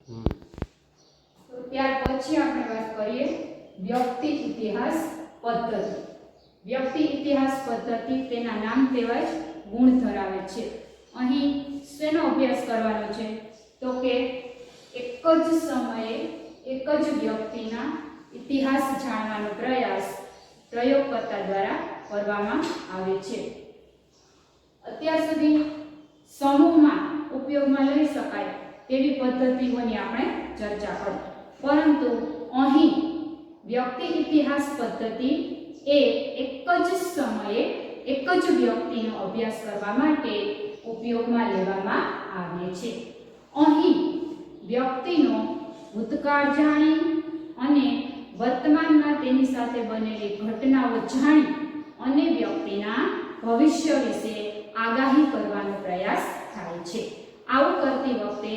તો ત્યાર પછી આપણે વાત કરીએ વ્યક્તિ ઇતિહાસ પદ્ધતિ. વ્યક્તિ ઇતિહાસ પદ્ધતિ તેના નામ તેવા જ ગુણ ધરાવે છે. અહીં શેનો અભ્યાસ કરવાનો છે? તો કે એક જ સમયે એક જ વ્યક્તિના ઇતિહાસ જાણવાનો પ્રયાસ પ્રયોગકર્તા દ્વારા કરવામાં આવે છે. અત્યાર સુધી સમૂહમાં ઉપયોગમાં લઈ શકાય તેવી પદ્ધતિઓની આપણે ચર્ચા કરી, પરંતુ અહીં વ્યક્તિ ઇતિહાસ પદ્ધતિ એ એક જ સમયે એક જ વ્યક્તિનો અભ્યાસ કરવા માટે ઉપયોગમાં લેવામાં આવે છે. અહીં વ્યક્તિનો ભૂતકાળ જાણી અને વર્તમાનમાં તેની સાથે બનેલી ઘટનાઓ જાણી અને વ્યક્તિના ભવિષ્ય વિશે આગાહી કરવાનો પ્રયાસ થાય છે. આવું કરતી વખતે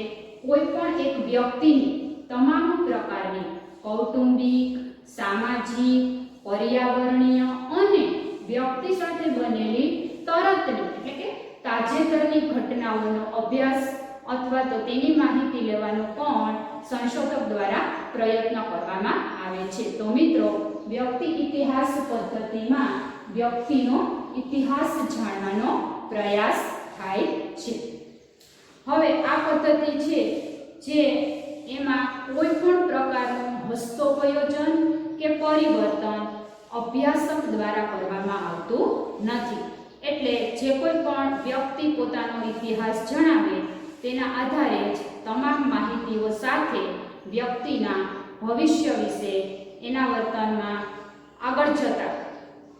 કોઈ પણ એક વ્યક્તિની તમામ પ્રકારની કૌટુંબિક, સામાજિક, પર્યાવરણીય અને વ્યક્તિ સાથે બનેલી તરતની એટલે કે તાજેતરની ઘટનાઓનો અભ્યાસ અથવા તો તેની માહિતી લેવાનો પણ સંશોધક દ્વારા પ્રયત્ન કરવામાં આવે છે. તો મિત્રો, વ્યક્તિ ઇતિહાસ પદ્ધતિમાં વ્યક્તિનો ઇતિહાસ જાણવાનો પ્રયાસ થાય છે. હવે આ પદ્ધતિ છે જે એમાં કોઈ પણ પ્રકારનું હસ્તોપયોજન કે પરિવર્તન અભ્યાસક દ્વારા કરવામાં આવતું નથી. એટલે જે કોઈ પણ વ્યક્તિ પોતાનો ઇતિહાસ જણાવે તેના આધારે જ તમામ માહિતીઓ સાથે વ્યક્તિના ભવિષ્ય વિશે, એના વર્તનમાં આગળ જતા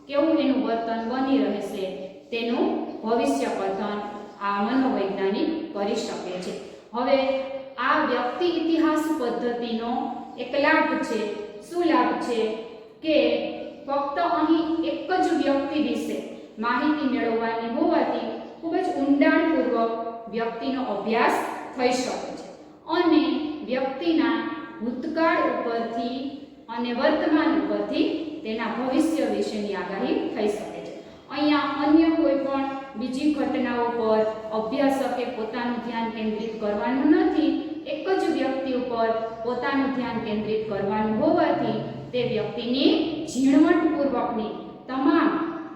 કેવું એનું વર્તન બની રહેશે તેનું ભવિષ્ય કથન આ મનોવૈજ્ઞાનિક કરી શકે છે. હવે આ વ્યક્તિ ઇતિહાસ પદ્ધતિનો એક લાભ છે. શું લાભ છે? કે ફક્ત અહીં એક જ વ્યક્તિ વિશે માહિતી મેળવવાની હોવાથી ખૂબ જ ઊંડાણપૂર્વક વ્યક્તિનો અભ્યાસ થઈ શકે છે અને વ્યક્તિના ભૂતકાળ ઉપરથી અને વર્તમાન ઉપરથી તેના ભવિષ્ય વિશેની આગાહી થઈ શકે છે. અહીંયા અન્ય કોઈ પણ બીજી ઘટનાઓ પર અભ્યાસકે પોતાનું ધ્યાન કેન્દ્રિત કરવાનું નથી. એક જ વ્યક્તિ ઉપર પોતાનું ધ્યાન કેન્દ્રિત કરવાનું હોવાથી તે વ્યક્તિની ઝીણવટપૂર્વકની તમામ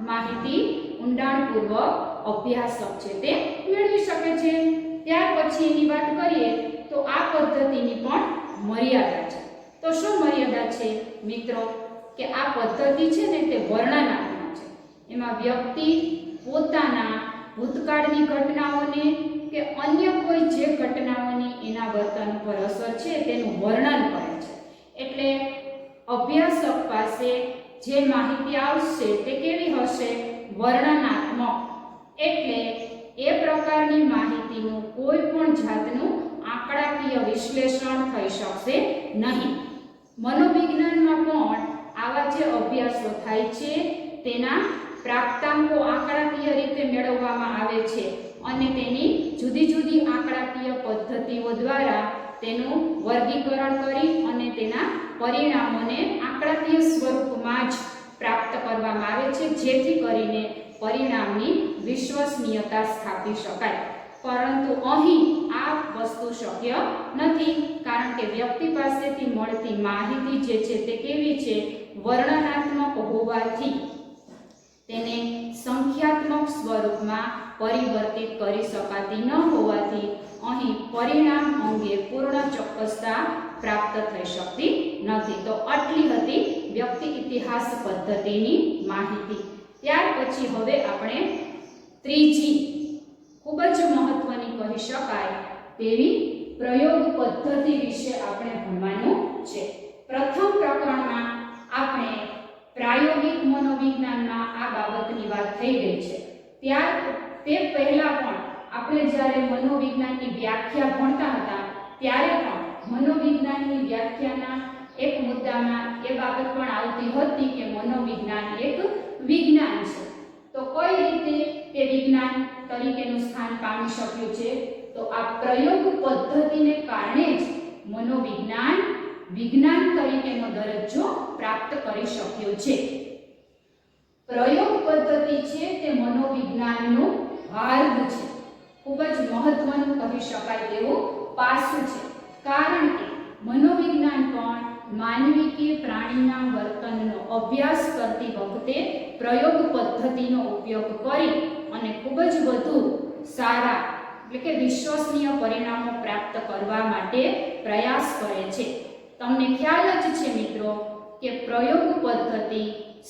માહિતી ઊંડાણપૂર્વક અભ્યાસક છે તે મેળવી શકે છે. ત્યાર પછી એની વાત કરીએ તો આ પદ્ધતિની પણ મર્યાદા છે. તો શું મર્યાદા છે મિત્રો? કે આ પદ્ધતિ છે ને તે વર્ણનાત્મક છે. એમાં વ્યક્તિ પોતાના ભૂતકાળની ઘટનાઓને કે અન્ય કોઈ જે ઘટનાઓની એના વર્તન પર અસર છે તેનું વર્ણન કરે છે. એટલે અભ્યાસક પાસે જે માહિતી આવશે તે કેવી હશે? વર્ણનાત્મક. એટલે એ પ્રકારની માહિતીનું કોઈ પણ જાતનું આંકડાકીય વિશ્લેષણ થઈ શકશે નહીં. મનોવિજ્ઞાનમાં પણ આવા જે અભ્યાસો થાય છે તેના પ્રાપ્તાંકો આંકડાકીય રીતે મેળવવામાં આવે છે અને તેની જુદી જુદી આંકડાકીય પદ્ધતિઓ દ્વારા તેનું વર્ગીકરણ કરી અને તેના પરિણામોને આંકડાકીય સ્વરૂપમાં જ પ્રાપ્ત કરવામાં આવે છે, જેથી કરીને પરિણામની વિશ્વસનીયતા સ્થાપી શકાય. પરંતુ અહીં આ વસ્તુ શક્ય નથી, કારણ કે વ્યક્તિ પાસેથી મળતી માહિતી જે છે તે કેવી છે? વર્ણનાત્મક હોવાથી તેને સંખ્યાત્મક સ્વરૂપમાં પરિવર્તિત કરી શકાતી ન હોવાથી અહીં પરિણામ અંગે પૂર્ણ ચોક્કસતા પ્રાપ્ત થઈ શકતી નથી. તો આટલી હતી વ્યક્તિ ઇતિહાસ પદ્ધતિની માહિતી. ત્યાર પછી હવે આપણે ત્રીજી ખૂબ જ મહત્વની કહી શકાય તેવી પ્રયોગ પદ્ધતિ વિશે આપણે ભણવાનું છે. પ્રથમ પ્રકરણમાં આપણે પ્રાયોગિક મનોવિજ્ઞાનમાં આ બાબતની વાત થઈ ગઈ છે. તે પહેલા પણ આપણે જ્યારે મનોવિજ્ઞાનની વ્યાખ્યા ભણતા હતા ત્યારે પણ મનોવિજ્ઞાનની વ્યાખ્યાના એક મુદ્દામાં એ બાબત પણ આવતી હતી કે મનોવિજ્ઞાન એક વિજ્ઞાન છે. તો કઈ રીતે તે વિજ્ઞાન તરીકેનું સ્થાન પામી શક્યું છે? તો આ પ્રયોગ પદ્ધતિને કારણે જ મનોવિજ્ઞાન વિજ્ઞાન તરીકેનો દરજ્જો પ્રાપ્ત કરી શક્યું છે. પ્રયોગ પદ્ધતિ છે તે મનોવિજ્ઞાનનું હાર્દ છે, ખૂબ જ મહત્વનું કહી શકાય તેવું પાસું છે. કારણ કે મનોવિજ્ઞાન પણ માનવી કે પ્રાણીના વર્તનનો અભ્યાસ કરતી વખતે પ્રયોગ પદ્ધતિનો ઉપયોગ કરી અને ખૂબ જ વધુ સારા એટલે કે વિશ્વસનીય પરિણામો પ્રાપ્ત કરવા માટે પ્રયાસ કરે છે. તમને ખ્યાલ જ છે મિત્રો કે પ્રયોગ પદ્ધતિ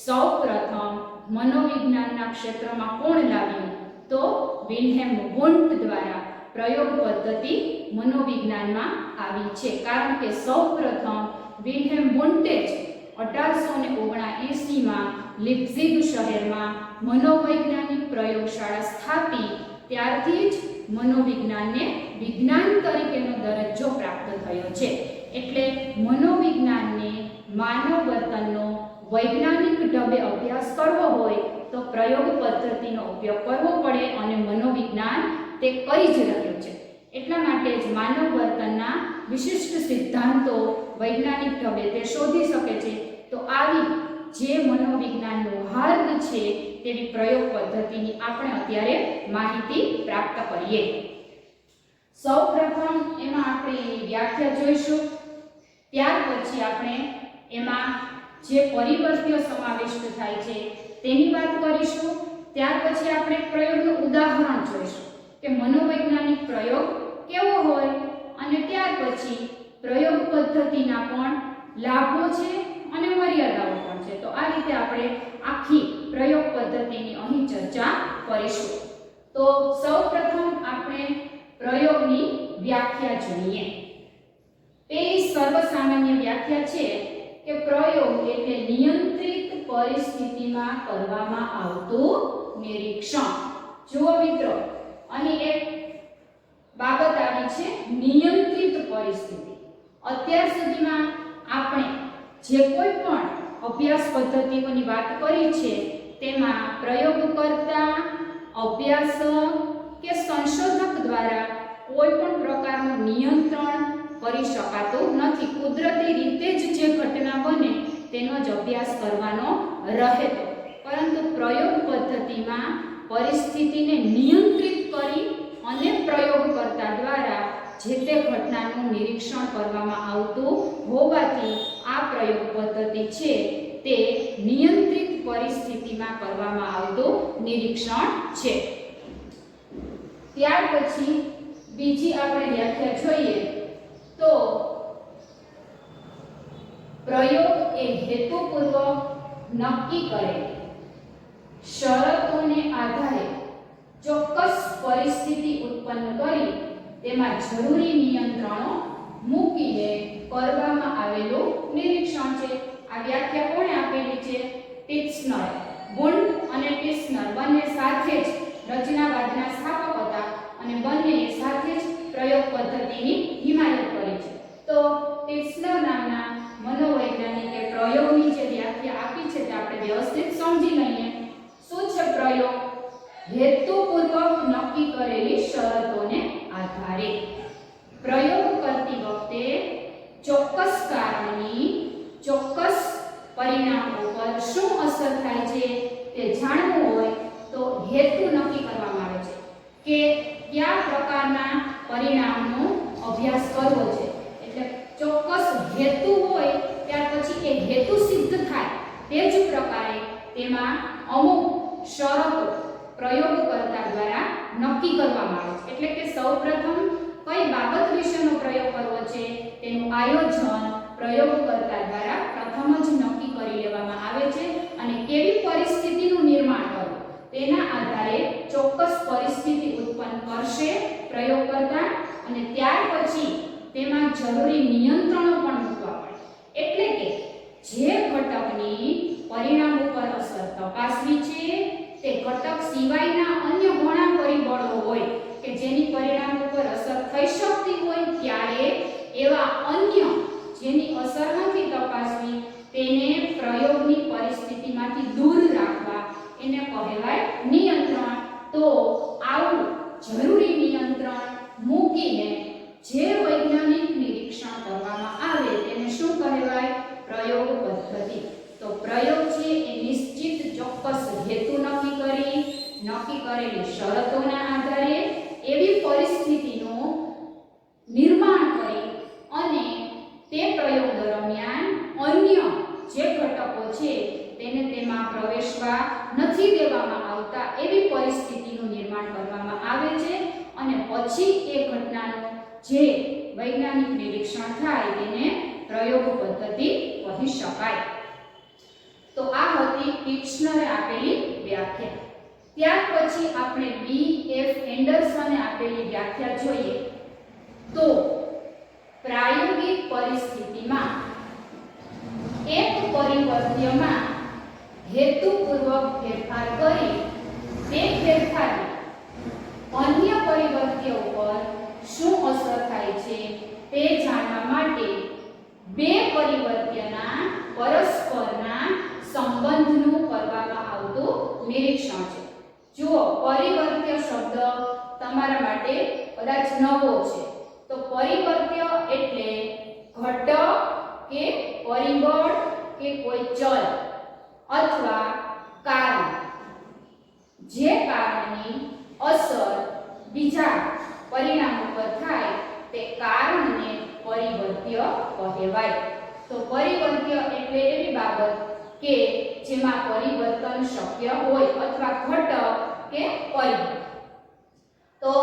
સૌપ્રથમ મનોવિજ્ઞાનના ક્ષેત્રમાં કોણ લાવ્યું? તો વિલ્હેમ વુન્ટ દ્વારા પ્રયોગ પદ્ધતિ મનોવિજ્ઞાનમાં આવી છે. કારણ કે સૌપ્રથમ વિલ્હેમ વુન્ટે જ 1879માં લીપ્ઝિગ શહેરમાં મનોવૈજ્ઞાનિક પ્રયોગશાળા સ્થાપી. ત્યારથી જ મનોવિજ્ઞાનને વિજ્ઞાન તરીકેનો દરજ્જો પ્રાપ્ત થયો છે. એટલે મનોવિજ્ઞાનને માનવ વર્તનનો વૈજ્ઞાનિક ઢબે અભ્યાસ કરવો હોય તો પ્રયોગ પદ્ધતિનો ઉપયોગ કરવો પડે અને મનોવિજ્ઞાન તે કરી જ રહ્યું છે. એટલા માટે જ માનવ વર્તનના વિશિષ્ટ સિદ્ધાંતો વૈજ્ઞાનિક ઢબે તે શોધી શકે છે. તો આવી જે મનોવિજ્ઞાનનો હાર્દ છે તેવી પ્રયોગ પદ્ધતિની આપણે અત્યારે માહિતી પ્રાપ્ત કરીએ. સૌપ્રથમ એમાં આપણે વ્યાખ્યા જોઈશું, ત્યાર પછી આપણે એમાં જે પરિવર્ત્ય સમાવિષ્ટ થાય છે તેની વાત કરીશું. ત્યાર પછી આપણે પ્રયોગનું ઉદાહરણ જોઈશું કે મનોવૈજ્ઞાનિક પ્રયોગ કેવો હોય અને ત્યાર પછી પ્રયોગ પદ્ધતિના પણ લાભો છે અને મર્યાદાઓ પણ છે. તો આ રીતે આપણે આખી પ્રયોગ પદ્ધતિની અહીં ચર્ચા કરીશું. તો સૌપ્રથમ આપણે પ્રયોગની વ્યાખ્યા જોઈએ. પેલી સર્વસામાન્ય વ્યાખ્યા છે કે પ્રયોગ એટલે નિયંત્રિત પરિસ્થિતિમાં કરવામાં આવતું નિરીક્ષણ. જુઓ મિત્રો, અહીં એક બાબત આવી છે નિયંત્રિત પરિસ્થિતિ. અત્યાર સુધીમાં આપણે જે કોઈ પણ અભ્યાસ પદ્ધતિઓની વાત કરી છે તેમાં પ્રયોગકર્તા, અભ્યાસક કે સંશોધક દ્વારા કોઈ પણ પ્રકારનું નિયંત્રણ કરી શકાતું નથી. કુદરતી રીતે જ જે ઘટના બને તેનો જ અભ્યાસ કરવાનો રહે. પરંતુ પ્રયોગ પદ્ધતિમાં પરિસ્થિતિને નિયંત્રિત કરી અને પ્રયોગકર્તા દ્વારા જે તે ઘટનાનું નિરીક્ષણ કરવામાં આવતું હોવાથી આ પ્રયોગ પદ્ધતિ છે તે નિયંત્રિત પરિસ્થિતિમાં કરવામાં આવતું નિરીક્ષણ છે. ત્યાર પછી બીજી આપણે વ્યાખ્યા જોઈએ તો પ્રયોગ એ હેતુપૂર્વક નક્કી કરેલી શરતોને આધારે ચોક્કસ પરિસ્થિતિ ઉત્પન્ન કરી તેમાં જરૂરી નિયંત્રણો મૂકીને કરવામાં આવેલું નિરીક્ષણ છે. આ વ્યાખ્યા કોણે આપેલી છે? ટિટ્સનર. વુન્ટ અને ટિટ્સનર બંને સાથે જ રચનાવાદના સ્થાપક હતા અને બંનેએ સાથે જ પ્રયોગ પદ્ધતિની હિમાયત કરી છે. તો ટિટ્સનર નામના મનોવૈજ્ઞાનિકે પ્રયોગની જે વ્યાખ્યા આપી છે તે આપણે વ્યવસ્થિત સમજી લઈએ. શું છે પ્રયોગ? હેતુપૂર્વક નક્કી કરેલી શરતોને આધારે પ્રયોગ કરતી વખતે ચોક્કસ કારણની ચોક્કસ પરિણામો પર શું અસર થાય છે તે જાણવું હોય તો હેતુ નક્કી કરવામાં આવે છે કે કયા પ્રકારના પરિણામનો અભ્યાસ કરવો છે. એટલે ચોક્કસ હેતુ હોય ત્યાર પછી એ હેતુ સિદ્ધ થાય તે જ પ્રકારે તેમાં અમુક શરતો પ્રયોગકર્તા દ્વારા નક્કી કરવામાં આવે છે. એટલે કે સૌપ્રથમ કઈ બાબત વિશેનો પ્રયોગ કરવો છે તેનું આયોજન પ્રયોગકર્તા દ્વારા પ્રથમ જ નક્કી કરી લેવામાં આવે છે અને કેવી પરિસ્થિતિનું નિર્માણ કરવું તેના આધારે ચોક્કસ પરિસ્થિતિ ઉત્પન્ન કરશે પ્રયોગકર્તા અને ત્યાર પછી તેમાં જરૂરી નિયંત્રણો પણ મૂકવા પડે. એટલે કે જે ઘટકની પરિણામ ઉપર અસર તપાસવી છે તે ઘટક સિવાયના અન્ય ઘણા પરિબળો હોય કે જેની પરિણામ ઉપર અસર થઈ શકતી હોય ત્યારે એવા અન્ય જેની અસર નથી તપાસવી તેને પ્રયોગની પરિસ્થિતિમાંથી દૂર રાખવા એને કહેવાય નિયંત્રણ. તો આવું જરૂરી નિયંત્રણ મૂકીને જે વૈજ્ઞાનિક નિરીક્ષણ કરવામાં આવે તેને શું કહેવાય? પ્રયોગ પદ્ધતિ. તો પ્રયોગ છે એ નિશ્ચિત ચોક્કસ હેતુ નક્કી કરેલી શરતોના આધારે એવી પરિસ્થિતિનું નિર્માણ કરી તેમાં પ્રવેશવા નથી દેવામાં આવતા એવી પરિસ્થિતિનું નિર્માણ કરવામાં આવે છે અને પછી એ ઘટનાનું જે વૈજ્ઞાનિક નિરીક્ષણ થાય તેને પ્રયોગ પદ્ધતિ કહી શકાય. તો આ હતી ટિપ્સનરે આપેલી વ્યાખ્યા. ત્યાર પછી આપણે B.F. એન્ડરસને આપેલી વ્યાખ્યા જોઈએ. તો પ્રાયોગિક પરિસ્થિતિમાં એક પરિવર્ત્યમાં હેતુપૂર્વક ફેરફાર કરી તે ફેરફારની અન્ય પરિવર્ત્ય ઉપર શું અસર થાય છે તે જાણવા માટે બે પરિવર્ત્યના પરસ્પરના સંબંધનું કરવામાં આવતું નિરીક્ષણ છે. જુઓ, પરિવર્ત્ય શબ્દ તમારા માટે કદાચ નવો છે. તો પરિવર્ત્ય એટલે ઘટક કે પરિબળ કે કોઈ ચલ અથવા કારણ, જે કારણની અસર બીજા પરિણામ ઉપર થાય તે કારણને પરિવર્ત્ય કહેવાય. તો પરિવર્ત્ય એટલે એવી બાબત કે જેમાં પરિવર્તન શક્ય હોય અથવા ઘટક કે પરિબળ. તો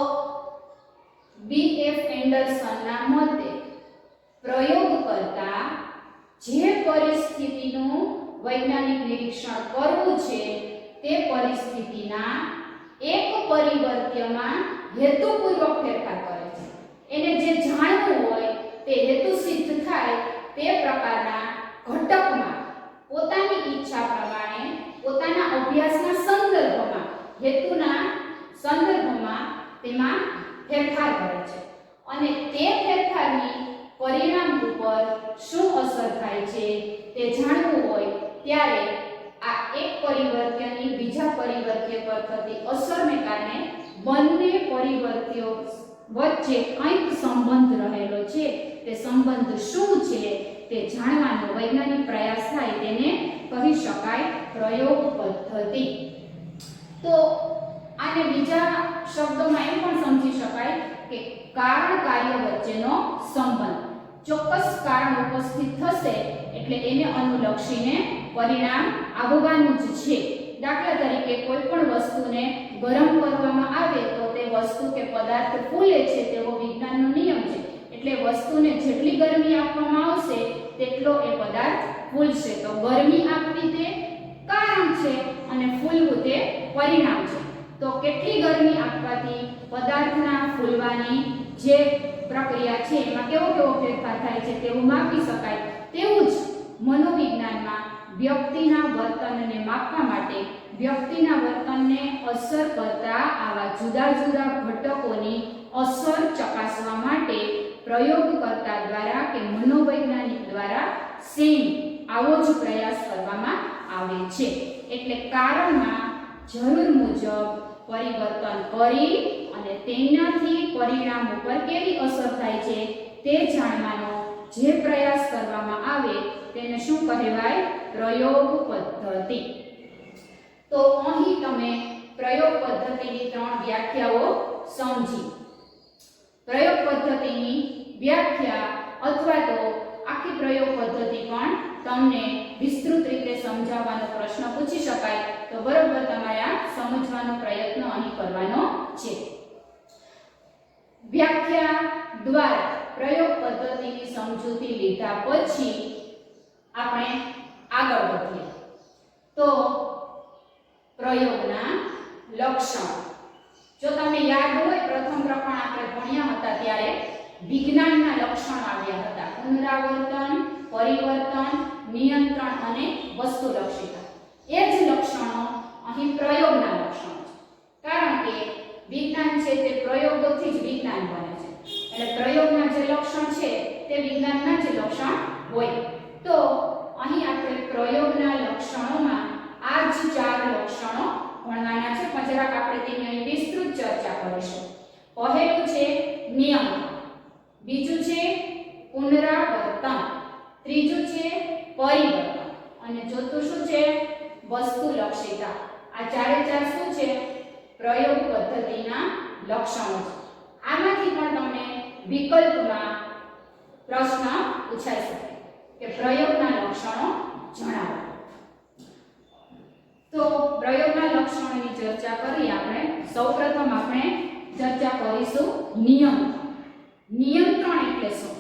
B.F. એન્ડરસનના મતે પ્રયોગ કરતા જે પરિસ્થિતિનું વૈજ્ઞાનિક નિરીક્ષણ કરવું છે તે પરિસ્થિતિના એક પરિવર્ત્યમાં હેતુપૂર્વક ફેરફાર કરે છે. એને જે જાણવું હોય તે હેતુ સિદ્ધ થાય તે પ્રકારના ઘટકમાં પોતાની ઈચ્છા પ્રમાણે પોતાના અભ્યાસના સંદર્ભમાં હેતુના સંદર્ભમાં તેમાં ફેરફાર કરે છે અને તે ફેરફારની પરિણામ ઉપર શું અસર થાય છે તે જાણવું હોય ત્યારે આ એક પરિવર્ત્યની બીજા પરિવર્ત્ય પર થતી અસરને કારણે બંને પરિવર્ત્યો વચ્ચે કંઈક સંબંધ રહેલો છે. તે સંબંધ શું છે તે જાણવાનો વૈજ્ઞાનિક પ્રયાસ થાય તેને કહી શકાય પ્રયોગ પદ્ધતિ. તો આને બીજા શબ્દોમાં એમ પણ સમજી શકાય કે કારણ કાર્ય વચ્ચેનો સંબંધ. ચોક્કસ કારણ ઉપસ્થિત થશે એટલે એને અનુલક્ષીને પરિણામ આવવાનું જ છે. દાખલા તરીકે કોઈ પણ વસ્તુને ગરમ કરવામાં આવે તો તે વસ્તુ કે પદાર્થ ફૂલે છે તેવો વિજ્ઞાનનો નિયમ છે. એટલે વસ્તુને જેટલી ગરમી આપવામાં આવશે તેટલો એ પદાર્થ ફૂલશે. તો ગરમી આપવી તે કારણ છે અને ફૂલવું તે પરિણામ છે. તો કેટલી ગરમી આપવાથી પદાર્થના ફૂલવાની જે પ્રક્રિયા છે એમાં કેવો ફેરફાર થાય છે તેવું માપી શકાય. તેવું જ મનોવિજ્ઞાનમાં વ્યક્તિના વર્તનને માપવા માટે વ્યક્તિના વર્તનને અસર કરતા આવા જુદા જુદા ઘટકોની અસર ચકાસવા માટે પ્રયોગકર્તા દ્વારા કે મનોવૈજ્ઞાનિક દ્વારા સેમ આવો જ પ્રયાસ કરવામાં આવે છે. એટલે કારણમાં જરૂર મુજબ પરિવર્તન કરી અને તેનાથી પરિણામ ઉપર કેવી અસર થાય છે તે જાણવાનો જે પ્રયાસ કરવામાં આવે તેને શું કહેવાય? પ્રયોગ પદ્ધતિ. તો અહીં તમે પ્રયોગ પદ્ધતિની 3 વ્યાખ્યાઓ સમજી. પ્રયોગ પદ્ધતિની વ્યાખ્યા અથવા તો આખી પ્રયોગ પદ્ધતિ પણ તમને વિસ્તૃત રીતે સમજાવવાનો પ્રશ્ન પૂછી શકાય તો બરોબર તમારે આ સમજવાનો પ્રયત્ન અહીં કરવાનો છે. વ્યાખ્યા દ્વારા પ્રયોગ પદ્ધતિની સમજૂતી લીધા પછી આપણે આગળ વધીએ. તો પ્રયોગના લક્ષણો. જો તમને યાદ હોય પ્રથમ પ્રકરણ આપણે ભણ્યા હતા ત્યારે વિજ્ઞાનના લક્ષણો આવ્યા હતા. પુનરાવર્તન, પરિવર્તન, નિયંત્રણ અને વસ્તુલક્ષિતા. એ જ લક્ષણો અહીં પ્રયોગના લક્ષણો છે. કારણ કે વિજ્ઞાન છે તે પ્રયોગોથી જ વિજ્ઞાન બને છે. એટલે પ્રયોગના જે લક્ષણ છે તે વિજ્ઞાનના જ લક્ષણ હોય. તો અહીં આપણે પ્રયોગના લક્ષણોમાં આ જ 4 લક્ષણો ભણવાના છે. પણ જરાક આપણે તેની અહીં વિસ્તૃત ચર્ચા કરીશું. પહેલું છે નિયંત્રણ, બીજું છે પુનરાવર્તન, ત્રીજું છે પરિવર્તન અને ચોથું શું છે? વસ્તુલક્ષિતા. આ 4 શું છે? પ્રયોગ પદ્ધતિના લક્ષણો છે. આમાંથી પણ તમને વિકલ્પમાં પ્રશ્ન પૂછાઈ શકે કે પ્રયોગના લક્ષણો જણાવો. લક્ષણોની ચર્ચા કરીએ આપણે. સૌપ્રથમ આપણે ચર્ચા કરીશું નિયંત્રણ. નિયંત્રણ એટલે શું?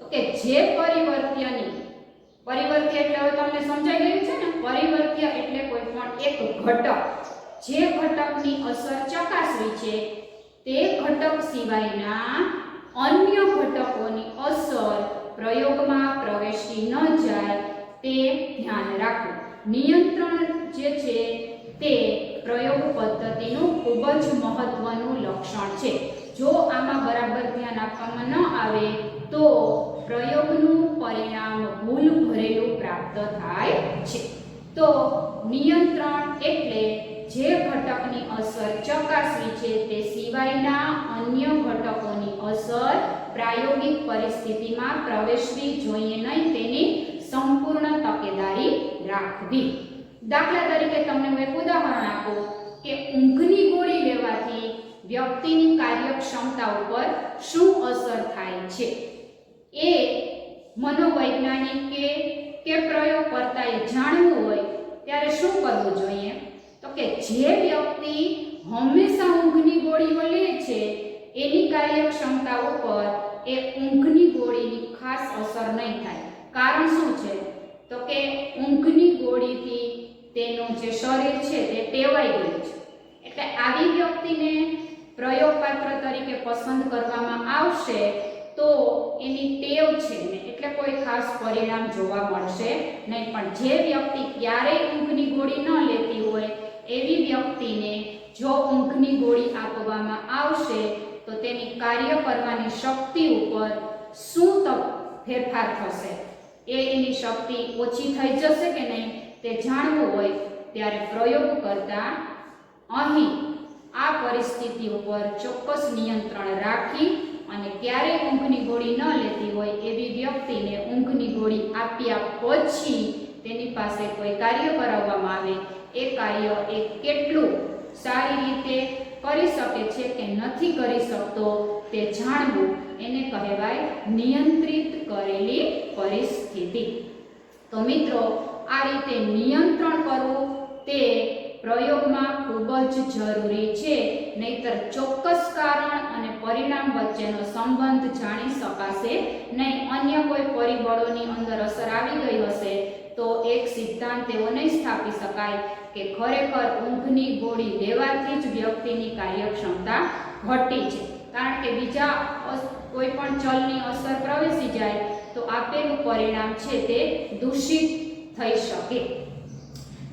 તો કે જે પરિવર્ત્ય એટલે હવે તમને સમજાઈ ગયું છે ને. પરિવર્ત્ય એટલે કોઈ પણ એક ઘટક, જે ઘટકની અસર ચકાસવી છે તે ઘટક સિવાયના અન્ય ઘટકોની અસર પ્રયોગમાં પ્રવેશી ન જાય તે ધ્યાન રાખવું. નિયંત્રણ જે છે તે પ્રયોગ પદ્ધતિનું ખૂબ જ મહત્વનું લક્ષણ છે. જો આમાં બરાબર ધ્યાન આપવામાં ન આવે તો પ્રયોગનું પરિણામ ભૂલ ભરેલું પ્રાપ્ત થાય છે. તો નિયંત્રણ એટલે જે ઘટકની અસર ચકાસવી છે તે સિવાયના અન્ય ઘટકોની અસર પ્રાયોગિક પરિસ્થિતિમાં પ્રવેશવી જોઈએ નહીં, તેની સંપૂર્ણ તકેદારી રાખવી. દાખલા તરીકે તમને હું એક ઉદાહરણ આપું કે ઊંઘની ગોળી લેવાથી વ્યક્તિની કાર્યક્ષમતા ઉપર શું અસર થાય છે. એ મનોવૈજ્ઞાનિકે કે પ્રયોગકર્તાએ જાણવું હોય ત્યારે શું કરવું જોઈએ? તો કે જે વ્યક્તિ હંમેશા ઊંઘની ગોળીઓ લે છે એની કાર્યક્ષમતા ઉપર એ ઊંઘની ગોળીની ખાસ અસર નહીં થાય. કારણ શું છે? તો કે ઊંઘની ગોળીથી તેનું જે શરીર છે તે ટેવાઈ ગયું છે. એટલે આવી વ્યક્તિને પ્રયોગપાત્ર તરીકે પસંદ કરવામાં આવશે તો એની ટેવ છે ને એટલે કોઈ ખાસ પરિણામ જોવા મળશે નહીં. પણ જે વ્યક્તિ ક્યારેય ઊંઘની ગોળી ન લેતી હોય એવી વ્યક્તિને જો ઊંઘની ગોળી આપવામાં આવશે તો તેની કાર્ય કરવાની શક્તિ ઉપર શું ફેરફાર થશે, એની શક્તિ ઓછી થઈ જશે કે નહીં તે જાણવું હોય ત્યારે પ્રયોગ કરતા અહીં આ પરિસ્થિતિ ઉપર ચોક્કસ નિયંત્રણ રાખી અને ક્યારેય ઊંઘની ગોળી ન લેતી હોય એવી વ્યક્તિને ઊંઘની ગોળી આપ્યા પછી તેની પાસે કોઈ કાર્ય કરાવવામાં આવે એ કાર્ય એ કેટલું સારી રીતે કરી શકે છે કે નથી કરી શકતો તે જાણવું, એને કહેવાય નિયંત્રિત કરેલી પરિસ્થિતિ. તો મિત્રો, આ રીતે નિયંત્રણ કરવું તે પ્રયોગમાં ખૂબ જ જરૂરી છે, નહીતર ચોક્કસ કારણ અને પરિણામ વચ્ચેનો સંબંધ જાણી શકાશે નહીં. અન્ય કોઈ પરિબળોની અંદર અસર આવી ગઈ હશે તો એક સિદ્ધાંત એવો નહીં સ્થાપી શકાય કે ખરેખર ઊંઘની ગોળી લેવાથી જ વ્યક્તિની કાર્યક્ષમતા ઘટી છે. કારણ કે બીજા કોઈ પણ ચલની અસર પ્રવેશી જાય તો આપેલું પરિણામ છે તે દૂષિત થઈ શકે.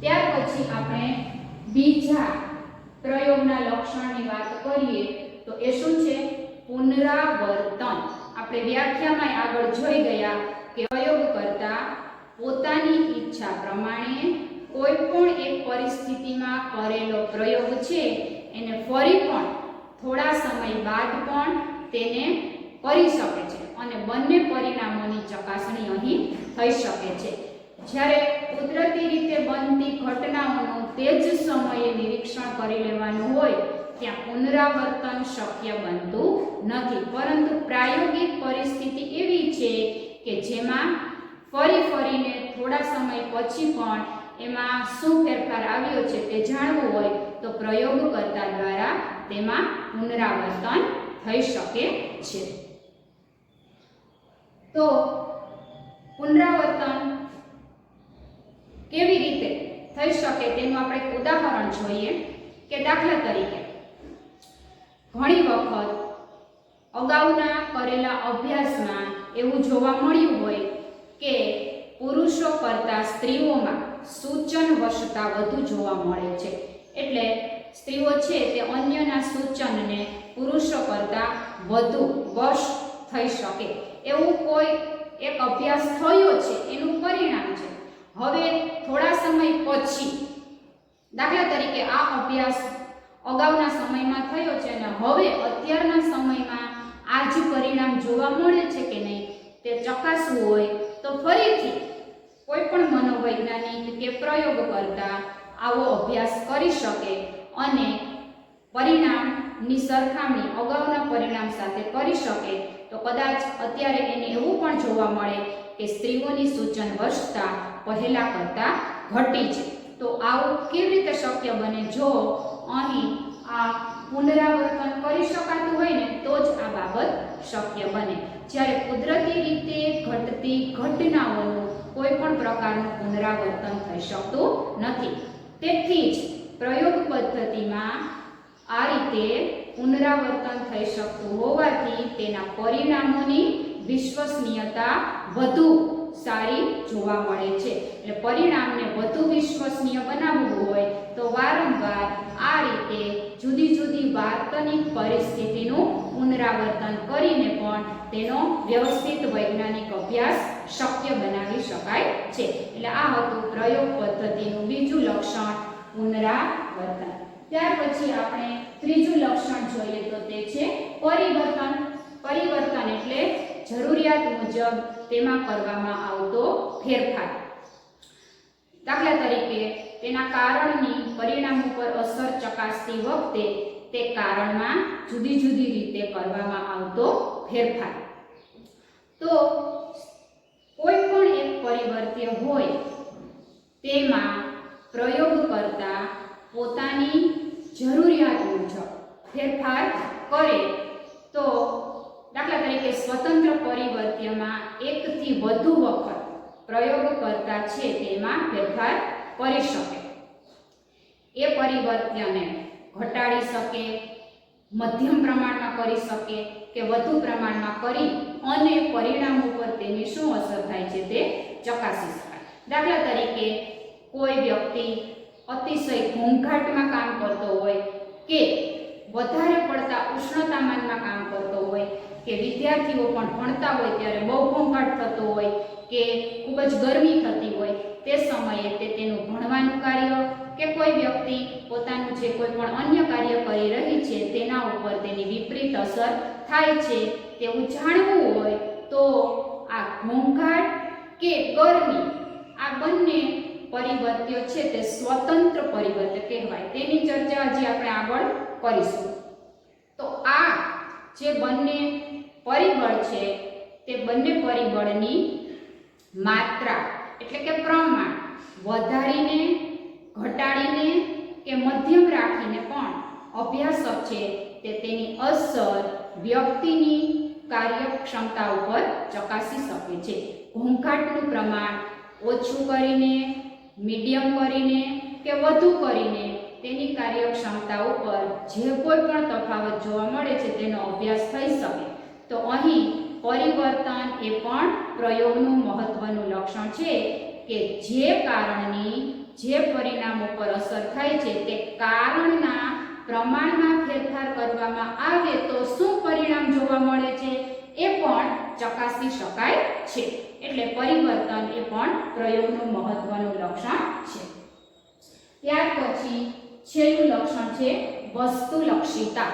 ત્યાર પછી આપણે બીજા પ્રયોગના લક્ષણની વાત કરીએ તો એ શું છે? પુનરાવર્તન. આપણે વ્યાખ્યામાં આગળ જોઈ ગયા કે પ્રયોગ કરતા પોતાની ઈચ્છા પ્રમાણે કોઈ પણ એક પરિસ્થિતિમાં કરેલો પ્રયોગ છે એને ફરી પણ થોડા સમય બાદ પણ તેને કરી શકે છે અને બંને પરિણામોની ચકાસણી અહીં થઈ શકે છે. જ્યારે કુદરતી રીતે બનતી ઘટનાઓનું તે જ સમયે નિરીક્ષણ કરી લેવાનું હોય ત્યાં પુનરાવર્તન શક્ય બનતું નથી. પરંતુ પ્રાયોગિક પરિસ્થિતિ એવી છે કે જેમાં ફરીને થોડા સમય પછી પણ એમાં શું ફેરફાર આવ્યો છે તે જાણવું હોય તો પ્રયોગકર્તા દ્વારા તેમાં પુનરાવર્તન થઈ શકે છે. તો પુનરાવર્તન કેવી રીતે થઈ શકે તેનું આપણે એક ઉદાહરણ જોઈએ કે દાખલા તરીકે ઘણી વખત અગાઉના કરેલા અભ્યાસમાં એવું જોવા મળ્યું હોય કે પુરુષો કરતાં સ્ત્રીઓમાં સૂચન વશતા વધુ જોવા મળે છે. એટલે સ્ત્રીઓ છે તે અન્યના સૂચનને પુરુષો કરતાં વધુ વશ થઈ શકે એવું કોઈ એક અભ્યાસ થયો છે, એનું પરિણામ છે. હવે થોડા સમય પછી, દાખલા તરીકે આ અભ્યાસ અગાઉના સમયમાં થયો છે અને હવે અત્યારના સમયમાં આ જ પરિણામ જોવા મળે છે કે નહીં તે ચકાસવું હોય તો ફરીથી કોઈ પણ મનોવૈજ્ઞાનિક કે પ્રયોગકર્તા આવો અભ્યાસ કરી શકે અને પરિણામની સરખામણી અગાઉના પરિણામ સાથે કરી શકે તો કદાચ અત્યારે એને એવું પણ જોવા મળે કે સ્ત્રીઓની સૂચન વશતા પહેલા કરતાં ઘટી છે. તો આવું કેવી રીતે શક્ય બને? જો અહીં આ પુનરાવર્તન કરી શકાતું હોય ને તો જ આ બાબત શક્ય બને. જ્યારે કુદરતી રીતે ઘટતી ઘટનાઓનું કોઈ પણ પ્રકારનું પુનરાવર્તન થઈ શકતું નથી. તેથી જ પ્રયોગ પદ્ધતિમાં આ રીતે પુનરાવર્તન થઈ શકતું હોવાથી તેના પરિણામોની વિશ્વસનીયતા વધુ સારી જોવા મળે છે. એટલે પરિણામને વધુ વિશ્વસનીય બનાવવું હોય તો વારંવાર આ રીતે જુદી જુદી વાસ્તવિક પરિસ્થિતિનું પુનરાવર્તન કરીને પણ તેનો વ્યવસ્થિત વૈજ્ઞાનિક અભ્યાસ શક્ય બનાવી શકાય છે. એટલે આ હતું પ્રયોગ પદ્ધતિનું બીજું લક્ષણ, પુનરાવર્તન. ત્યાર પછી આપણે ત્રીજું લક્ષણ જોઈએ તો તે છે પરિવર્તન. પરિવર્તન એટલે જરૂરિયાત મુજબ તેમાં કરવામાં આવતો ફેરફાર. દાખલા તરીકે તેના કારણની પરિણામ ઉપર અસર ચકાસતી વખતે તે કારણમાં જુદી જુદી રીતે કરવામાં આવતો ફેરફાર. તો કોઈ પણ એક પરિવર્ત્ય હોય તેમાં પ્રયોગ કરતા પોતાની જરૂરિયાત મુજબ ફેરફાર કરે તો દાખલા તરીકે સ્વતંત્ર પરિવર્ત્યમાં એકથી વધુ વખત પ્રયોગ કરતા છે તેમાં ફેરફાર કરી શકે. એ પરિવર્ત્યને ઘટાડી શકે, મધ્યમ પ્રમાણમાં કરી શકે કે વધુ પ્રમાણમાં કરી અને પરિણામ ઉપર તેની શું અસર થાય છે તે ચકાસી શકાય. દાખલા તરીકે કોઈ વ્યક્તિ અતિશય ઘોંઘાટમાં કામ કરતો હોય કે વધારે પડતા ઉષ્ણતામાનમાં કામ કરતો હોય કે વિદ્યાર્થીઓ પણ ભણતા હોય ત્યારે બહુ ઘોંઘાટ થતો હોય કે ખૂબ જ ગરમી થતી હોય તે સમયે તે તેનું ભણવાનું કાર્ય કે કોઈ વ્યક્તિ પોતાનું જે કોઈ પણ અન્ય કાર્ય કરી રહી છે તેના ઉપર તેની વિપરીત અસર થાય છે તેવું જાણવું હોય તો આ ઘોંઘાટ કે ગરમી આ બંને પરિવર્ત્ય છે તે સ્વતંત્ર પરિવર્ત્ય કહેવાય. તેની ચર્ચા હજી આપણે આગળ કરીશું. તો આ જે બંને પરિબળ છે તે બંને પરિબળની માત્રા એટલે કે પ્રમાણ વધારીને, ઘટાડીને કે મધ્યમ રાખીને પણ અભ્યાસક છે તે તેની અસર વ્યક્તિની કાર્યક્ષમતા ઉપર ચકાસી શકે છે. ઘોંઘાટનું પ્રમાણ ઓછું કરીને, મીડિયમ કરીને કે વધુ કરીને તેની કાર્યક્ષમતા ઉપર જે કોઈ પણ તફાવત જોવા મળે છે તેનો અભ્યાસ થઈ શકે. તો અહીં પરિવર્તન એ પણ પ્રયોગનું મહત્વનું લક્ષણ છે કે જે કારણની જે પરિણામ ઉપર અસર થાય છે તે કારણના પ્રમાણમાં ફેરફાર કરવામાં આવે તો શું પરિણામ જોવા મળે છે એ પણ ચકાસી શકાય છે. એટલે પરિવર્તન એ પણ પ્રયોગનું મહત્વનું લક્ષણ છે. ત્યાર પછી છેલ્લું લક્ષણ છે વસ્તુલક્ષિતા.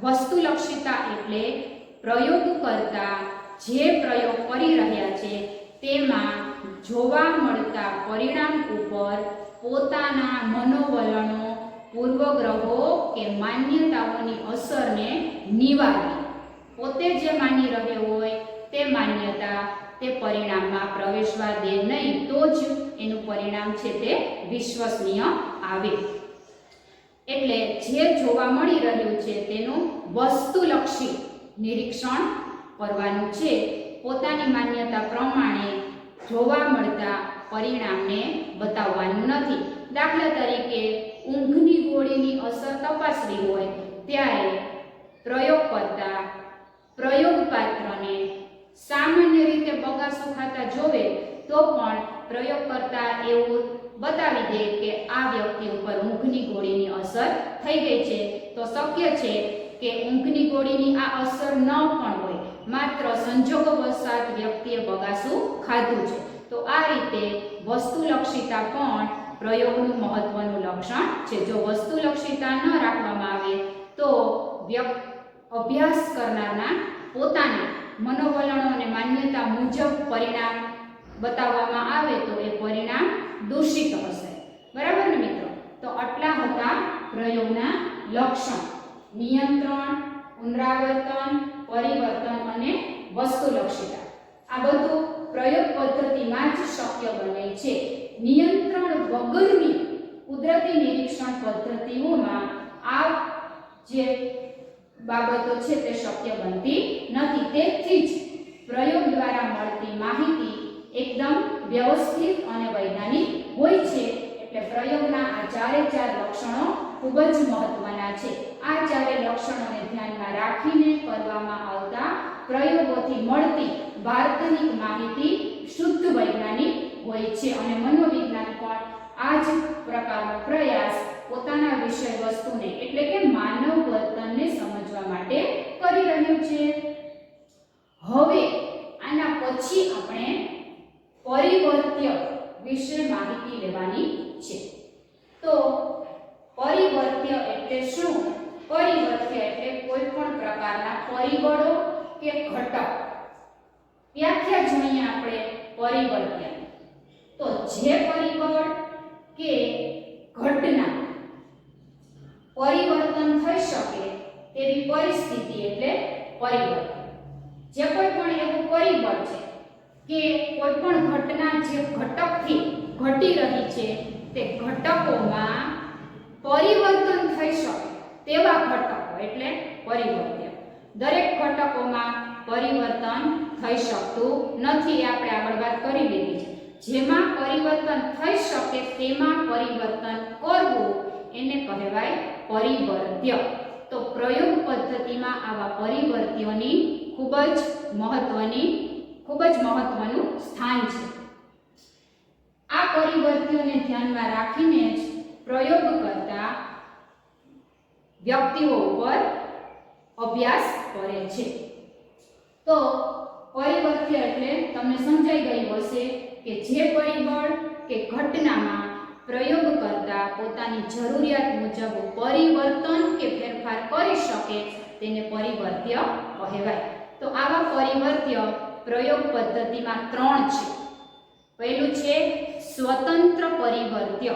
વસ્તુલક્ષિતા એટલે પ્રયોગ કરતા જે પ્રયોગ કરી રહ્યા છે તેમાં જોવા મળતા પરિણામ ઉપર પોતાના મનોવલણો, પૂર્વગ્રહો કે માન્યતાઓની અસરને નિવારવી. પોતે જે માની રહ્યો હોય તે માન્યતા તે પરિણામમાં પ્રવેશવા દે નહીં તો જ એનું પરિણામ છે તે વિશ્વસનીય આવે. એટલે જે જોવા મળી રહ્યું છે તેનું વસ્તુલક્ષી નિરીક્ષણ કરવાનું છે. પોતાની માન્યતા પ્રમાણે જોવા મળતા પરિણામને બતાવવાનું નથી. દાખલા તરીકે ઊંઘની ગોળીની અસર તપાસવી હોય ત્યારે પ્રયોગ કરતા પ્રયોગપાત્રને સામાન્ય રીતે બગાસું ખાતા જોવે તો પણ પ્રયોગ કરતા એવું બતાવી દે કે આ વ્યક્તિ ઉપર ઊંઘની ગોળીની અસર થઈ ગઈ છે તો શક્ય છે કે ઊંઘની ગોળીની આ અસર ન પણ હોય, માત્ર સંજોગોવશાત વ્યક્તિએ બગાસું ખાધું છે. તો આ રીતે વસ્તુલક્ષિતા પણ પ્રયોગનું મહત્વનું લક્ષણ છે. જો વસ્તુલક્ષિતા ન રાખવામાં આવે તો અભ્યાસ કરનારના પોતાના મનોવલણો અને માન્યતા મુજબ પરિણામ બતાવવામાં આવે તો એ પરિણામ દૂષિત હશે. બરાબર ને મિત્રો? તો આટલા હતા પ્રયોગના લક્ષણ: નિયંત્રણ, પુનરાવર્તન, પરિવર્તન અને વસ્તુલક્ષિતા. આ બધું પ્રયોગ પદ્ધતિમાં જ શક્ય બને છે. નિયંત્રણ વગરની કુદરતી નિરીક્ષણ પદ્ધતિઓમાં આ જે બાબતો છે તે શક્ય બનતી નથી. તેથી જ પ્રયોગ દ્વારા મળતી માહિતી એકદમ વ્યવસ્થિત અને વૈજ્ઞાનિક હોય છે. એટલે પ્રયોગના આ ચારે ચાર લક્ષણો ખૂબ જ મહત્વના છે. આ ચારે લક્ષણોને ધ્યાનમાં રાખીને કરવામાં આવતા પ્રયોગોથી મળતી વાર્તનિક માહિતી શુદ્ધ વૈજ્ઞાનિક હોય છે. અને મનોવિજ્ઞાન પણ આ જ પ્રકારનો પ્રયાસ પોતાના વિષય વસ્તુને એટલે કે માનવ વર્તનને સમજવા માટે કરી રહ્યું છે. હવે આના પછી આપણે પરિવર્ત્ય વિશે માહિતી લેવાની છે. તો પરિવર્ત્ય એટલે શું? પરિવર્ત્ય એટલે કોઈ પણ પ્રકારના પરિબળો કે ઘટક. વ્યાખ્યા જોઈએ આપણે પરિવર્ત્ય. તો જે પરિબળ કે ઘટના પરિવર્તન થઈ શકે તેવી પરિસ્થિતિ એટલે પરિવર્તન. જે કોઈ પણ એવું પરિબળ છે કે કોઈ પણ ઘટના જે ઘટકથી ઘટી રહી છે તે ઘટકોમાં પરિવર્તન થઈ શકે તેવા ઘટકો એટલે પરિવર્ત્ય. દરેક ઘટકોમાં પરિવર્તન થઈ શકતું નથી. આપણે આગળ વાત કરી લીધી છે. જેમાં પરિવર્તન થઈ શકે તેમાં પરિવર્તન કરવું એને કહેવાય પરિવર્ત્ય. તો પ્રયોગ પદ્ધતિમાં આવા પરિવર્ત્યોની ખૂબ જ મહત્વનું સ્થાન છે. આ પરિવર્ત્યોને ધ્યાનમાં રાખીને જ પ્રયોગ કરતા વ્યક્તિઓ ઉપર અભ્યાસ કરે છે. તો પરિવર્ત્ય એટલે તમને સમજાઈ ગયું હશે કે જે પરિબળ કે ઘટનામાં પ્રયોગ કરતા પોતાની જરૂરિયાત મુજબ પરિવર્તન કે ફેરફાર કરી શકે તેને પરિવર્ત્ય કહેવાય. તો આવા પરિવર્ત્ય પ્રયોગ પદ્ધતિમાં 3 છે. પહેલું છે સ્વતંત્ર પરિવર્ત્ય,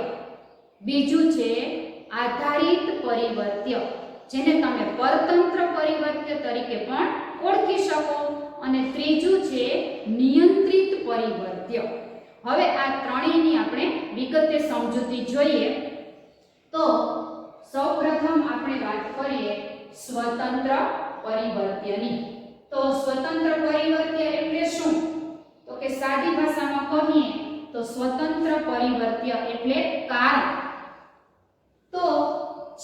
બીજું છે આધારિત પરિવર્ત્ય જેને તમે પરતંત્ર પરિવર્ત્ય તરીકે પણ ઓળખી શકો, અને ત્રીજું છે નિયંત્રિત પરિવર્ત્ય. હવે આ ત્રણેયની આપણે વિગતે સમજૂતી જોઈએ. તો સૌપ્રથમ આપણે વાત કરીએ સ્વતંત્ર પરિવર્ત્યની. તો સ્વતંત્ર પરિવર્ત્ય એટલે શું? તો કે સાદી ભાષામાં કહીએ તો સ્વતંત્ર પરિવર્ત્ય એટલે કારણ. તો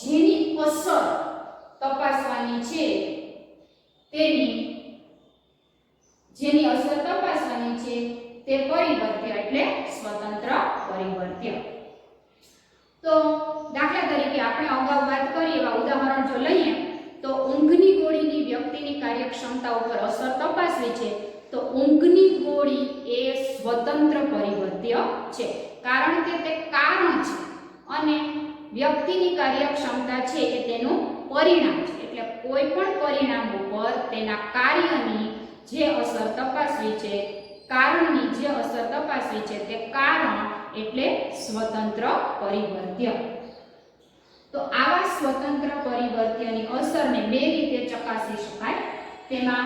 જેની અસર તપાસવાની છે તે પરિવર્ત્ય એટલે સ્વતંત્ર પરિવર્ત્ય. તો દાખલા તરીકે આપણે અગાઉ વાત કરી એવા ઉદાહરણ જો લઈએ તો ઊંઘની ગોળીની વ્યક્તિની કાર્યક્ષમતા ઉપર અસર તપાસવી છે તો ઊંઘની ગોળી એ સ્વતંત્ર પરિવર્ત્ય છે, કારણ કે તે કારણ છે અને વ્યક્તિની કાર્યક્ષમતા છે એ તેનું પરિણામ છે. એટલે કોઈ પણ પરિણામ ઉપર તેના કાર્યની જે અસર તપાસવી છે, કારણની જે અસર તપાસવી છે તે કારણ એટલે સ્વતંત્ર પરિવર્ત્ય. તો આવા સ્વતંત્ર પરિવર્ત્યની અસરને બે રીતે ચકાસી શકાય. તેમાં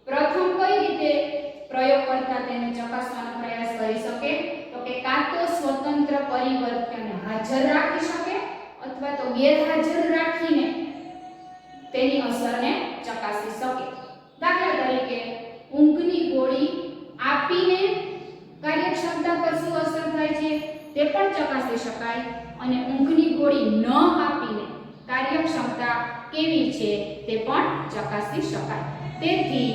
પ્રથમ કઈ રીતે પ્રયોગ કરતા તેને ચકાસવાનો પ્રયાસ કરી શકે? તો કે કાં તો સ્વતંત્ર પરિવર્ત્યને હાજર રાખી શકે અથવા તો ગેરહાજર રાખીને તેની અસરને ચકાસી શકે. દાખલા તરીકે ઊંઘની ગોળી આપીને કાર્યક્ષમતા પર શું અસર થાય છે તે પણ ચકાસી શકાય, અને ઊંઘની ગોળી ન આપીને કાર્યક્ષમતા કેવી છે તે પણ ચકાસી શકાય. તેથી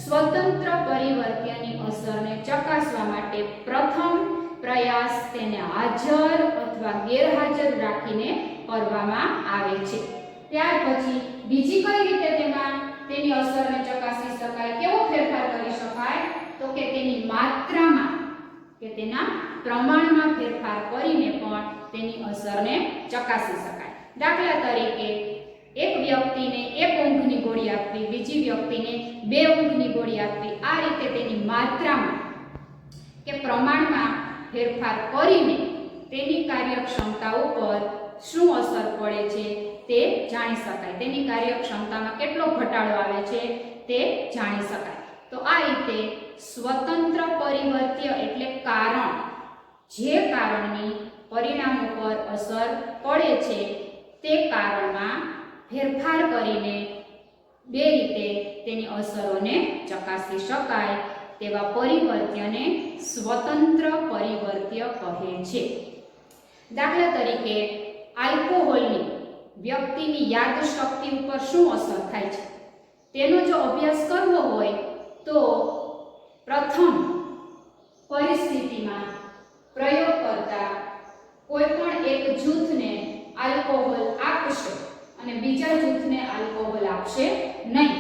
સ્વતંત્ર પરિવર્ત્યની અસરને ચકાસવા માટે પ્રથમ પ્રયાસ તેને હાજર અથવા ગેરહાજર રાખીને કરવામાં આવે છે. ત્યાર પછી બીજી કઈ રીતે તેની અસરને ચકાસી શકાય, કેવો ફેરફાર કરી શકાય? તો કે તેની માત્રામાં કે તેના પ્રમાણમાં ફેરફાર કરીને પણ તેની અસરને ચકાસી શકાય. દાખલા તરીકે એક વ્યક્તિને એક ઊંઘની ગોળી આપવી, બીજી વ્યક્તિને 2 ઊંઘની ગોળી આપવી, આ રીતે તેની માત્રામાં કે પ્રમાણમાં ફેરફાર કરીને તેની કાર્યક્ષમતા ઉપર શું અસર પડે છે તે જાણી શકાય. તેની કાર્યક્ષમતામાં કેટલો ઘટાડો આવે છે તે જાણી શકાય. તો આ રીતે સ્વતંત્ર પરિવર્ત્ય એટલે કારણ, જે કારણની પરિણામો પર અસર પડે છે તે કારણમાં ફેરફાર કરીને બે રીતે તેની અસરોને ચકાસી શકાય તેવા પરિવર્ત્યને સ્વતંત્ર પરિવર્ત્ય કહે છે. દાખલા તરીકે આલ્કોહોલની વ્યક્તિની યાદશક્તિ ઉપર શું અસર થાય છે તેનો જો અભ્યાસ કરવો હોય તો પ્રથમ પરિસ્થિતિમાં પ્રયોગ કરતા કોઈ પણ એક જૂથને આલ્કોહોલ આપશે અને બીજા જૂથને આલ્કોહોલ આપશે નહીં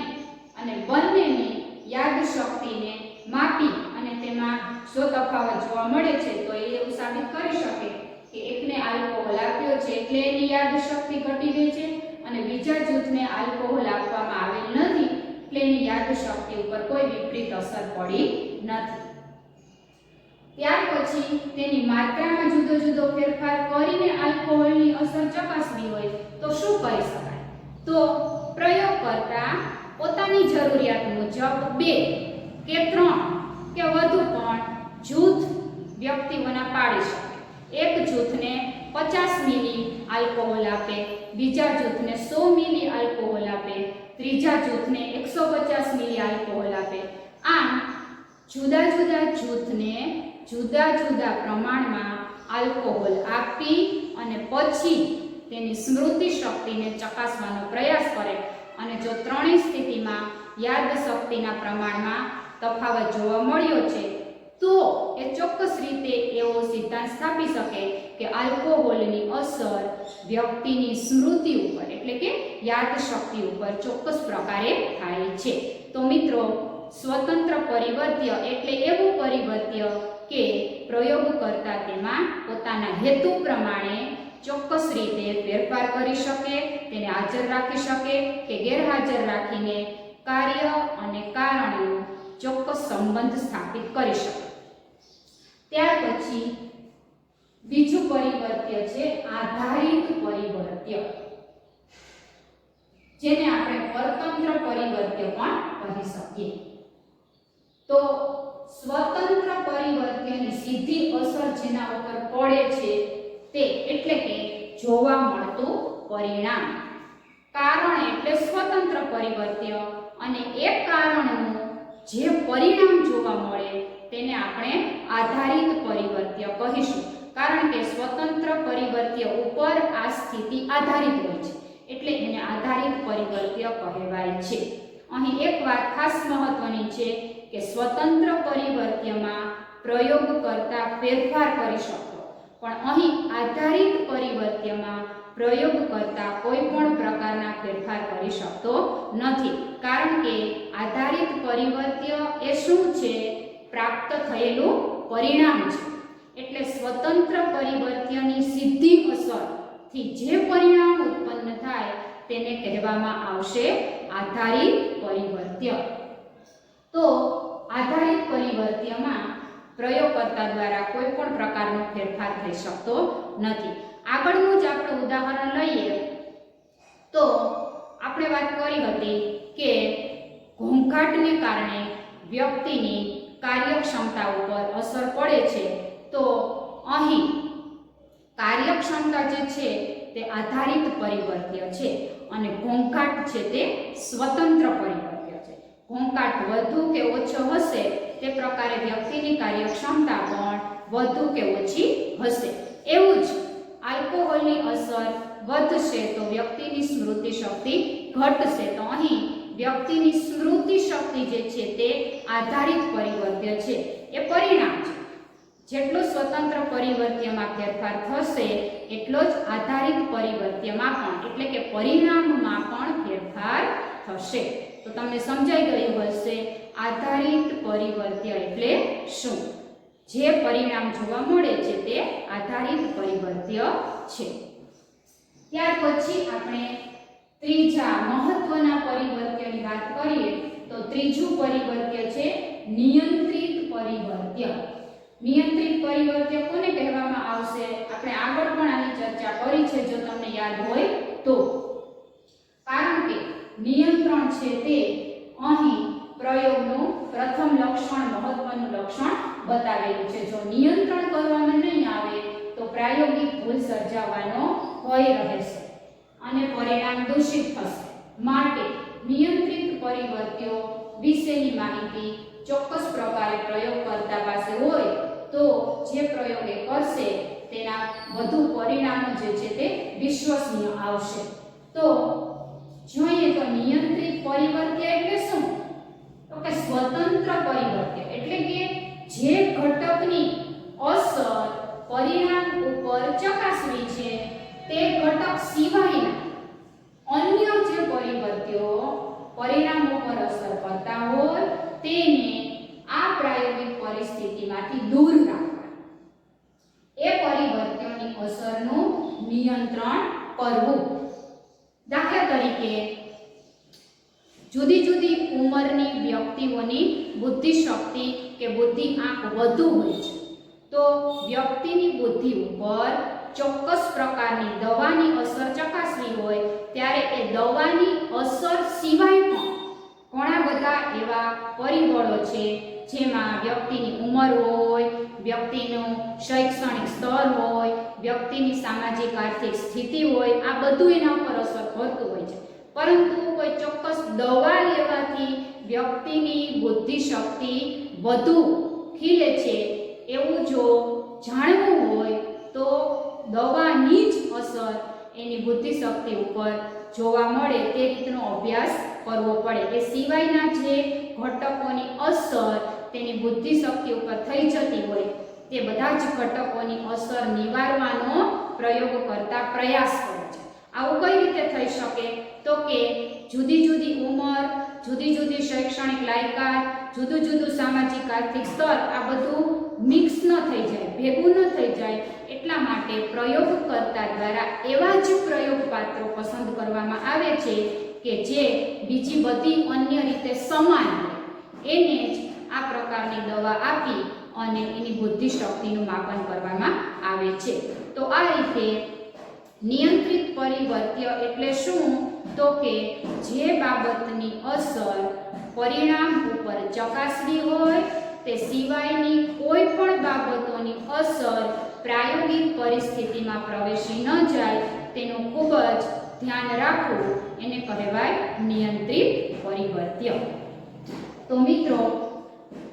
અને બંનેની યાદશક્તિને માપી અને તેમાં જો તફાવત જોવા મળે છે તો એ એવું સાબિત કરી શકે કે એકને આલ્કોહોલ આપ્યો છે એટલે એની યાદશક્તિ ઘટી ગઈ છે અને બીજા જૂથને આલ્કોહોલ આપવામાં આવેલ નથી એટલે એની યાદશક્તિ ઉપર કોઈ વિપરીત અસર પડી નથી. ત્યાર પછી તેની માત્રામાં જુદો જુદો ફેરફાર કરીને આલ્કોહોલની અસર ચકાસવી હોય તો શું કરી શકાય? તો પ્રયોગ કરતા પોતાની જરૂરિયાત મુજબ 2 કે 3 કે વધુ પણ જૂથ વ્યક્તિઓના પાડી શકે. એક જૂથને 50 મિલી આલ્કોહોલ આપે, બીજા જૂથને 100 મિલી આલ્કોહોલ આપે, ત્રીજા જૂથને 150 મિલી આલ્કોહોલ આપે. આમ જુદા જુદા જૂથને જુદા જુદા પ્રમાણમાં આલ્કોહોલ આપી અને પછી તેની સ્મૃતિ શક્તિને ચકાસવાનો પ્રયાસ કરે અને જો ત્રણેય સ્થિતિમાં યાદશક્તિના પ્રમાણમાં તફાવત જોવા મળ્યો છે તો એ ચોક્કસ રીતે એવો સિદ્ધાંત સ્થાપી શકે કે આલ્કોહોલની અસર વ્યક્તિની સ્મૃતિ ઉપર એટલે કે યાદશક્તિ ઉપર ચોક્કસ પ્રકારે થાય છે. તો મિત્રો, સ્વતંત્ર પરિવર્ત્ય એટલે એવું પરિવર્ત્ય કે પ્રયોગ કરતા તેમાં પોતાના હેતુ પ્રમાણે ચોક્કસ રીતે ફેરફાર કરી શકે, તેને હાજર રાખી શકે કે ગેરહાજર રાખીને કાર્ય અને કારણનો ચોક્કસ સંબંધ સ્થાપિત કરી શકે. ત્યાર પછી બીજું પરિવર્ત્ય છે આધારિત પરિવર્ત્ય, જેને આપણે પરતંત્ર પરિવર્ત્ય પણ કહી શકીએ. તો સ્વતંત્ર પરિવર્ત્યની સીધી અસર જેના ઉપર પડે છે તે એટલે કે જોવા મળતું પરિણામ. કારણ એટલે સ્વતંત્ર પરિવર્ત્ય અને એક કારણનું જે પરિણામ જોવા મળે તેને આપણે આધારિત પરિવર્ત્ય કહીશું. કારણ કે સ્વતંત્ર પરિવર્ત્ય ઉપર આ સ્થિતિ આધારિત હોય છે એટલે એને આધારિત પરિવર્ત્ય કહેવાય છે. અહીં એક વાત ખાસ મહત્વની છે કે સ્વતંત્ર પરિવર્ત્યમાં પ્રયોગ કરતા ફેરફાર કરી શકતો, પણ અહીં આધારિત પરિવર્ત્યમાં પ્રયોગ કરતા કોઈ પણ પ્રકારના ફેરફાર કરી શકતો નથી. કારણ કે આધારિત પરિવર્ત્ય એ શું છે? પ્રાપ્ત થયેલું પરિણામ છે. એટલે સ્વતંત્ર પરિવર્ત્યની સીધી અસરથી જે પરિણામ ઉત્પન્ન થાય તેને કહેવામાં આવશે આધારિત પરિવર્ત્ય. તો આધારિત પરિવર્ત્યમાં પ્રયોગકર્તા દ્વારા કોઈ પણ પ્રકારનો ફેરફાર થઈ શકતો નથી. આગળનું જ આપણે ઉદાહરણ લઈએ તો આપણે વાત કરી હતી કે ઘોંઘાટને કારણે વ્યક્તિની કાર્યક્ષમતા ઉપર અસર પડે છે. તો અહીં કાર્યક્ષમતા જે છે તે આધારિત પરિવર્ત્ય છે અને ઘોંઘાટ છે તે સ્વતંત્ર પરિવર્ત્ય છે. ઘોંઘાટ વધુ કે ઓછો હશે તે પ્રકારે વ્યક્તિની કાર્યક્ષમતા પણ વધુ કે ઓછી હશે. એવું જ આલ્કોહોલની અસર વધશે તો વ્યક્તિની સ્મૃતિ શક્તિ ઘટશે. તો અહીં વ્યક્તિની સ્મૃતિ શક્તિ જે છે તે આધારિત પરિવર્ત્ય છે, એ પરિણામ છે. જેટલો સ્વતંત્ર પરિવર્ત્યમાં ફેરફાર થશે એટલો જ આધારિત પરિવર્ત્યમાં પણ એટલે કે પરિણામમાં પણ ફેરફાર થશે. તો તમને સમજાઈ ગયું હશે આધારિત પરિવર્ત્ય એટલે શું. જે પરિણામ જોવા મળે છે તે આધારિત પરિવર્ત્ય છે. ત્યાર પછી આપણે ત્રીજા મહત્વના પરિવર્ત્યની વાત કરીએ તો ત્રીજું પરિવર્ત્ય છે નિયંત્રિત પરિવર્ત્ય. નિયંત્રિત પરિવર્ત્ય કોને કહેવામાં આવશે? આપણે આગળ પણ આની ચર્ચા કરી છે જો તમને યાદ હોય તો. કારણ કે નિયંત્રણ છે તે અહીં પ્રયોગનું પ્રથમ લક્ષણ, મહત્વનું લક્ષણ બતાવેલું છે. જો નિયંત્રણ કરવામાં નહીં આવે તો પ્રાયોગિક ભૂલ સર્જાવાનો ભય રહે છે અને પરિણામ દૂષિત થશે. માટે નિયંત્રિત પરિવર્ત્યો વિશેની માહિતી ચોક્કસ પ્રકારે પ્રયોગકર્તા પાસે હોય તો જે પ્રયોગ એ કરશે તેના વધુ પરિણામો જે છે તે વિશ્વસનીય આવશે. તો જોઈએ તો નિયંત્રિત પરિવર્ત્ય એટલે શું? તો કે સ્વતંત્ર પરિવર્ત્ય એટલે કે જે ઘટકની અસર પરિણામ ઉપર ચકાસવી છે તે ઘટક સિવાયના અન્ય જે પરિવર્ત્યો પરિણામો પર અસર કરતા હોય તેને આ પ્રાયોગિક પરિસ્થિતિમાંથી દૂર રાખવા, એ પરિવર્ત્યોની અસરનું નિયંત્રણ કરવું. દાખલા તરીકે જુદી જુદી ઉંમરની વ્યક્તિઓની બુદ્ધિશક્તિ કે બુદ્ધિ આંક વધુ હોય છે તો વ્યક્તિની બુદ્ધિ ઉપર ચોક્કસ પ્રકારની દવાની અસર ચકાસવી હોય ત્યારે એ દવાની અસર સિવાય પણ ઘણા બધા એવા પરિબળો છે જેમાં વ્યક્તિની ઉંમર હોય, વ્યક્તિનું શૈક્ષણિક સ્તર હોય, વ્યક્તિની સામાજિક આર્થિક સ્થિતિ હોય, આ બધું એના ઉપર અસર કરતું હોય છે. પરંતુ કોઈ ચોક્કસ દવા લેવાથી વ્યક્તિની બુદ્ધિશક્તિ વધુ ખીલે છે એવું જો જાણવું હોય તો દવાની જ અસર એની બુદ્ધિશક્તિ ઉપર જોવા મળે તે રીતનો અભ્યાસ કરવો પડે. એ સિવાયના જે ઘટકોની અસર તેની બુદ્ધિશક્તિ ઉપર થઈ જતી હોય તે બધા જ ઘટકોની અસર નિવારવાનો પ્રયોગ કરતા પ્રયાસ કરે છે. આવું કઈ રીતે થઈ શકે? તો કે જુદી જુદી ઉંમર, જુદી જુદી શૈક્ષણિક લાયકાત, જુદું જુદું સામાજિક આર્થિક સ્તર, આ બધું મિક્સ ન થઈ જાય, ભેગું ન થઈ જાય એટલા માટે પ્રયોગકર્તા દ્વારા એવા જ પ્રયોગ પાત્રો પસંદ કરવામાં આવે છે કે જે બીજી બધી અન્ય રીતે સમાન હોય, એને જ આ પ્રકારની દવા આપી અને એની બુદ્ધિશક્તિનું માપન કરવામાં આવે છે. તો આ રીતે નિયંત્રિત પરિવર્ત્ય એટલે શું? તો કે જે બાબતની અસર પરિણામ ઉપર ચકાસવી હોય તે સિવાયની કોઈ પણ બાબતોની અસર પ્રાયોગિક પરિસ્થિતિમાં પ્રવેશી ન જાય તેનું ખૂબ જ ધ્યાન રાખવું, એને કહેવાય નિયંત્રિત પરિવર્ત્ય. તો મિત્રો,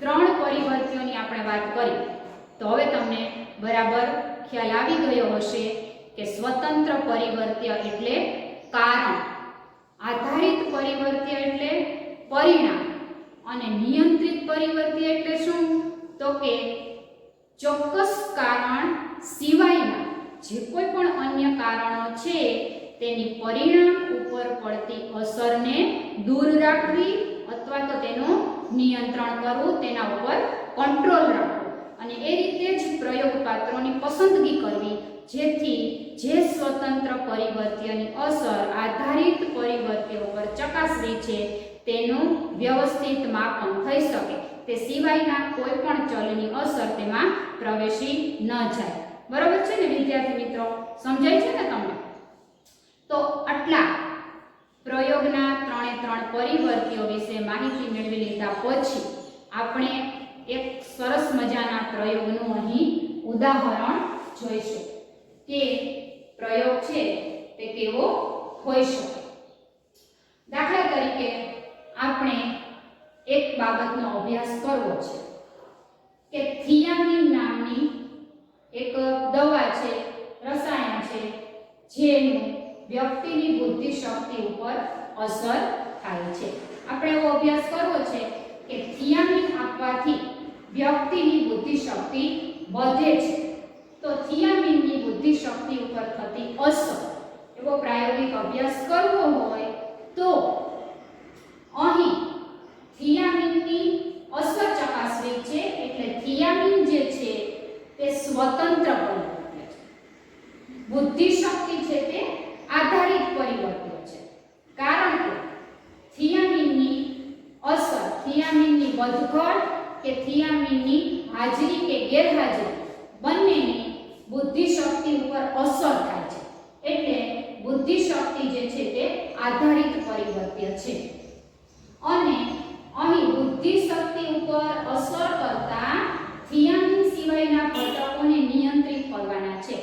3 પરિવર્ત્યોની આપણે વાત કરી તો હવે તમને બરાબર ખ્યાલ આવી ગયો હશે કે સ્વતંત્ર પરિવર્ત્ય એટલે કારણ, આધારિત પરિવર્ત્ય એટલે પરિણામ અને નિયંત્રિત પરિવર્ત્ય એટલે શું? તો કે ચોક્કસ કારણ સિવાયના જે કોઈ પણ અન્ય કારણો છે તેની પરિણામ ઉપર પડતી અસરને દૂર રાખવી અથવા તો તેનું નિયંત્રણ કરવું, તેના ઉપર કંટ્રોલ રાખવો અને એ રીતે જ પ્રયોગ પાત્રોની પસંદગી કરવી જેથી જે સ્વતંત્ર પરિવર્ત્યની અસર આધારિત પરિવર્ત્ય ઉપર ચકાસવી છે તેનું વ્યવસ્થિત માપન થઈ શકે, તે સિવાયના કોઈ પણ ચલની અસર તેમાં પ્રવેશી ન જાય. બરાબર છે ને વિદ્યાર્થી મિત્રો? સમજાય છે ને તમને? તો આટલા પ્રયોગના 3 પરિવર્ત્યો વિશે માહિતી મેળવી લીધા પછી આપણે એક સરસ મજાના પ્રયોગનું અહીં ઉદાહરણ જોઈશું કે પ્રયોગ છે તે કેવો હોઈ શકે. દાખલા તરીકે આપણે એક બાબતનો અભ્યાસ કરવો છે કે થિયામીન નામની એક દવા છે, રસાયણ છે જેનું વ્યક્તિની બુદ્ધિશક્તિ ઉપર અસર થાય છે. આપણે એવો અભ્યાસ કરવો છે કે થિયામીન આપવાથી વ્યક્તિની બુદ્ધિશક્તિ વધે છે તો થિયામીનની બુદ્ધિશક્તિ ઉપર થતી અસર એવો પ્રાયોગિક અભ્યાસ કરવો હોય તો અહીં થિયામીનની અસર ચકાસવી છે. એટલે થિયામીન જે છે તે સ્વતંત્ર પરિવર્ત્ય છે, બુદ્ધિશક્તિ છે તે આધારિત પરિવર્ત્ય છે. કારણ કે થિયામીનની અસર, થિયામીનની વધઘટ કે થિયામીનની હાજરી કે ગેરહાજરી બંનેની બુદ્ધિશક્તિ ઉપર અસર થાય છે. એટલે બુદ્ધિશક્તિ જે છે તે આધારિત પરિવર્ત્ય છે અને અહીં બુદ્ધિશક્તિ ઉપર અસર કરતા થિયામીન સિવાયના ઘટકોને નિયંત્રિત કરવાના છે.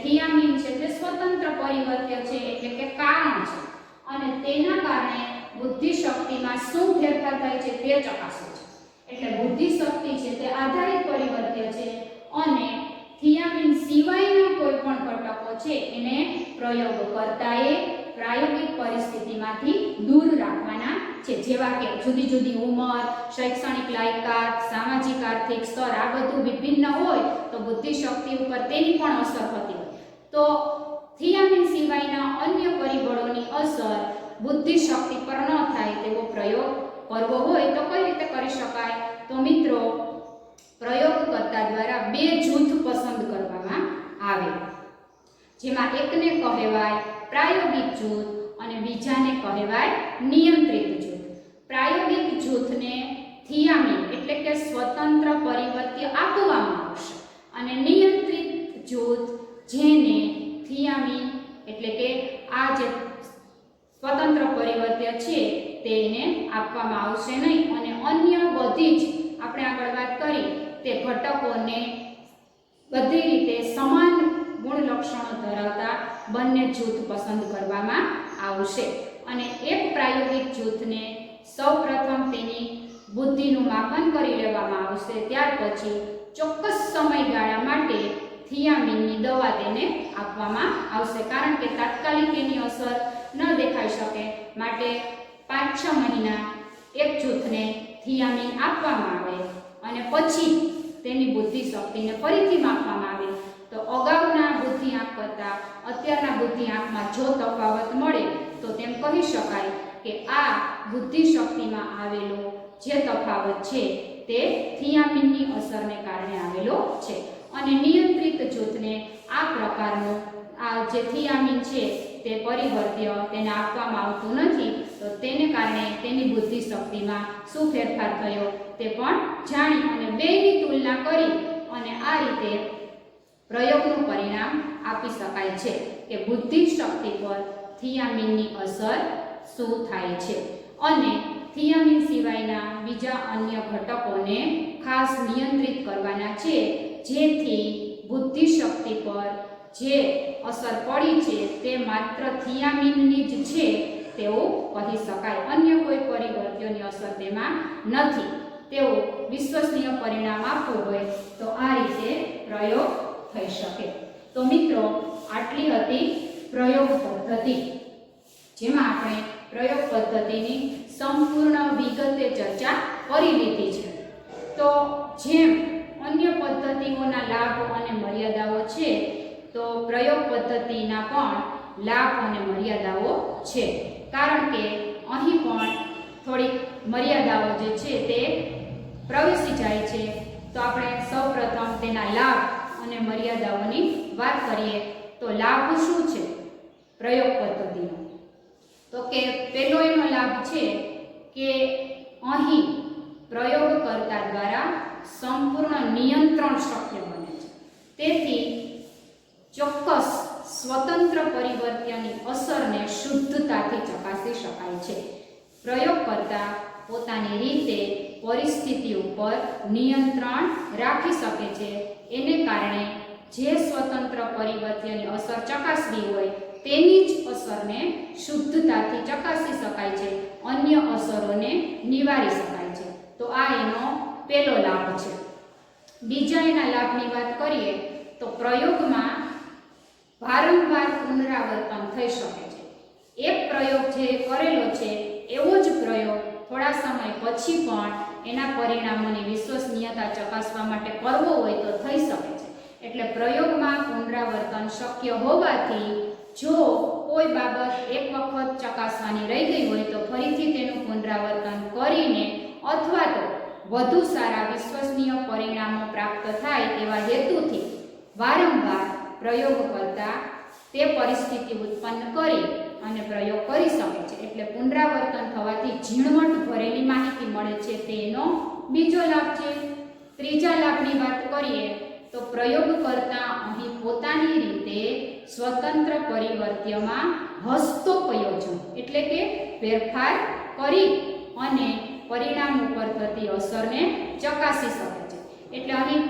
થિયામીન છે તે સ્વતંત્ર પરિવર્ત્ય છે, એટલે કે કારણ છે, અને તેના કારણે બુદ્ધિ શક્તિમાં શું ફેરફાર થાય છે તે ચકાસે છે. એટલે બુદ્ધિ શક્તિ છે તે આધારિત પરિવર્ત્ય છે, અને થિયામીન સિવાયના કોઈ પણ ઘટકો છે એને પ્રયોગકર્તાએ પ્રાયોગિક પરિસ્થિતિમાંથી દૂર રાખવાના છે. જેવા કે જુદી જુદી ઉંમર, શૈક્ષણિક લાયકાત, સામાજિક આર્થિક સ્તર, આ બધું વિભિન્ન હોય તો બુદ્ધિ શક્તિ ઉપર તેની પણ અસર થતી હોય. તો થિયામીન સિવાયના અન્ય પરિબળોની અસર બુદ્ધિ શક્તિ પર ન થાય તેવો પ્રયોગ કરવો હોય તો કઈ રીતે કરી શકાય? તો મિત્રો, પ્રયોગકર્તા દ્વારા બે જૂથ પસંદ કરવામાં આવે, જેમાં એકને કહેવાય પ્રાયોગિક જૂથ અને બીજાને કહેવાય નિયંત્રિત જૂથ. પ્રાયોગિક જૂથને થિયામીન એટલે કે સ્વતંત્ર પરિવર્ત્ય આપવામાં આવશે, અને નિયંત્રિત જૂથ જેને થિયામીન એટલે કે આ જે સ્વતંત્ર પરિવર્ત્ય છે તેને આપવામાં આવશે નહીં, અને અન્ય બધી જ આપણે આગળ વાત કરી તે ઘટકોને બધી રીતે સમાન ગુણ લક્ષણો ધરાવતા બંને જૂથ પસંદ કરવામાં આવશે. અને એક પ્રાયોગિક જૂથને સૌપ્રથમ તેની બુદ્ધિનું માપન કરી લેવામાં આવશે, ત્યાર પછી ચોક્કસ સમયગાળા માટે થિયામીનની દવા તેને આપવામાં આવશે, કારણ કે તાત્કાલિક એની અસર ન દેખાઈ શકે, માટે 5-6 મહિના એક જૂથને થિયામીન આપવામાં આવે અને પછી તેની બુદ્ધિ શક્તિને ફરીથી માપવામાં આવે. તો અગાઉના બુદ્ધિઆંક કરતાં અત્યારના બુદ્ધિઆંકમાં જો તફાવત મળે તો તેમ કહી શકાય કે આ બુદ્ધિ શક્તિમાં આવેલો જે તફાવત છે તે થિયામીનની અસરને કારણે આવેલો છે. અને નિયંત્રિત જૂથને આ પ્રકારનું આ જે થિયામીન છે તે પરિવર્ત્ય તેને આપવામાં આવતું નથી, તો તેને કારણે તેની બુદ્ધિ શક્તિમાં શું ફેરફાર થયો તે પણ જાણી અને બેયની તુલના કરી અને આ રીતે પ્રયોગનું પરિણામ આપી શકાય છે કે બુદ્ધિ શક્તિ પર થિયામીનની અસર શું થાય છે. અને થિયામીન સિવાયના બીજા અન્ય ઘટકોને ખાસ નિયંત્રિત કરવાના છે, જેથી બુદ્ધિ શક્તિ પર જે અસર પડી છે તે માત્ર થિયામીનની જ છે તેવું કહી શકાય, અન્ય કોઈ પરિવર્ત્યોની અસર તેમાં નથી તેવું વિશ્વસનીય પરિણામ આપવું હોય તો આ રીતે પ્રયોગ થઈ શકે. તો મિત્રો, આટલી હતી પ્રયોગ પદ્ધતિ, જેમાં આપણે પ્રયોગ પદ્ધતિની સંપૂર્ણ વિગતે ચર્ચા કરી લીધી છે. તો જેમ અન્ય પદ્ધતિઓના લાભ અને મર્યાદાઓ છે, તો પ્રયોગ પદ્ધતિના પણ લાભ અને મર્યાદાઓ છે, કારણ કે અહીં પણ થોડીક મર્યાદાઓ જે છે તે પ્રવેશી જાય છે. તો આપણે સૌપ્રથમ તેના લાભ અને મર્યાદાઓની વાત કરીએ તો લાભ શું છે પ્રયોગ પદ્ધતિનો? તો કે પહેલો એનો લાભ છે કે અહીં પ્રયોગકર્તા દ્વારા સંપૂર્ણ નિયંત્રણ શક્ય બને છે. તેથી ચોક્કસ સ્વતંત્ર પરિવર્ત્યની અસરને શુદ્ધતાથી ચકાસી શકાય છે. પ્રયોગકર્તા પોતાની રીતે પરિસ્થિતિ ઉપર નિયંત્રણ રાખી શકે છે. એને કારણે જે સ્વતંત્ર પરિવર્ત્યની અસર ચકાસવી હોય તેની જ અસરને શુદ્ધતાથી ચકાસી શકાય છે, અન્ય અસરોને નિવારી શકાય છે. તો આ એનો પહેલો લાભ છે. બીજા એના લાભની વાત કરીએ તો પ્રયોગમાં વારંવાર પુનરાવર્તન થઈ શકે છે. એક પ્રયોગ જે કરેલો છે એવો જ પ્રયોગ થોડા સમય પછી પણ એના પરિણામોની વિશ્વસનીયતા ચકાસવા માટે કરવો હોય તો થઈ શકે છે. એટલે પ્રયોગમાં પુનરાવર્તન શક્ય હોવાથી જો કોઈ બાબત એક વખત ચકાસવાની રહી ગઈ હોય તો ફરીથી તેનું પુનરાવર્તન કરીને અથવા તો વધુ સારા વિશ્વસનીય પરિણામો પ્રાપ્ત થાય તેવા હેતુથી વારંવાર પ્રયોગ કરતા તે પરિસ્થિતિ ઉત્પન્ન કરી અને પ્રયોગ કરી શકે છે. એટલે પુનરાવર્તન થવાથી ઝીણવટ ભરેલી માહિતી મળે છે, તેનો બીજો લાભ છે. ત્રીજા લાભની વાત કરીએ તો પ્રયોગ કરતા અહીં પોતાની રીતે સ્વતંત્ર પરિવર્ત્યમાં હસ્તોપયોજન એટલે કે ફેરફાર કરી અને પરિણામ ઉપર થતી અસરને ચકાસી શકે છે. એટલે અહીં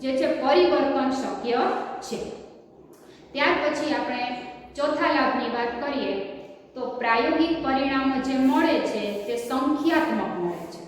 જે છે પરિવર્તન શક્ય છે. ત્યાર પછી આપણે ચોથા લાભની વાત કરીએ તો પ્રાયોગિક પરિણામો જે મળે છે તે સંખ્યાત્મક મળે છે,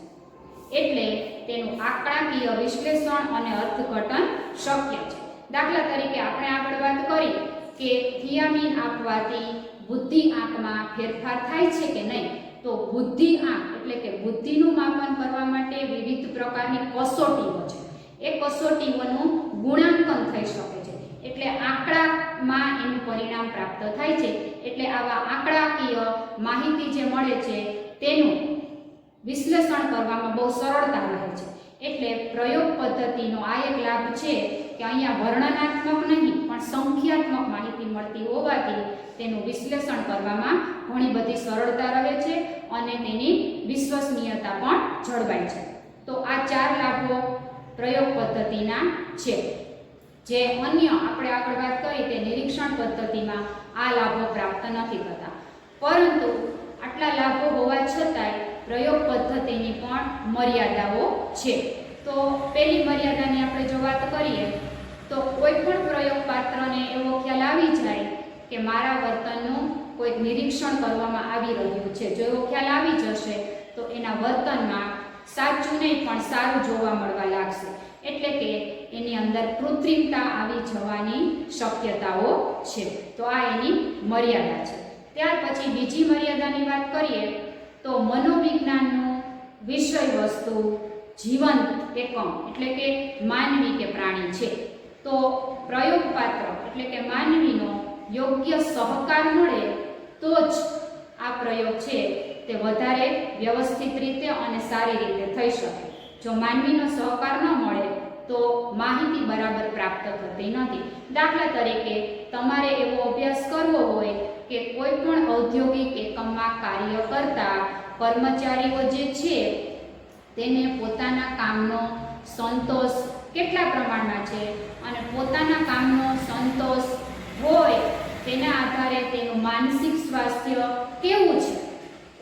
એટલે તેનું આંકડાકીય વિશ્લેષણ અને અર્થઘટન શક્ય છે. દાખલા તરીકે આપણે આગળ વાત કરી કે થિયામીન આપવાથી બુદ્ધિ આંકમાં ફેરફાર થાય છે કે નહીં, તો બુદ્ધિ આંક એટલે કે બુદ્ધિનું માપન કરવા માટે વિવિધ પ્રકારની કસોટીઓ છે. એ કસોટીઓનું ગુણાંકન થઈ શકે છે, એટલે આંકડામાં એનું પરિણામ પ્રાપ્ત થાય છે. એટલે આવા આંકડાકીય માહિતી જે મળે છે તેનું વિશ્લેષણ કરવામાં બહુ સરળતા રહે છે. એટલે પ્રયોગ પદ્ધતિનો આ એક લાભ છે કે અહીંયા વર્ણનાત્મક નહીં પણ સંખ્યાત્મક માહિતી મળતી હોવાથી તેનું વિશ્લેષણ કરવામાં ઘણી બધી સરળતા રહે છે અને તેની વિશ્વસનીયતા પણ જળવાય છે. તો આ 4 લાભો પ્રયોગ પદ્ધતિના છે. જે અન્ય આપણે આગળ વાત કરી તે નિરીક્ષણ પદ્ધતિમાં આ લાભો પ્રાપ્ત નથી થતા, પરંતુ આટલા લાભો હોવા છતાંય પ્રયોગ પદ્ધતિની પણ મર્યાદાઓ છે. તો પહેલી મર્યાદાની આપણે જો વાત કરીએ તો કોઈ પણ પ્રયોગ પાત્રને એવો ખ્યાલ આવી જાય કે મારા વર્તનનું કોઈક નિરીક્ષણ કરવામાં આવી રહ્યું છે. જો એવો ખ્યાલ આવી જશે તો એના વર્તનમાં સાચું નહીં પણ સારું જોવા મળવા લાગશે, એટલે કે એની અંદર કૃત્રિમતા આવી જવાની શક્યતાઓ છે. તો આ એની મર્યાદા છે. ત્યાર પછી બીજી મર્યાદાની વાત કરીએ તો મનોવિજ્ઞાનનું વિષય વસ્તુ જીવંત એકમ એટલે કે માનવી કે પ્રાણી છે. તો પ્રયોગપાત્ર એટલે કે માનવીનો યોગ્ય સહકાર મળે તો જ આ પ્રયોગ છે તે વધારે વ્યવસ્થિત રીતે અને સારી રીતે થઈ શકે. જો માનવીનો સહકાર ન મળે તો માહિતી બરાબર પ્રાપ્ત થતી નથી. દાખલા તરીકે તમારે એવો અભ્યાસ કરવો હોય કે કોઈ પણ ઔદ્યોગિક એકમમાં કાર્ય કરતા કર્મચારીઓ જે છે તેને પોતાના કામનો સંતોષ કેટલા પ્રમાણમાં છે અને પોતાના કામનો સંતોષ હોય તેના આધારે તેનું માનસિક સ્વાસ્થ્ય કેવું છે.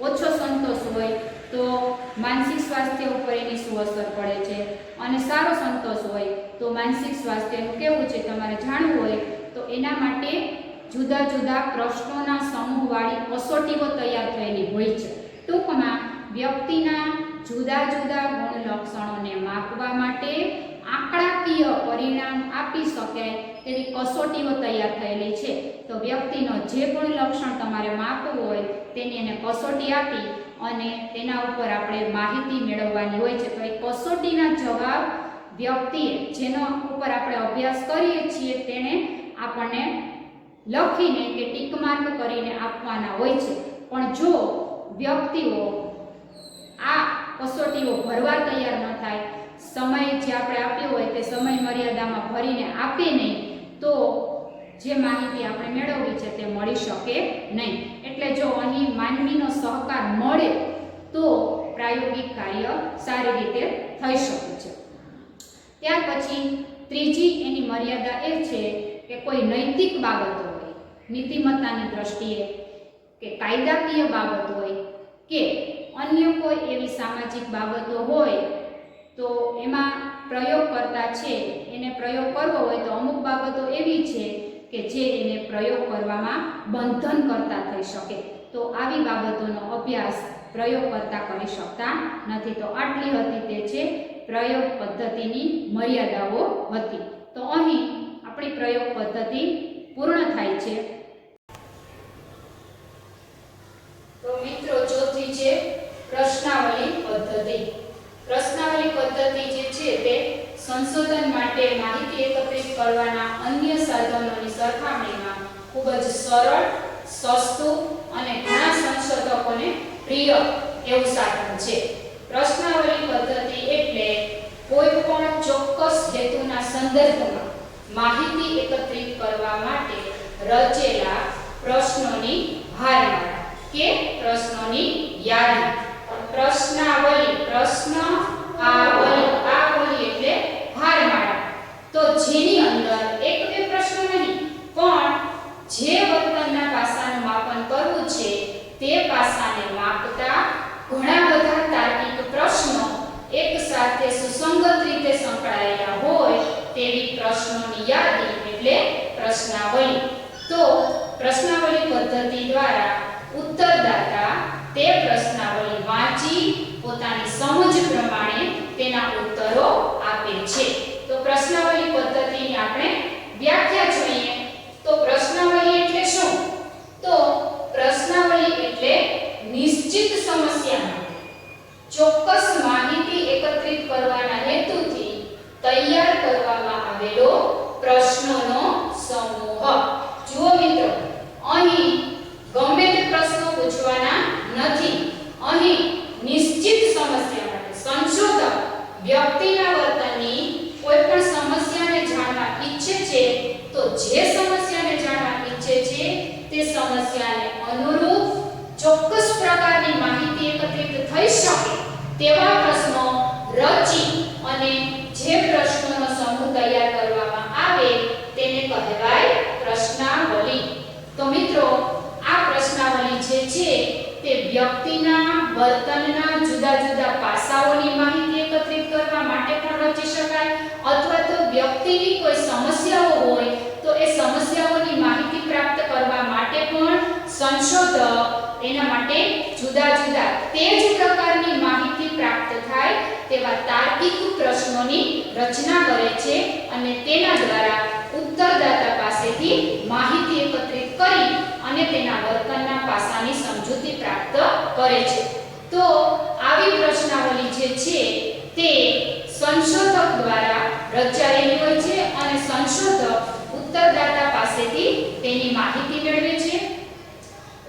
ઓછો સંતોષ હોય તો માનસિક સ્વાસ્થ્ય ઉપર એની શું અસર પડે છે, અને સારો સંતોષ હોય તો માનસિક સ્વાસ્થ્યનું કેવું છે તમારે જાણવું હોય તો એના માટે જુદા જુદા પ્રશ્નોના સમૂહવાળી કસોટીઓ તૈયાર થયેલી હોય છે. ટૂંકમાં વ્યક્તિના જુદા જુદા ગુણ લક્ષણોને માપવા માટે આંકડાકીય પરિણામ આપી શકે તેવી કસોટીઓ તૈયાર થયેલી છે. તો વ્યક્તિનો જે ગુણ લક્ષણ તમારે માપવું હોય તેની એને કસોટી આપી અને તેના ઉપર આપણે માહિતી મેળવવાની હોય છે. તો એ કસોટીના જવાબ વ્યક્તિએ જેનો ઉપર આપણે અભ્યાસ કરીએ છીએ તેણે આપણને લખીને કે ટીક માર્ક કરીને આપવાના હોય છે. પણ જો વ્યક્તિઓ આ કસોટીઓ ભરવા તૈયાર ન થાય, સમય જે આપણે આપ્યો હોય તે સમય મર્યાદામાં ભરીને આપે નહીં, તો જે માહિતી આપણે મેળવવી છે તે મળી શકે નહીં. એટલે જો અહીં માનવીનો સહકાર મળે તો પ્રાયોગિક કાર્ય સારી રીતે થઈ શકે છે. ત્યાર પછી ત્રીજી એની મર્યાદા એ છે કે કોઈ નૈતિક બાબતો હોય, નીતિમત્તાની દ્રષ્ટિએ કે કાયદાકીય બાબત હોય કે અન્ય કોઈ એવી સામાજિક બાબતો હોય તો એમાં પ્રયોગ કરતા છે એને પ્રયોગ કરવો હોય તો અમુક બાબતો એવી છે કે જે એને પ્રયોગ કરવામાં બંધન કરતા થઈ શકે. તો આવી બાબતોનો અભ્યાસ પ્રયોગ કરતા કરી શકતા નથી. તો આટલી હતી તે છે પ્રયોગ પદ્ધતિની મર્યાદાઓ હતી. તો અહીં આપણી પ્રયોગ પદ્ધતિ પૂર્ણ થાય છે. તો મિત્રો ચોથી છે પ્રશ્નાવલી પદ્ધતિ. પ્રશ્નાવલી પદ્ધતિ જે છે તે સંશોધન માટે માહિતી એકત્રિત કરવાના અન્ય સાધનોની સરખામણીમાં ખૂબ જ સરળ, સસ્તું અને ઘણા સંશોધકોને પ્રિય એવું સાધન છે. પ્રશ્નાવલી પદ્ધતિ એટલે કોઈ પણ ચોક્કસ હેતુના સંદર્ભમાં માહિતી એકત્રિત કરવા માટે રચેલા પ્રશ્નોની હારમાળા કે પ્રશ્નોની યાદી. પ્રશ્નાવલી, પ્રશ્ન આવલી એટલે હારમાળા. તો જેની અંદર એક બે પ્રશ્નો નહીં પણ જે વર્તનના પાસાનું માપન કરવું છે તે પાસાને માપતા ઘણા બધા તાર્કિક પ્રશ્નો એક સાથે સુસંગત રીતે સંકળાયેલા હોય તેવી પ્રશ્નોની યાદી એટલે પ્રશ્નાવલી. વાંચી પોતાની સમજ પ્રમાણે તેના ઉત્તરો આપે છે. તો પ્રશ્નાવલી પદ્ધતિની આપણે વ્યાખ્યા જોઈએ. તો પ્રશ્નાવલી એટલે શું? તો પ્રશ્નાવલી એટલે નિશ્ચિત સમસ્યા માટે ચોક્કસ માહિતી એકત્રિત કરવાના હેતુથી તૈયાર કરવામાં આવેલો પ્રશ્નોનો સમૂહ. જુઓ મિત્રો, અહીં ગમે તે પ્રશ્નો પૂછવાના નથી. અહીં નિશ્ચિત સમસ્યા માટે સંશોધક વ્યક્તિના વર્તનની કોઈ પણ સમસ્યાને જાણવા ઈચ્છે છે તો જે સમસ્યાને જાણવા ઈચ્છે છે તે સમસ્યાને અનુરૂપ ચોક્કસ પ્રકારની માહિતી એકત્રિત થઈ શકે તેવા પ્રશ્નો રચી અને જે પ્રશ્નોનો સમૂહ તૈયાર કરવામાં આવે તેને કહેવાય પ્રશ્નાવલી. તો મિત્રો, આ પ્રશ્નાવલી જે છે તે વ્યક્તિના વર્તનના જુદા જુદા પાસાઓની માહિતી એકત્રિત કરવા માટે પણ રચી શકાય, અથવા તો વ્યક્તિની કોઈ સમસ્યાઓ હોય તો એ સમસ્યાઓની માહિતી પ્રાપ્ત કરવા માટે પણ સંશોધક એના માટે જુદા જુદા તે જ પ્રકારની માહિતી પ્રાપ્ત થાય તેવા તાર્કિક પ્રશ્નોની રચના કરે છે અને તેના દ્વારા ઉત્તરદાતા પાસેથી માહિતી એકત્રિત કરી અને તેના વર્તનના પાસાની સમજૂતી પ્રાપ્ત કરે છે. તો આવી પ્રશ્નાવલી જે છે તે સંશોધક દ્વારા રચાયેલી હોય છે અને સંશોધક ઉત્તરદાતા પાસેથી તેની માહિતી મેળવે છે.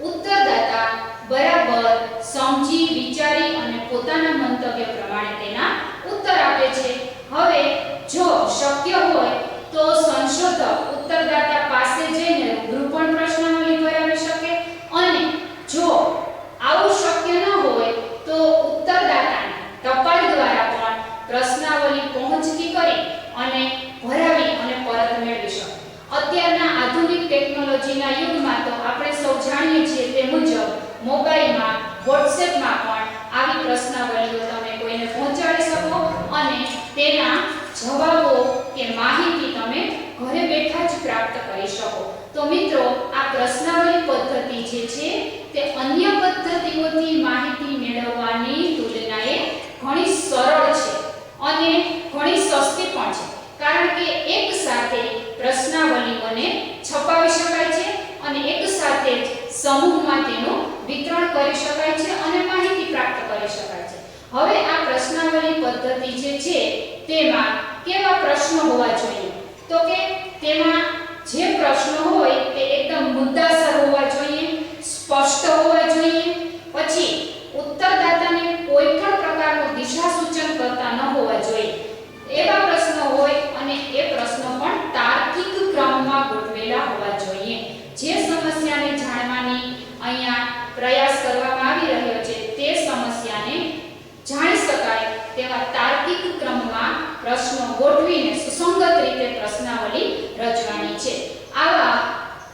ઉત્તરદાતા બરાબર સમજી વિચારી અને પોતાના મંતવ્ય પ્રમાણે તેના ઉત્તર આપે છે. હવે જો શક્ય હોય તો સંશોધક ઉત્તરદાતા પાસે જઈને રૂબરૂ પણ પ્રશ્નાવલી ભરાવી શકે, અને જો આવું શક્ય ન હોય તો ઉત્તરદાતાને ટપાલ દ્વારા પણ પ્રશ્નાવલી પહોંચતી કરી અને ભરાવી અને પરત મેળવી શકે. અત્યારના આધુનિક ટેકનોલોજીના યુગમાં તો આપણે સૌ જાણીએ છીએ તે મુજબ મોબાઈલમાં, વોટ્સએપમાં પણ આવી પ્રશ્નાવલીઓ તમે કોઈને પહોંચાડી શકો અને તેના જવાબો કે માહિતી તમે ઘરે બેઠા જ પ્રાપ્ત કરી શકો. તો મિત્રો, આ પ્રશ્નાવલી પદ્ધતિ જે છે તે અન્ય પદ્ધતિઓથી માહિતી મેળવવાની તુલનાએ ઘણી સરળ છે અને ઘણી સસ્તી પણ છે, કારણ કે એક સાથે પ્રશ્નાવલીઓને છપાવી શકાય છે અને એક સાથે જ સમૂહમાં તેનું વિતરણ કરી શકાય છે અને માહિતી પ્રાપ્ત કરી શકાય છે. હવે આ પ્રશ્નાવલી પદ્ધતિ જે છે તેમાં કેવા પ્રશ્નો હોવા જોઈએ? તો કે તેમાં જે પ્રશ્નો હોય તે એકદમ મુદ્દાસર હોવા જોઈએ, સ્પષ્ટ હોવા જોઈએ, પછી ઉત્તરદાતાને કોઈ પણ પ્રકારનું દિશા સૂચન કરતા ન હોવા જોઈએ એવા પ્રશ્નો હોય અને એ પ્રશ્નો પણ તાર્કિક ક્રમમાં ગોઠવેલા હોવા જોઈએ. જે સમસ્યાને જાણવાની અહીંયા પ્રયાસ કરવામાં આવી રહ્યો છે તે સમસ્યાને જાણી શકાય તેવા તાર્કિક ક્રમમાં પ્રશ્નો ગોઠવીને સુસંગત રીતે પ્રશ્નાવલી રચવાની છે. આવા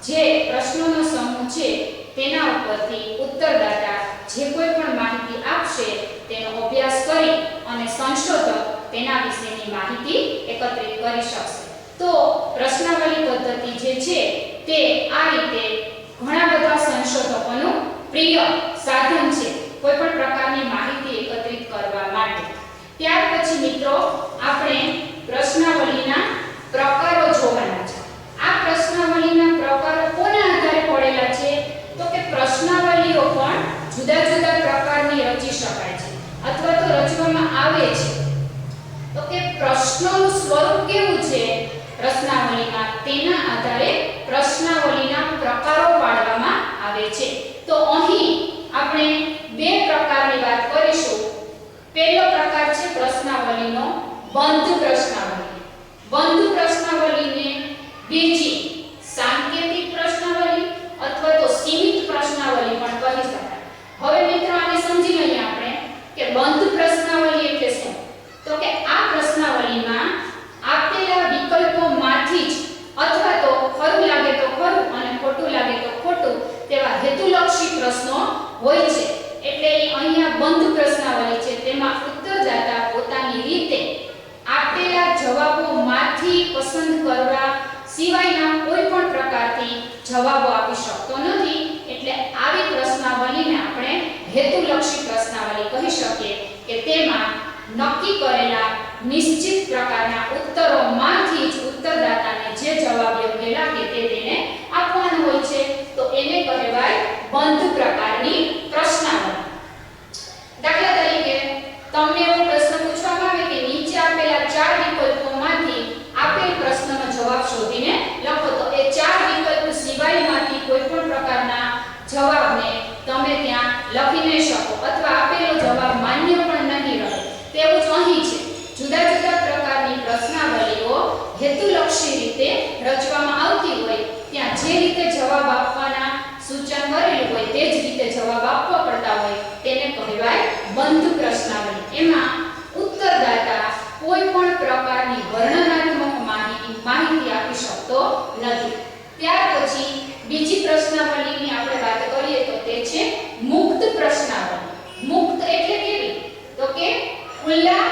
જે પ્રશ્નોનો સમૂહ છે તેના ઉપરથી ઉત્તરદાતા જે કોઈ પણ માહિતી આપશે તેનો અભ્યાસ કરી અને સંશોધક તેના વિશેની માહિતી એકત્રિત કરી શકશે. તો પ્રશ્નાવલી પદ્ધતિ જે છે તે આ રીતે ઘણા બધા સંશોધકોનું પ્રિય સાધન છે કોઈ પણ પ્રકારની માહિતી એકત્રિત કરવા માટે. ત્યાર પછી મિત્રો, આપણે પ્રશ્નાવલીના પ્રકારો જોવાના છે. આ પ્રશ્નાવલીના પ્રકારો કોના આધારે પડેલા છે? તો કે પ્રશ્નાવલીઓ પણ જુદા જુદા પ્રકારની રચી શકાય છે અથવા તો રચવામાં આવે છે. તો કે પ્રશ્નોનું સ્વરૂપ કેવું છે પ્રશ્નાવલીમાં, તેના આધારે પ્રશ્નાવલીના પ્રકારો પાડવામાં આવે છે. તો અહીં આપણે બે પ્રકારની વાત કરીશું. પહેલો પ્રકાર છે પ્રશ્નાવલીનો બંધ પ્રશ્નાવલી. બંધ પ્રશ્નાવલીને બીજી સાંકેતિક પ્રશ્નાવલી અથવા તો સીમિત પ્રશ્નાવલી પણ કહી શકાય. હવે મિત્રો, આને સમજી લઈએ આપણે કે બંધ પ્રશ્નાવલી એટલે શું. તો કે આ પ્રશ્નાવલીમાં આપેલા વિકલ્પોમાંથી જ અથવા તો ખરું લાગે તો ખરું અને ખોટું લાગે તો ખોટું તેવા હેતુલક્ષી પ્રશ્નો હોય છે. એટલે અહીંયા બંધ પ્રશ્નાવલી છે, તેમાં ઉત્તરદાતા પોતાની રીતે આપેલા જવાબોમાંથી પસંદ કરવા સિવાયના કોઈ પણ પ્રકારથી જવાબો આપી શકતો નથી. એટલે આવી પ્રશ્નાવલીને આપણે હેતુલક્ષી પ્રશ્નાવલી કહી શકીએ કે તેમાં નક્કી કરેલા નિશ્ચિત પ્રકારના ઉત્તરોમાંથી જ ઉત્તરદાતાને જે જવાબ યોગ્ય લાગે તે તેને આપવાનો હોય છે, તો એને કહેવાય બંધ પ્રકારની પ્રશ્નાવલી. દાખલા તરીકે તમને એવો પ્રશ્ન પૂછવામાં આવે કે નીચે આપેલા 4 વિકલ્પોમાંથી આપેલ પ્રશ્નનો જવાબ શોધીને લખો, તો એ 4 વિકલ્પ સિવાયમાંથી કોઈ પણ પ્રકારના જવાબને તમે ત્યાં લખી નહીં શકો અથવા આપેલો જવાબ માન્ય પણ નહીં રહે. તેવું જ અહીં છે. જુદા જુદા પ્રકારની પ્રશ્નાવલીઓ હેતુલક્ષી રીતે રચવામાં આવતી હોય ત્યાં જે રીતે જવાબ આપવાના સૂચન કરેલું હોય તે જ રીતે જવાબ આપવા પડતા હોય તેને કહેવાય બંધ પ્રશ્નાવલી. એમાં ઉત્તરદાતા કોઈ પણ પ્રકારની વર્ણનાત્મક માહિતી આપી શકતો નથી. ત્યાર પછી બીજી પ્રશ્નાવલીની આપણે વાત કરીએ તો તે છે મુક્ત પ્રશ્નાવલી. મુક્ત એટલે કેવી? તો કે ખુલ્લા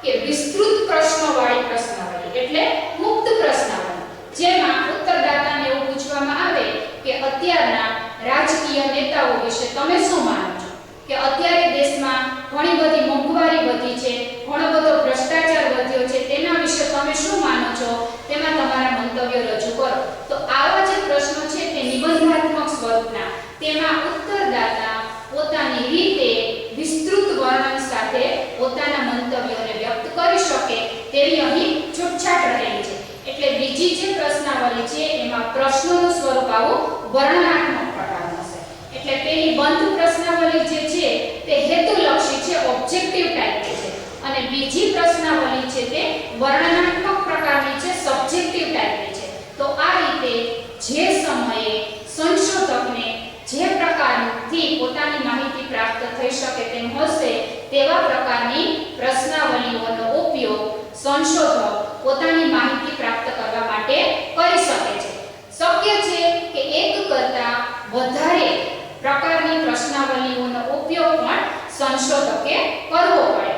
કે વિસ્તૃત પ્રશ્નોવાળી પ્રશ્નાવલી એટલે મુક્ત પ્રશ્નાવલી, જેમાં ઉત્તરદાતાને એવું પૂછવામાં આવે કે અત્યારના રાજકીય નેતાઓ વિશે તમે શું માનો છો, કે અત્યારે દેશમાં ઘણી બધી મોંઘવારી વધી છે, ઘણો બધો ભ્રષ્ટાચાર વધ્યો છે, તેના વિશે તમે શું માનો છો, તેમાં તમારા મંતવ્યો રજૂ કરો. તો આવા જે પ્રશ્નો છે તે નિબંધાત્મક સ્વરૂપના, તેમાં ઉત્તરદાતા પોતાની રીતે વિસ્તૃત વર્ણન સાથે પોતાના મંતવ્યોને વ્યક્ત કરી શકે તેવી અહીં છૂટછાટ રહેલી છે. એટલે બીજી જે પ્રશ્નાવલી છે એમાં પ્રશ્નોનું સ્વરૂપ આવું વર્ણનાત્મક પ્રકારનું છે. એટલે પેલી બંધ પ્રશ્નાવલી જે છે તે હેતુલક્ષી છે, ઓબ્જેક્ટિવ ટાઈપની છે, અને બીજી પ્રશ્નાવલી છે તે વર્ણનાત્મક પ્રકારની છે, સબ્જેક્ટિવ ટાઈપની છે. તો આ રીતે જે સમયે સંશોધકને જે પ્રકારથી પોતાની માહિતી પ્રાપ્ત થઈ શકે તેમ હશે તેવા પ્રકારની પ્રશ્નાવલીઓનો ઉપયોગ સંશોધક પોતાની માહિતી પ્રાપ્ત કરવા માટે કરી શકે છે. શક્ય છે કે એક કરતાં વધારે પ્રકારની પ્રશ્નાવલીઓનો ઉપયોગ પણ સંશોધકે કરવો પડે.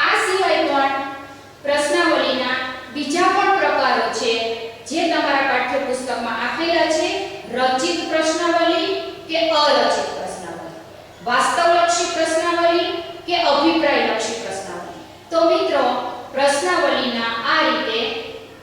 આ સિવાય પણ પ્રશ્નાવલીના બીજા પણ પ્રકારો છે જે તમારા પાઠ્યપુસ્તકમાં આપેલા છે. રચિત પ્રશ્નાવલી કે અરચિત પ્રશ્નાવલી, વાસ્તવલક્ષી પ્રશ્નાવલી કે અભિપ્રાયલક્ષી પ્રશ્નાવલી. તો મિત્રો પ્રશ્નાવલીના આ રીતે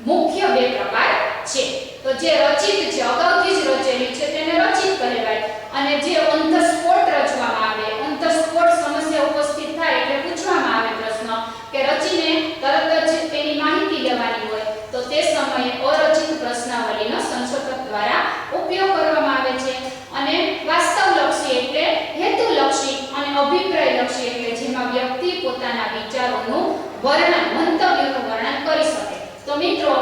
મુખ્ય 2 પ્રકાર છે. તો જે રચિત છે, અગાઉથી જ રચેલી છે તેને રચિત કહેવાય, અને જે ઓન ધ સ્પોટ રચવામાં આવે, ઓન ધ સ્પોટ સમસ્યા ઉપસ્થિત થાય એટલે પૂછવામાં આવે પ્રશ્ન કે રચીને તરત જ તેની માહિતી લેવાની હોય તો તે સમયે અરચિત પ્રશ્નાવલીનો સંશોધક દ્વારા ઉપયોગ કરવામાં આવે છે. અને વાસ્તવલક્ષી એટલે હેતુલક્ષી અને અભિપ્રાયલક્ષી એટલે જેમાં વ્યક્તિ પોતાના વિચારોનું વર્ણન, મંતવ્યોનું વર્ણન કરી શકે. તો મિત્રો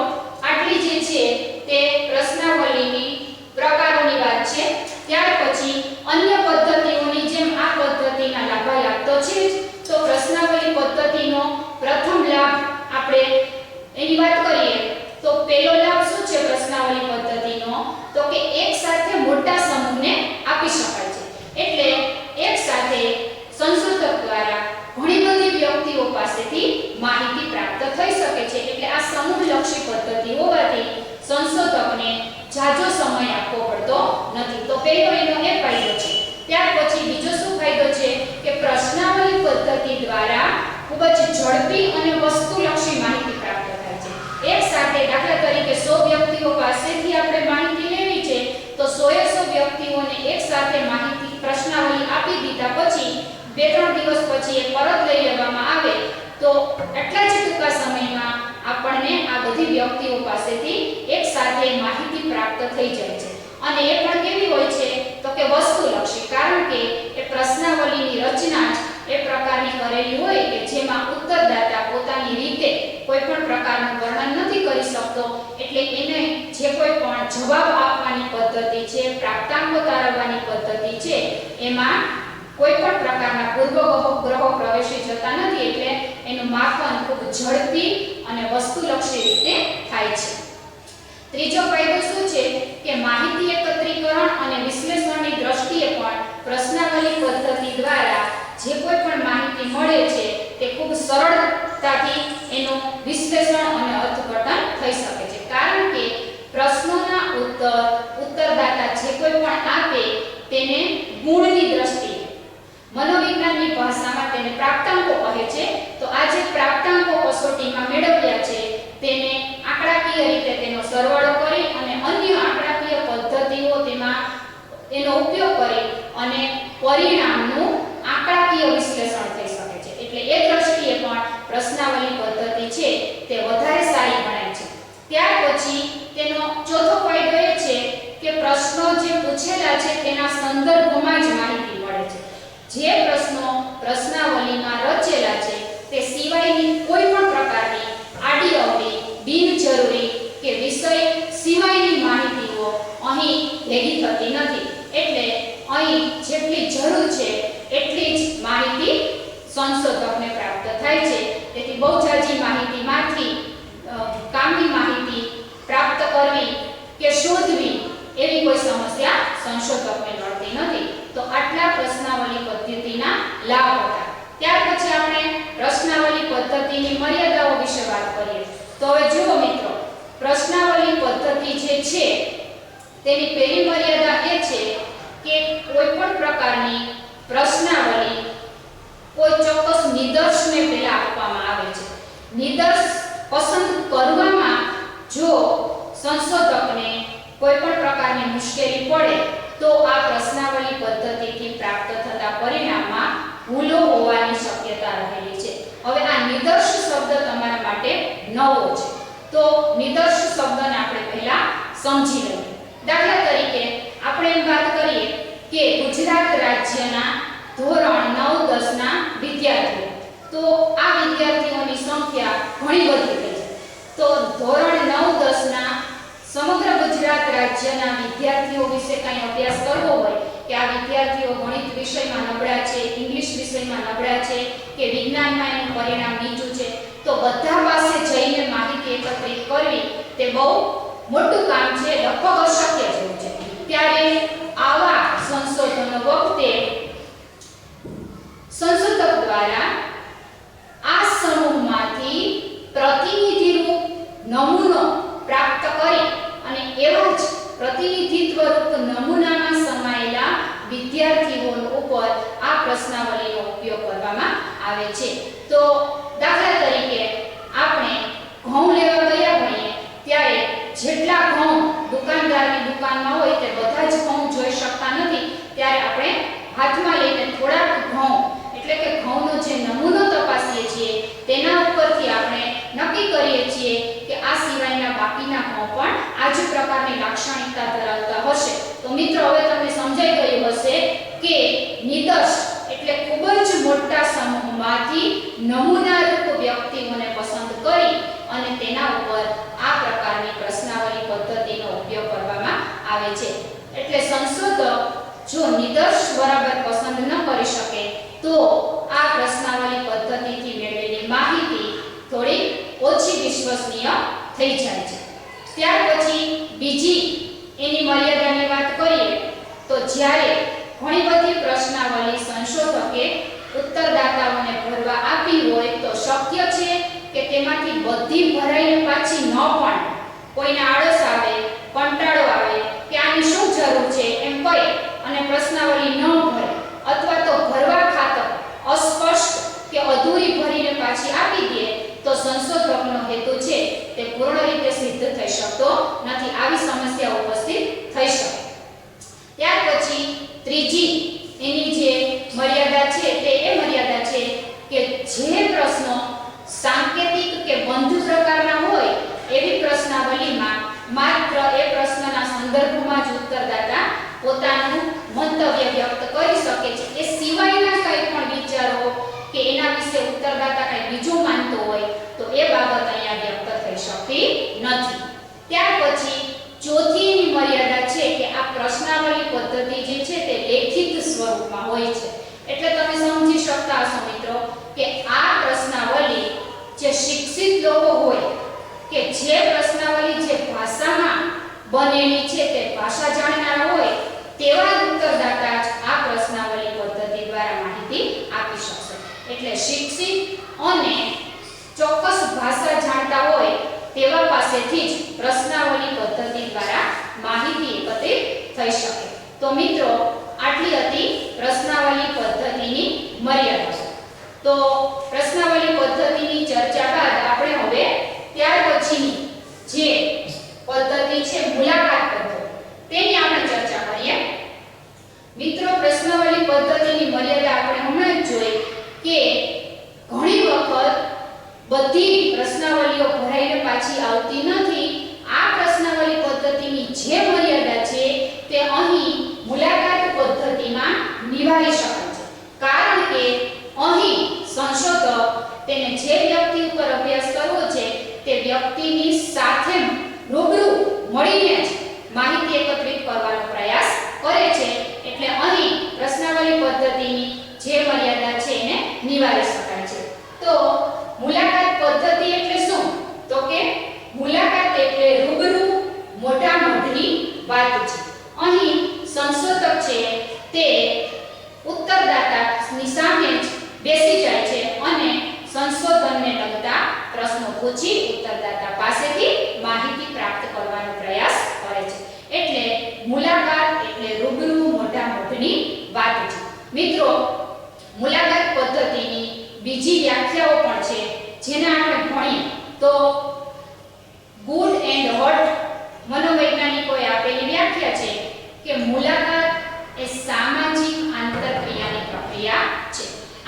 આટલી જે છે તે પ્રશ્નાવલીની પ્રકારોની વાત છે. ત્યાર પછી અન્ય પદ્ધતિઓની જેમ આ પદ્ધતિના લાભાલાભ તો છે જ. તો પ્રશ્નાવલી પદ્ધતિનો પ્રથમ લાભ આપણે એની વાત કરીએ તો પહેલો લાભ શું છે પ્રશ્નાવલી પદ્ધતિનો? તો કે એક સાથે મોટા સમૂહને આપી શકાય છે. એટલે એક સાથે સંશોધક દ્વારા ઘણી બધી વ્યક્તિઓ પાસેથી માહિતી પ્રાપ્ત થઈ શકે છે. એટલે આ સમૂહલક્ષી પદ્ધતિ હોવાથી સંશોધકને જાજો સમય આપવો પડતો નથી. તો પહેલો એનો એ ફાયદો છે. ત્યાર પછી બીજો શું ફાયદો છે કે પ્રશ્નાવલી પદ્ધતિ દ્વારા ખૂબ જ ઝડપી અને વસ્તુલક્ષી માહિતી પ્રાપ્ત થાય છે. એક સાથે દાખલા તરીકે 100 વ્યક્તિઓ પાસેથી આપણે માહિતી લેવી છે તો 100 વ્યક્તિઓને એક સાથે માહિતી પ્રશ્નાવલી આપી દીધા પછી 2-3 દિવસ પછી એ પરત લઈ લેવામાં આવે તો એટલા જ ટૂંકા સમયમાં આપણને આ બધી વ્યક્તિઓ પાસેથી એક સાથે માહિતી પ્રાપ્ત થઈ જાય છે. અને એ પણ કેવી હોય છે તો કે વસ્તુલક્ષી, કારણ કે એ પ્રશ્નાવલીની રચના જ એ પ્રકારની કરેલી હોય કે જેમાં ઉત્તરદાતા પોતાની રીતે કોઈ પણ પ્રકારનું વર્ણન નથી કરી શકતો. એટલે એને જે કોઈ પણ જવાબ આપવાની પદ્ધતિ છે, પ્રાપ્તાંકો તારવવાની પદ્ધતિ છે, એમાં કોઈ પણ પ્રકારના પૂર્વગ્રહો પ્રવેશી જતા નથી. એટલે એનું માપન ખૂબ ઝડપી અને વસ્તુલક્ષી રીતે થાય છે. ત્રીજો ફાયદો શું છે કે માહિતી એકત્રીકરણ અને વિશ્લેષણની દ્રષ્ટિએ પણ પ્રશ્નાવલી પદ્ધતિ દ્વારા જે કોઈ પણ માહિતી મળે છે તે ખૂબ સરળતાથી એનું વિશ્લેષણ અને અર્થઘટન થઈ શકે છે. કારણ કે પ્રશ્નોના ઉત્તરદાતા જે કોઈ પણ આપે તેને ગુણની દ્રષ્ટિએ, મનોવિજ્ઞાનની ભાષા પૂછેલા છે તેના સંદર્ભમાં જ માહિતી મળે છે. જે પ્રશ્નો પ્રશ્નાવલીમાં રચેલા છે તે સિવાયની કોઈ પણ પ્રકારની આડી અવળી, બિનજરૂરી કે વિષય સિવાયની માહિતીઓ અહીં ભેગી થતી નથી. એટલે અહીં જેટલી જરૂર છે એટલી જ માહિતી સંશોધકને પ્રાપ્ત થાય છે. તેથી બહુ ઝાઝી માહિતીમાંથી કામની માહિતી પ્રાપ્ત કરવી કે શોધવી એવી કોઈ સમસ્યા સંશોધકને નડતી નથી. તો આટલા પ્રશ્નાવલી પદ્ધતિના લાભ હતા. ત્યાર પછી આપણે પ્રશ્નાવલી પદ્ધતિની મર્યાદાઓ વિશે વાત કરીએ. તો હવે જુઓ મિત્રો, પ્રશ્નાવલી પદ્ધતિ જે છે તેની પહેલી મર્યાદા એ છે કે કોઈ પણ પ્રકારની પ્રશ્નાવલી કોઈ ચોક્કસ નિદર્શને પહેલા આપવામાં આવે છે. નિદર્શ પસંદ કરવામાં જો સંશોધકને કોઈ પણ પ્રકારની મુશ્કેલી પડે તો આ પ્રશ્નાવલી પદ્ધતિથી પ્રાપ્ત થતા પરિણામમાં ભૂલો હોવાની શક્યતા રહેલી છે. હવે આ નિદર્શ શબ્દ તમારા માટે નવો છે, તો નિદર્શ શબ્દને આપણે પહેલા સમજી લઈએ. દાખલા તરીકે આપણે એમ વાત કરીએ કે ગુજરાત રાજ્યના ધોરણ 9-10 ના વિદ્યાર્થીઓ, તો આ વિદ્યાર્થીઓની સંખ્યા ઘણી બધી થઈ છે. તો ધોરણ 9-10 ના સમગ્ર ગુજરાત રાજ્યના વિદ્યાર્થીઓ વિશે કંઈ અભ્યાસ કરવો હોય કે આ વિદ્યાર્થીઓ ગણિત વિષયમાં નબળા છે, ઇંગ્લિશ વિષયમાં નબળા છે કે વિજ્ઞાનમાં એનું પરિણામ નીચું છે, તો બધા પાસે જઈને માહિતી એકત્રિત કરવી તે બહુ મોટું કામ છે, લગભગ અશક્ય જેવું છે. ત્યારે આવા સંશોધનો વખતે સંશોધક દ્વારા આ સમૂહમાંથી પ્રતિનિધિરૂપ નમૂનો પ્રાપ્ત કરી અને એવા જ પ્રતિનિધિત્વરૂપ નમૂનામાં સમાયેલા વિદ્યાર્થીઓ ઉપર આ પ્રશ્નાવલીનો ઉપયોગ કરવામાં આવે છે. તો દાખલા તરીકે આપણે ઘઉં લેવા ગયા હોઈએ ત્યારે જેટલા ઘઉં દુકાનદારની દુકાનમાં હોય તે બધા જ ઘઉં જોઈ શકતા નથી. ત્યારે આપણે હાથમાં લઈને થોડાક ઘઉં એટલે કે ઘઉંનો જે નમૂનો તપાસીએ છીએ તેના ઉપરથી આપણે નક્કી કરીએ છીએ કે આ સિવાયના બાકીના ઘઉં પણ આ જ પ્રકારની લાક્ષણિકતા ધરાવતા હશે. તો મિત્રો હવે તમને સમજાઈ ગયું હશે કે નિદર્શ એટલે ખૂબ જ મોટા સમૂહમાંથી નમૂનારૂપ વ્યક્તિઓને પસંદ કરી અને તેના ઉપર આ પ્રકારની પ્રશ્નાવલી પદ્ધતિનો ઉપયોગ કરવામાં આવે છે. એટલે સંશોધક જો નિદર્શ બરાબર પસંદ ન કરી શકે તો આ પ્રશ્નાવલી પદ્ધતિથી મેળવેલી માહિતી થોડી ઓછી વિશ્વસનીય થઈ જાય છે. ત્યાર પછી બીજી એની મર્યાદાની વાત કરીએ તો જ્યારે ઘણી બધી પ્રશ્નાવલી સંશોધકે ઉત્તરદાતાઓને ભરવા આપી હોય તો શક્ય છે કે તેમાંથી બધી ભરાઈને પાછી ન પણ કોઈને આળસ આવે, કંટાળો આવે કે આની શું જરૂર છે એમ કહી અને પ્રશ્નાવલી ન ભરે અથવા તો ભરવા ખાતર અસ્પષ્ટ કે અધૂરી ભરીને પાછી આપી દે તો સંશોધકનો હેતુ છે તે પૂર્ણ રીતે સિદ્ધ થઈ શકતો નથી. આવી સમસ્યા ઉપસ્થિત થઈ શકે. ત્યાર પછી ત્રીજી એની જે મર્યાદા છે તે એ મર્યાદા છે કે જે પ્રશ્નો સાંકેતિક કે બંધ પ્રકારના હોય એવી પ્રશ્નાવલીમાં માત્ર એ પ્રશ્નના સંદર્ભમાં જ ઉત્તરદાતા પોતાનું મંતવ્ય વ્યક્ત કરી શકે છે. એ સિવાયના કંઈ પણ વિચારો કે એના વિશે ઉત્તરદાતા કંઈ બીજું માનતો હોય તો એ બાબત અહીંયા વ્યક્ત થઈ શકતી નથી. ત્યાર પછી ચોથીની મર્યાદા છે કે આ પ્રશ્નાવલી પદ્ધતિ જે છે તે લેખિત સ્વરૂપમાં હોય છે. એટલે તમે સમજી શકતા હશો મિત્રો કે આ પ્રશ્નાવલી જે શિક્ષિત લોકો હોય કે જે પ્રશ્નાવલી જે ભાષામાં બનેલી છે તે ભાષા જાણનારા હોય તેવા ઉત્તરદાતા જ આ પ્રશ્નાવલી પદ્ધતિ દ્વારા માહિતી આપી શકશે. એટલે શિક્ષિત અને ચોક્કસ ભાષા જાણતા હોય તેવા પાસેથી જ પ્રશ્નાવલી પદ્ધતિ દ્વારા માહિતી એકત્રિત થઈ શકે. તો મિત્રો આટલી હતી પ્રશ્નાવલી પદ્ધતિની મર્યાદા. તો પ્રશ્નાવલી પદ્ધતિની ચર્ચા બાદ આપણે હવે ત્યાર પછીની જે પદ્ધતિ છે મુલાકાત પદ્ધતિ તેની આપણે ચર્ચા કરીએ. મિત્રો પ્રશ્નાવલી પદ્ધતિની મર્યાદા આપણે હમણાં જ જોઈ કે ઘણી વખત બધી પ્રશ્નાવલીઓ ભરાઈને પાછી આવતી નથી. આ પ્રશ્નાવલી પદ્ધતિની જે મર્યાદા છે તે અહીં વ્યક્તિની સાથે રૂબરૂ મળીને જ માહિતી એકત્રિત કરવાનો પ્રયાસ કરે છે એટલે અહીં પ્રશ્નાવલી પદ્ધતિની જે મર્યાદા છે એને નિવારી શકાય છે. તો મુલાકાત પદ્ધતિ એટલે શું? તો કે મુલાકાત એટલે રૂબરૂ મોટા મઢની વાતચીત. અહીં સંશોધક છે તે ઉત્તરદાતાની સામે જ બેસી જાય છે અને સંશોધનને લગતા પ્રશ્નો પૂછી ઉત્તરદાતા પાસેથી માહિતી પ્રાપ્ત કરવાનો પ્રયાસ કરે છે. એટલે મુલાકાત એટલે રૂબરૂ મોટા મઢની વાતચીત. મિત્રો, મુલાકાત પદ્ધતિની બીજી વ્યાખ્યાઓ પણ છે જેને આપણે ભણીએ તો ગુડ એન્ડ હર્ટ મનોવૈજ્ઞાનિકોએ આપેલી વ્યાખ્યા છે કે મુલાકાત એ સામાજિક આંતરક્રિયાની પ્રક્રિયા છે.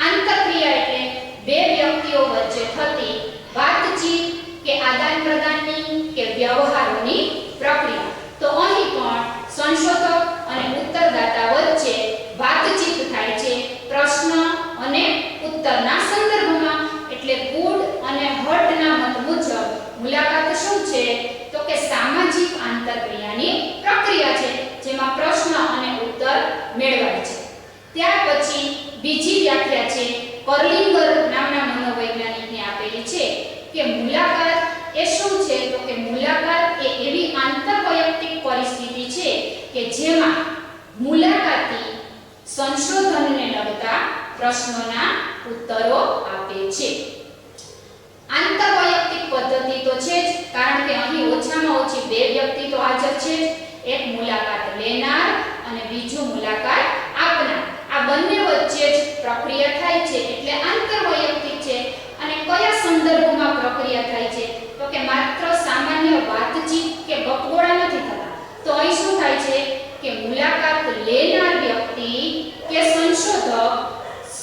આંતરક્રિયા એટલે બે વ્યક્તિઓ વચ્ચે થતી વાતચીત કે આદાન પ્રદાનની કે વ્યવહારોની પ્રક્રિયા. તો અહીં પણ સંશોધક અને ઉત્તરદાતા વચ્ચે વાતચીત થાય છે પ્રશ્ન અને ઉત્તરના સંદર્ભમાં. એટલે ગુડ અને હર્ટના મત મુજબ મુલાકાત શું છે? તો કે સામાજિક આંતરક્રિયાની પ્રક્રિયા છે જેમાં પ્રશ્ન અને ઉત્તર મેળવાય છે. ત્યાર પછી બીજી વ્યાખ્યા છે કર્લિંગર નામના મનોવૈજ્ઞાનિકને આપેલી છે કે મુલાકાત એ શું છે? તો કે મુલાકાત એ એવી આંતરવૈયક્તિક પરિસ્થિતિ છે કે જેમાં મુલાકાતી સંશોધનને લગતા પ્રશ્નોના ઉત્તરો આપે છે. આંતરવૈયક્તિક પદ્ધતિ તો છે જ, કારણ કે અહીં ઓછામાં ઓછી બે વ્યક્તિ તો હાજર છે. એક મુલાકાત લેનાર અને બીજું મુલાકાત આપનાર. આ બંને વચ્ચે જ પ્રક્રિયા થાય છે એટલે આંતરવૈયક્તિક છે. અને કયા સંદર્ભમાં પ્રક્રિયા થાય છે? તો કે માત્ર સામાન્ય વાતચીત કે ગપગોળા નથી થતા. તો અહીં શું થાય છે કે મુલાકાત લેનાર વ્યક્તિ કે સંશોધક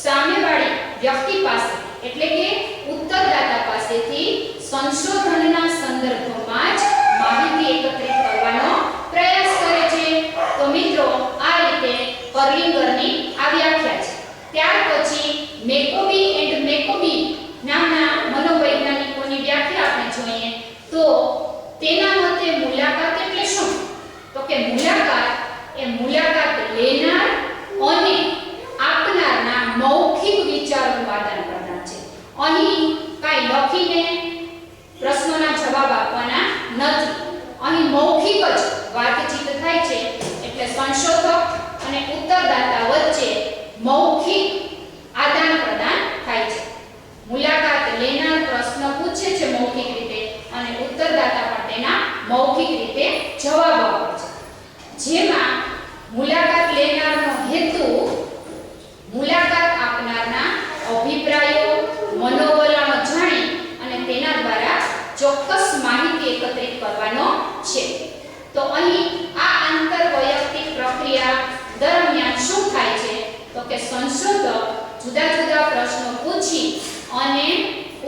સામેવાળી વ્યક્તિ પાસે એટલે કે ઉત્તરદાતા પાસેથી સંશોધનના સંદર્ભમાં જ માહિતી એકત્રિત કરવાનો પ્રયાસ કરે છે. તો મિત્રો, આ રીતે કર્લિંગરની આ વ્યાખ્યા છે. ત્યાર પછી મેકોબી એન્ડ મેકોબી નામના મનોવૈજ્ઞાનિકોની વ્યાખ્યા આપણે જોઈએ તો તેના મતે મુલાકાત એટલે શું? તો કે મુલાકાત એ મુલાકાત લેનાર અને આપનારના મૌખિક વિચારોનું આદાન પ્રદાન છે. અહીં કાંઈ લખીને પ્રશ્નોના જવાબ આપવાના નથી. અહીં મૌખિક જ વાતચીત થાય છે એટલે સંશોધક અને ઉત્તરદાતા વચ્ચે મૌખિક આદાન પ્રદાન થાય છે. મુલાકાત લેનાર પ્રશ્ન પૂછે છે મૌખિક રીતે અને ઉત્તરદાતા પણ તેના મૌખિક રીતે જવાબ આપે છે. જેમાં મુલાકાત લેનારનો હેતુ મુલાકાત આપનારના અભિપ્રાયો મનોવલણો જાણી અને તેના દ્વારા ચોક્કસ માહિતી એકત્રિત કરવાનો છે. તો અહીં આ આંતરવૈયક્તિક પ્રક્રિયા દરમિયાન શું થાય છે? તો કે સંશોધક જુદા જુદા પ્રશ્નો પૂછી અને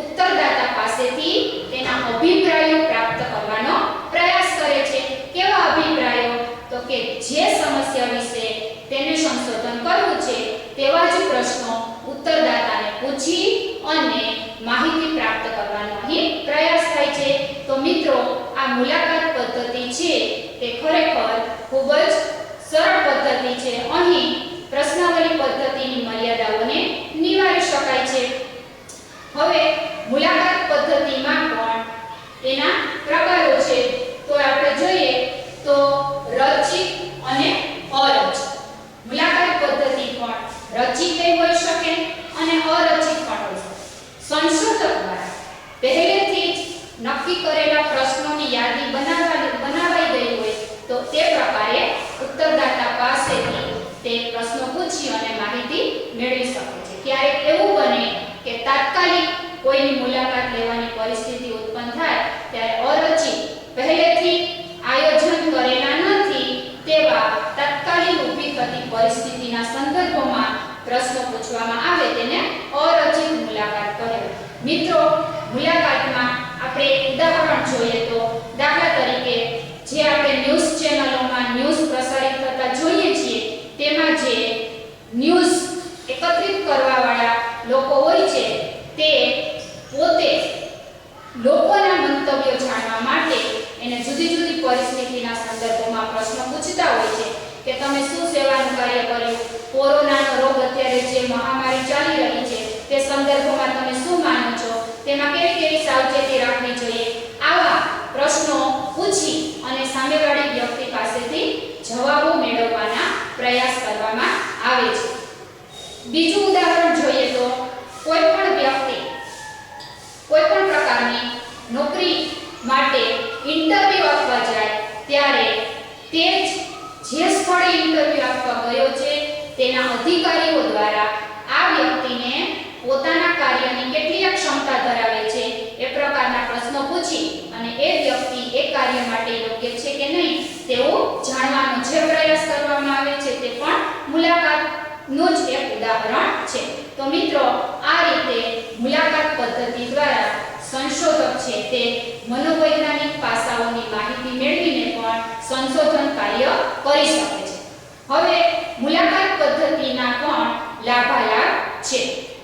ઉત્તરદાતા પાસેથી તેના અભિપ્રાયો પ્રાપ્ત કરવાનો પ્રયાસ કરે છે. કેવા અભિપ્રાયો? તો કે જે સમસ્યા વિશે તેને સંશોધન કરવું છે તેવા જ પ્રશ્નો ઉત્તરદાતાને પૂછી અને માહિતી પ્રાપ્ત કરવાનો અહીં પ્રયાસ થાય છે. તો મિત્રો, આ મુલાકાત પદ્ધતિ છે તે ખરેખર ખૂબ જ સરળ પદ્ધતિ છે. અહીં પ્રશ્નાવલી પદ્ધતિની મર્યાદાઓને નિવારી શકાય છે. હવે મુલાકાત પદ્ધતિમાં પણ તેના પ્રકારો છે. તો આપણે જોઈએ તો રચિત અને અરચિત. મુલાકાત પદ્ધતિ પણ રચિત હોઈ શકે અને અરચિત પણ હોઈ શકે. સંશોધક દ્વારા પહેલેથી જ નક્કી કરેલા પ્રશ્નોની યાદી બનાવાઈ ગઈ હોય તો તે પ્રકારે ઉત્તરદાતા પાસેથી તે પ્રશ્નો પૂછી અને માહિતી મેળવી શકે છે. ક્યારેક એવું બને કે તાત્કાલિક કોઈની મુલાકાત લેવાની પરિસ્થિતિ ઉત્પન્ન થાય ત્યારે અરચિત પહેલેથી આયોજન કરેલા નથી તેવા તાત્કાલિક ઊભી થતી પરિસ્થિતિના સંદર્ભમાં પ્રશ્નો પૂછવામાં આવે તેને અરચિત મુલાકાત કહેવાય. મિત્રો, મુલાકાતમાં આપણે એક ઉદાહરણ જોઈએ તો દાખલા તરીકે જે આપણે ન્યૂઝ ચેનલોમાં ન્યૂઝ પ્રસારિત થતા જોઈએ છીએ તેમાં જે ન્યૂઝ એકત્રિત કરવાવાળા લોકો હોય છે તે પોતે લોકોના મંતવ્યો જાણે કર્યું. કોરોનાનો રોગ અત્યારે જે મહામારી ચાલી રહી છે તે સંદર્ભમાં તમે શું માનો છો, તેમાં કેવી કેવી સાવચેતી રાખવી જોઈએ, આવા પ્રશ્નો પૂછી અને સામેવાળી વ્યક્તિ પાસેથી જવાબો મેળવવાના પ્રયાસ કરવામાં આવે છે. બીજું ઉદાહરણ જોઈએ તો કોઈ પણ વ્યક્તિ કોઈ પણ પ્રકારની નોકરી માટે ઇન્ટરવ્યુ આપવા જાય ત્યારે તે જે સ્થળે ઇન્ટરવ્યુ આપવા ગયો છે તેના અધિકારીઓ દ્વારા આ વ્યક્તિને પોતાના કાર્યની કેટલી ક્ષમતા ધરાવે છે એ પ્રકારના પ્રશ્નો પૂછી અને એ વ્યક્તિ એ કાર્ય માટે યોગ્ય છે કે નહીં તેવું જાણવાનો જે પ્રયાસ કરવામાં આવે છે તે પણ મુલાકાતનું જ એક ઉદાહરણ છે. તો મિત્રો, આ રીતે મુલાકાત પદ્ધતિ દ્વારા સંશોધક છે તે મનોવૈજ્ઞાનિક પાસાઓની માહિતી મેળવીને પણ સંશોધન કાર્ય કરી શકે છે. હવે મુલાકાત પદ્ધતિના પણ લાભાલાભ છે.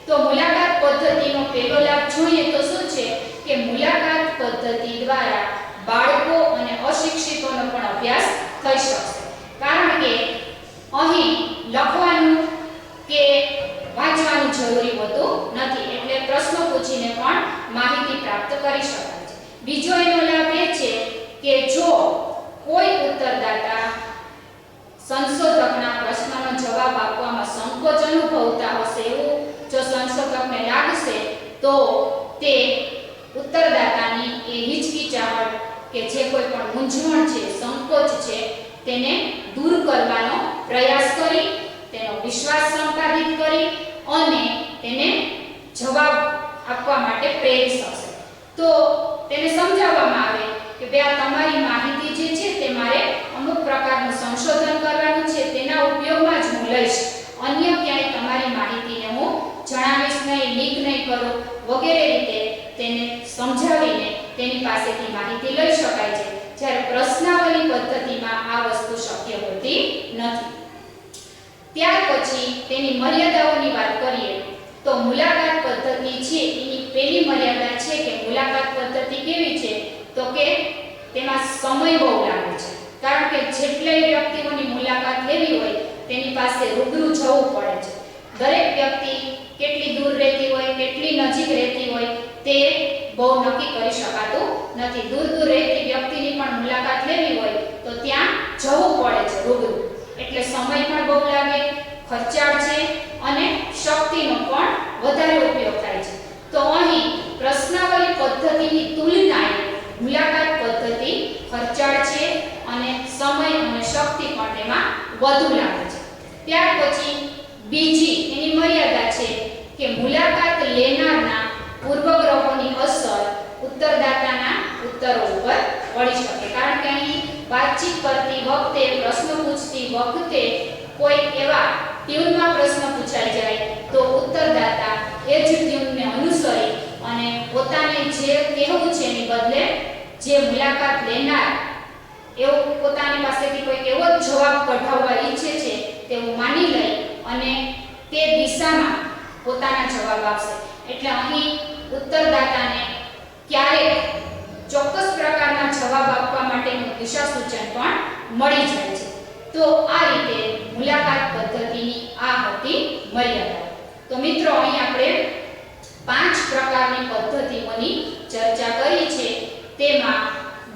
તો મુલાકાત પદ્ધતિનો પહેલો લાભ જોઈએ તો શું છે કે મુલાકાત પદ્ધતિ દ્વારા બાળકો અને અશિક્ષિતોનો પણ અભ્યાસ થઈ શકશે. કારણ કે અહીં લખવાનું કે વાંચવાનું જરૂરી હોતું નથી, એટલે પ્રશ્નો પૂછીને પણ માહિતી પ્રાપ્ત કરી શકાય છે. બીજો એનો લાભ એ છે કે જો કોઈ ઉત્તરદાતા સંશોધકના પ્રશ્નનો જવાબ આપવામાં સંકોચ અનુભવતા હશે એવું જો સંશોધકને લાગશે તો તે ઉત્તરદાતાની એ હિચકિચાહટ કે જે કોઈ પણ મૂંઝવણ છે, સંકોચ છે, તેને દૂર કરવાનો પ્રયાસ કરી તેનો વિશ્વાસ સંપાદિત કરી અને તેને જવાબ આપવા માટે પ્રેરી શકશે. તો તેને સમજાવવામાં આવે કે બે આ તમારી માહિતી જે છે તે મારે અમુક પ્રકારનું સંશોધન કરવાનું છે, તેના ઉપયોગમાં જ હું લઈશ, અન્ય ક્યાંય તમારી માહિતીને હું જણાવીશ નહીં, લીક નહીં કરું વગેરે રીતે તેને સમજાવીને તેની પાસેથી માહિતી લઈ શકાય છે. જ્યારે પ્રશ્નાવલી પદ્ધતિમાં આ વસ્તુ શક્ય હોતી નથી. ત્યાર પછી તેની મર્યાદાઓની વાત કરીએ તો મુલાકાત પદ્ધતિ છે એની પહેલી મર્યાદા છે કે મુલાકાત પદ્ધતિ કેવી છે તો કે તેમાં સમય બહુ લાગે છે. કારણ કે જેટલી વ્યક્તિઓની મુલાકાત લેવી હોય તેની પાસે રૂબરૂ જવું પડે છે. દરેક વ્યક્તિ કેટલી દૂર રહેતી હોય, કેટલી નજીક રહેતી હોય તે બહુ નક્કી કરી શકાતું નથી. દૂર દૂર રહેતી વ્યક્તિની પણ મુલાકાત લેવી હોય તો ત્યાં જવું પડે છે રૂબરૂ, એટલે સમય પણ બહુ લાગે, ખર્ચાળ છે અને શક્તિનો પણ વધારે ઉપયોગ થાય છે. તો અહીં પ્રશ્નાવલી પદ્ધતિની તુલનાએ મુલાકાત પદ્ધતિ ખર્ચાળ છે અને સમય અને શક્તિ પણ તેમાં વધુ લાગે છે. ત્યાર પછી બીજી એની મર્યાદા છે કે મુલાકાત લેનારના પૂર્વગ્રહોની અસર ઉત્તરદાતાના ઉત્તરો ઉપર પડી શકે. કારણ કે અહીં વાતચીત કરતી વખતે, પ્રશ્ન પૂછતી વખતે કોઈ એવા ટ્યુનમાં પ્રશ્ન પૂછાઈ જાય તો ઉત્તરદાતા એ જ ટ્યુનને અનુસરી અને પોતાને જે કહેવું છે એની બદલે જે મુલાકાત લેનાર એવું પોતાની પાસેથી કોઈ એવો જવાબ કઢાવવા ઈચ્છે છે તેવું માની લઈ અને તે દિશામાં પોતાના જવાબ આપશે. એટલે અહીં ઉત્તરદાતાને ક્યારેક ચોક્કસ પ્રકારના જવાબ આપવા માટેનું દિશા સૂચન પણ મળી જાય છે. તો આ રીતે મુલાકાત પદ્ધતિની આ હતી મર્યાદા. તો મિત્રો, અહીં આપણે 5 પ્રકારની પદ્ધતિઓની ચર્ચા કરી છે. તેમાં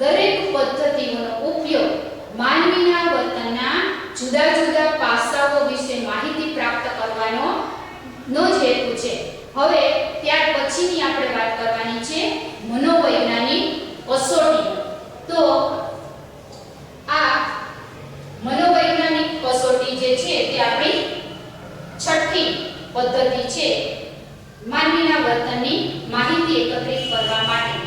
દરેક પદ્ધતિઓનો ઉપયોગ માનવીના વર્તનના જુદા જુદા પાસાઓ વિશે માહિતી પ્રાપ્ત કરવાનો જ હેતુ છે. હવે ત્યાર પછીની આપણે વાત કરવાની છે મનોવૈજ્ઞાનિક કસોટી. તો આ મનોવૈજ્ઞાનિક કસોટી જે છે તે આપણી છઠ્ઠી પદ્ધતિ છે માનવીના વર્તનની માહિતી એકત્રિત કરવા માટે.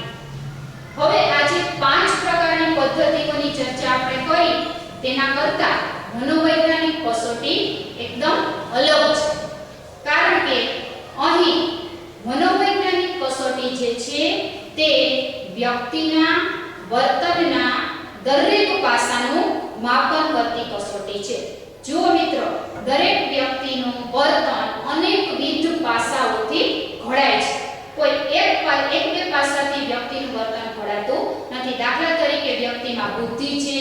હવે આજે 5 પ્રકારની પદ્ધતિઓની ચર્ચા આપણે કરી તેના કરતાં મનોવૈજ્ઞાનિક કસોટી એકદમ અલગ છે. કારણ કે અહીં મનોવૈજ્ઞાનિક કસોટી જે છે તે વ્યક્તિના વર્તનના દરેક પાસાનું માપન કરતી કસોટી છે. જુઓ મિત્રો, દરેક વ્યક્તિનું વર્તન અનેકવિધ પાસાઓથી ઘડાય છે. કોઈ એક બે પાસાથી વ્યક્તિનું વર્તન ઘડાતું નથી. દાખલા તરીકે વ્યક્તિમાં બુદ્ધિ છે,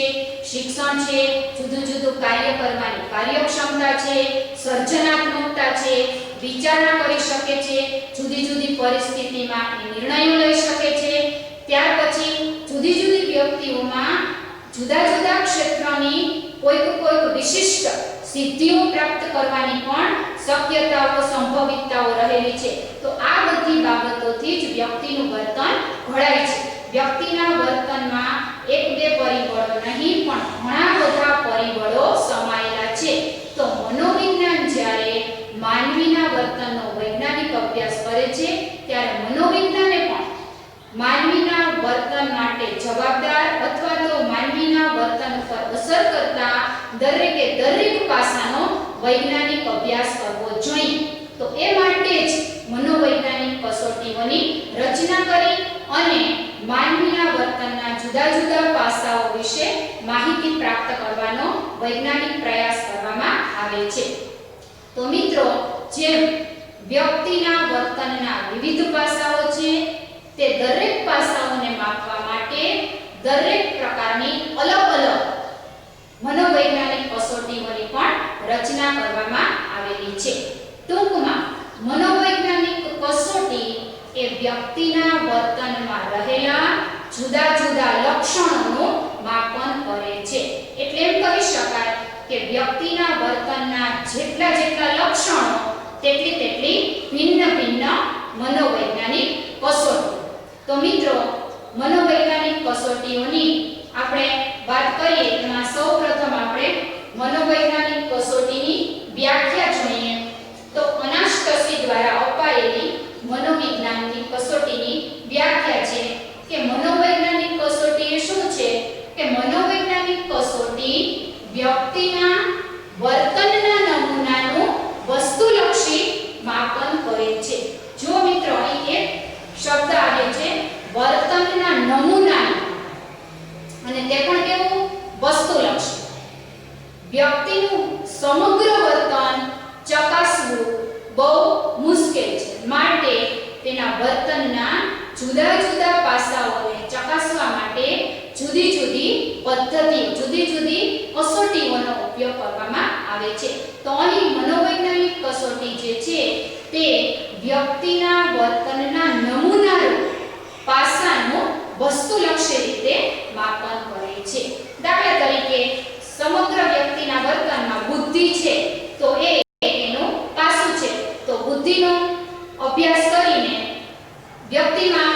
શિક્ષણ શિક્ષણ છે, જુદું જુદું કાર્ય કરવાની કાર્યક્ષમતા છે, સર્જનાત્મકતા છે, વિચારણા કરી શકે છે, જુદી જુદી પરિસ્થિતિમાં એ નિર્ણયો લઈ શકે છે. ત્યાર પછી જુદી જુદી વ્યક્તિઓમાં જુદા જુદા ક્ષેત્રની કોઈક વિશિષ્ટ સિદ્ધિઓ પ્રાપ્ત કરવાની પણ શક્યતાઓ સંભવિતતાઓ રહેલી છે. તો આ બધી બાબતોથી જ વ્યક્તિનું વર્તન ઘડાય છે. વ્યક્તિના વર્તનમાં એક બે પરિબળો નહીં પણ ઘણા બધા પરિબળો સમાયેલા છે. તો મનોવિજ્ઞાન જ્યારે માનવીના વર્તનનો વૈજ્ઞાનિક અભ્યાસ કરે છે ત્યારે મનોવિજ્ઞાને પણ માનવીના વર્તન માટે જવાબદાર અથવા તો માનવીના વર્તન પર અસર કરતા દરેક પાસાનો વૈજ્ઞાનિક અભ્યાસ કરવો જોઈએ. તો એ માટે જ મનોવૈજ્ઞાનિક કસોટીઓની રચના કરી અને માનવીના વર્તનના જુદા જુદા પાસાઓ વિશે માહિતી પ્રાપ્ત કરવાનો વૈજ્ઞાનિક પ્રયાસ કરવામાં આવે છે. તો મિત્રો, જેમ વ્યક્તિના વર્તનના વિવિધ પાસાઓ છે તે દરેક પાસાઓને માપવા માટે દરેક પ્રકારની અલગ અલગ મનોવૈજ્ઞાનિક કસોટીઓની પણ રચના કરવામાં આવેલી છે. ટૂંકમાં મનોવૈજ્ઞાનિક કસોટી એ વ્યક્તિના વર્તનમાં રહેલા જુદા જુદા લક્ષણોનું માપન કરે છે. એટલે એમ કહી શકાય કે વ્યક્તિના વર્તનના જેટલા લક્ષણો તેટલી ભિન્ન મનોવૈજ્ઞાનિક કસોટી. તો મિત્રો, મનોવૈજ્ઞાનિક કસોટીઓની આપણે વાત કરીએ એમાં સૌપ્રથમ આપણે મનોવૈજ્ઞાનિક કસોટીની વ્યાખ્યા જોઈએ. તો અનાસ્ટસી દ્વારા અપાયેલી મનોવિજ્ઞાનની કસોટીની વ્યાખ્યા છે કે મનોવૈજ્ઞાનિક કસોટી એ શું છે કે મનોવૈજ્ઞાનિક કસોટી વ્યક્તિના વર્તનના નમૂનાનું વસ્તુલક્ષી માપન કરે છે. જો મિત્રો, અહીં એક શબ્દ આવ્યો છે વર્તનના નમૂનાનું, અને તે પણ કેવું? વસ્તુલક્ષી. વ્યક્તિનું સમગ્ર વર્તન ચકાસવું બહુ મુશ્કેલ છે. માટે તેના વર્તનના જુદા જુદા પાસાઓને ચકાસવા માટે જુદી જુદી પદ્ધતિઓ, જુદી જુદી કસોટીઓનો ઉપયોગ કરવામાં આવે છે. તો અહીં મનોવૈજ્ઞાનિક કસોટી જે છે તે વ્યક્તિના વર્તનના નમૂનારૂપ પાસાનું વસ્તુલક્ષી રીતે માપન કરે છે. દાખલા તરીકે, સમગ્ર વ્યક્તિના વર્તનમાં બુદ્ધિ છે તો એ એનું પાસું છે. તો બુદ્ધિનો અભ્યાસ કરીને વ્યક્તિમાં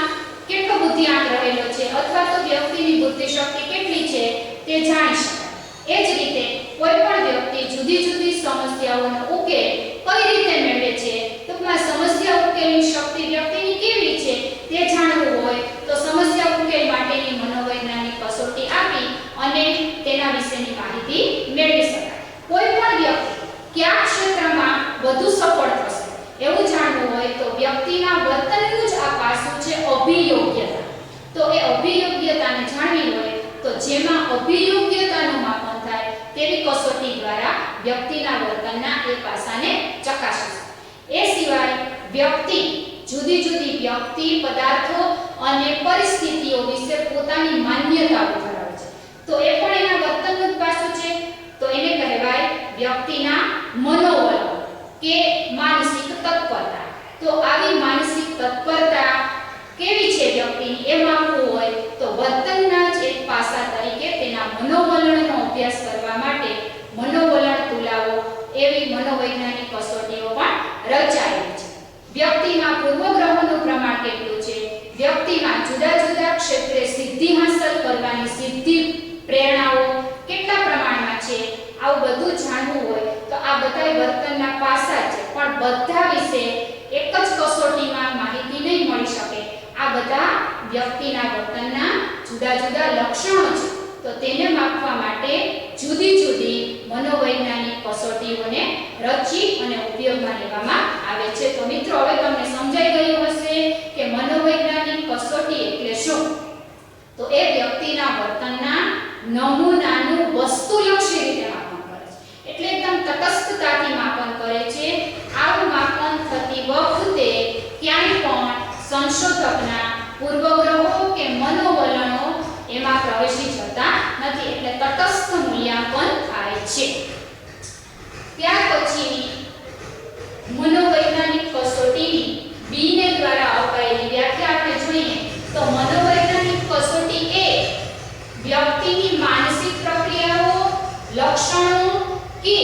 કેટલો બુદ્ધિઆંક રહેલો છે અથવા તો વ્યક્તિની બુદ્ધિ શક્તિ કેટલી છે તે જાણી શકાય. એ જ રીતે કોઈ પણ વ્યક્તિ જુદી જુદી સમસ્યાઓનો ઉકેલ કઈ રીતે મેળવે છે, ટૂંકમાં સમસ્યા ઉકેલની શક્તિ વ્યક્તિની કેવી છે તે જાણવું હોય તો સમસ્યા ઉકેલ માટેની મનોવૈજ્ઞાનિક કસોટી આપી અને તેના વિશેની માહિતી મેળવી શકાય. કોઈ પણ વ્યક્તિ કયા ક્ષેત્રમાં વધુ સફળ થશે એવું જાણવું હોય તો વ્યક્તિના વર્તનનું જ આ પાસું છે અભિયોગ્યતા. તો એ અભિયોગ્યતાને જાણવી હોય તો જેમાં અભિયોગ્યતાનું માપન થાય તેવી કસોટી દ્વારા વ્યક્તિના વર્તનના એ પાસાને ચકાસી શકાય. એ સિવાય વ્યક્તિ જુદી જુદી વ્યક્તિ, પદાર્થો અને પરિસ્થિતિઓ વિશે પોતાની માન્યતાઓ ધરાવે છે. તો એ પણ એના વર્તનનું જ પાસું છે. તો એને કહેવાય વ્યક્તિના મનોવલણ કે માનસિક તત્પરતા. તો આવી માનસિક તત્પરતા કેવી છે વ્યક્તિની એ માપવું હોય તો વર્તનના જ એક પાસા તરીકે તેના મનોવલણનો અભ્યાસ કરવા માટે મનોવલણ તુલાવો એવી મનોવૈજ્ઞાનિક કસોટીઓ પણ રચાયેલી છે. વ્યક્તિમાં પૂર્વગ્રહોનું પ્રમાણ કેટલું છે, વ્યક્તિમાં જુદા જુદા ક્ષેત્રે સિદ્ધિ હાંસલ કરવાની સિદ્ધિ પ્રેરણાઓ કેટલા પ્રમાણમાં છે, આવું બધું જાણવું હોય તો આ બધા વર્તનના પાસા છે. પણ બધા વિશે એક જ કસોટીમાં માહિતી નહીં મળી શકે. આ બધા વ્યક્તિના વર્તનના જુદા જુદા લક્ષણો છે. તો તેને માપવા માટે જુદી જુદી મનોવૈજ્ઞાનિક કસોટીઓને રચી અને ઉપયોગમાં લેવામાં આવે છે. તો મિત્રો, હવે તમને સમજાઈ ગયું હશે કે મનોવૈજ્ઞાનિક કસોટી એટલે શું. તો એ વ્યક્તિના વર્તનના નમૂનાનું વસ્તુલક્ષી રીતે માપન કરે છે. એટલે એકદમ તટસ્થતાથી માપન કરે છે. આવું માપન થતી વખતે ક્યાંય પણ સંશોધકના પૂર્વગ્રહો કે મનોવલણો એમાં પ્રવેશી જતા નથી, એટલે તટસ્થ મૂલ્યાંકન થાય છે. ત્યાર પછીની મનોવૈજ્ઞાનિક કસોટીની બીને દ્વારા અપાયેલી વ્યાખ્યા આપણે જોઈએ તો મનોવૈજ્ઞાનિક કસોટી એ વ્યક્તિની માનસિક પ્રક્રિયાઓ, લક્ષણો કે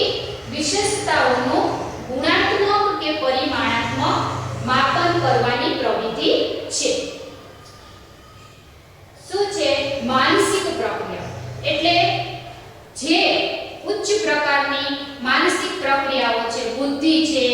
વિશેષતાઓનું ગુણાત્મક કે પરિમાણાત્મક માપન કરવાની પ્રવૃત્તિ છે. શું છે માનસિક પ્રક્રિયા? એટલે જે ઉચ્ચ પ્રકારની માનસિક પ્રક્રિયાઓ છે, બુદ્ધિ છે,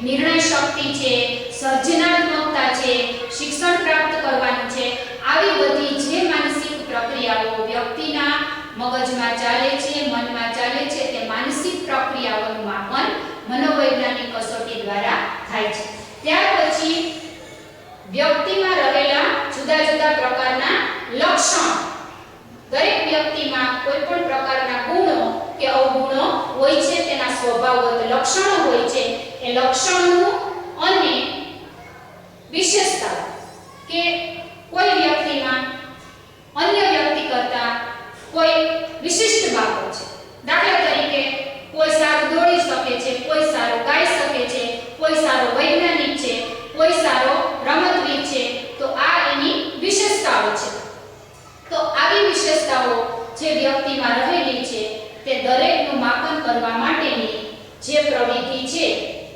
નિર્ણય શક્તિ છે, સર્જનાત્મકતા છે, શિક્ષણ પ્રાપ્ત કરવાનું છે, આવી બધી જે માનસિક પ્રક્રિયાઓ વ્યક્તિના મગજમાં ચાલે છે, મનમાં ચાલે છે, તે માનસિક પ્રક્રિયાઓનું માપન મનોવૈજ્ઞાનિક કસોટી દ્વારા થાય છે. ત્યાર પછી વ્યક્તિમાં રહેલા જુદા જુદા પ્રકારના લક્ષણો, દરેક વ્યક્તિમાં કોઈ પણ પ્રકારના ગુણો કે અવગુણો હોય છે, તેના સ્વભાવગત લક્ષણો હોય છે. એ લક્ષણો અને વિશેષતા કે કોઈ વ્યક્તિમાં અન્ય વ્યક્તિ કરતા કોઈ વિશિષ્ટ બાબત છે. દાખલા તરીકે કોઈ સારું દોડી શકે છે, કોઈ સારું ગાઈ શકે છે, કોઈ સારો વૈજ્ઞાનિક છે, કોઈ સારો રમતવીર છે, તો આ એની વિશેષતાઓ છે. તો આવી વિશેષતાઓ જે વ્યક્તિમાં રહેલી છે તે દરેકનું માપન કરવા માટેની જે પ્રવૃત્તિ છે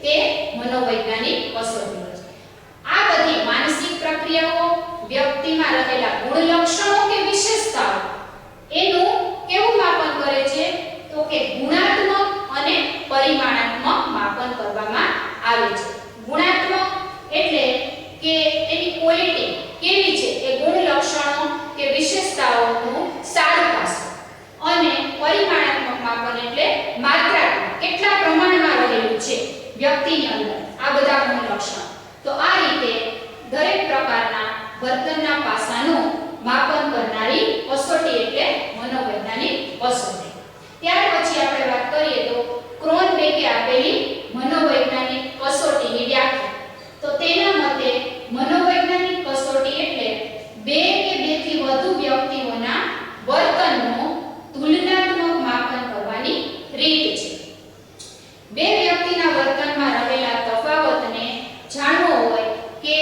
તે મનોવૈજ્ઞાનિક કસોટીઓ છે. આ બધી માનસિક પ્રક્રિયાઓ, વ્યક્તિમાં રહેલા ગુણ લક્ષણો કે વિશેષતાઓ એનું કેવું માપન કરે છે તો કે ગુણાત્મક અને પરિમાણાત્મક માપન કરવામાં આવે છે. ગુણાત્મક એટલે કે એની ક્વોલિટી કેવી છે, એ ગુણ લક્ષણો કે વિશેષતાઓનું સારું પાસું, અને પરિમાણાત્મક માપન એટલે માત્રાત્મક, કેટલા પ્રમાણમાં રહેલું છે વ્યક્તિની અંદર આ બધા ગુણ લક્ષણો. તો આ રીતે દરેક પ્રકારના વર્તનના પાસાનું માપન કરનારી કસોટી એટલે મનોવૈજ્ઞાનિક કસોટી. ત્યાર પછી આપણે વાત કરીએ તો ક્રોનબેકે આપેલી મનોવૈજ્ઞાનિક કસોટીની વ્યાખ્યા. તો તેના મતે મનોવૈજ્ઞાનિક કસોટી એટલે બે કે બેથી વધુ વ્યક્તિઓના વર્તનનું તુલનાત્મક માપન કરવાની રીત છે. બે વ્યક્તિના વર્તનમાં રહેલા તફાવતને જાણવો હોય કે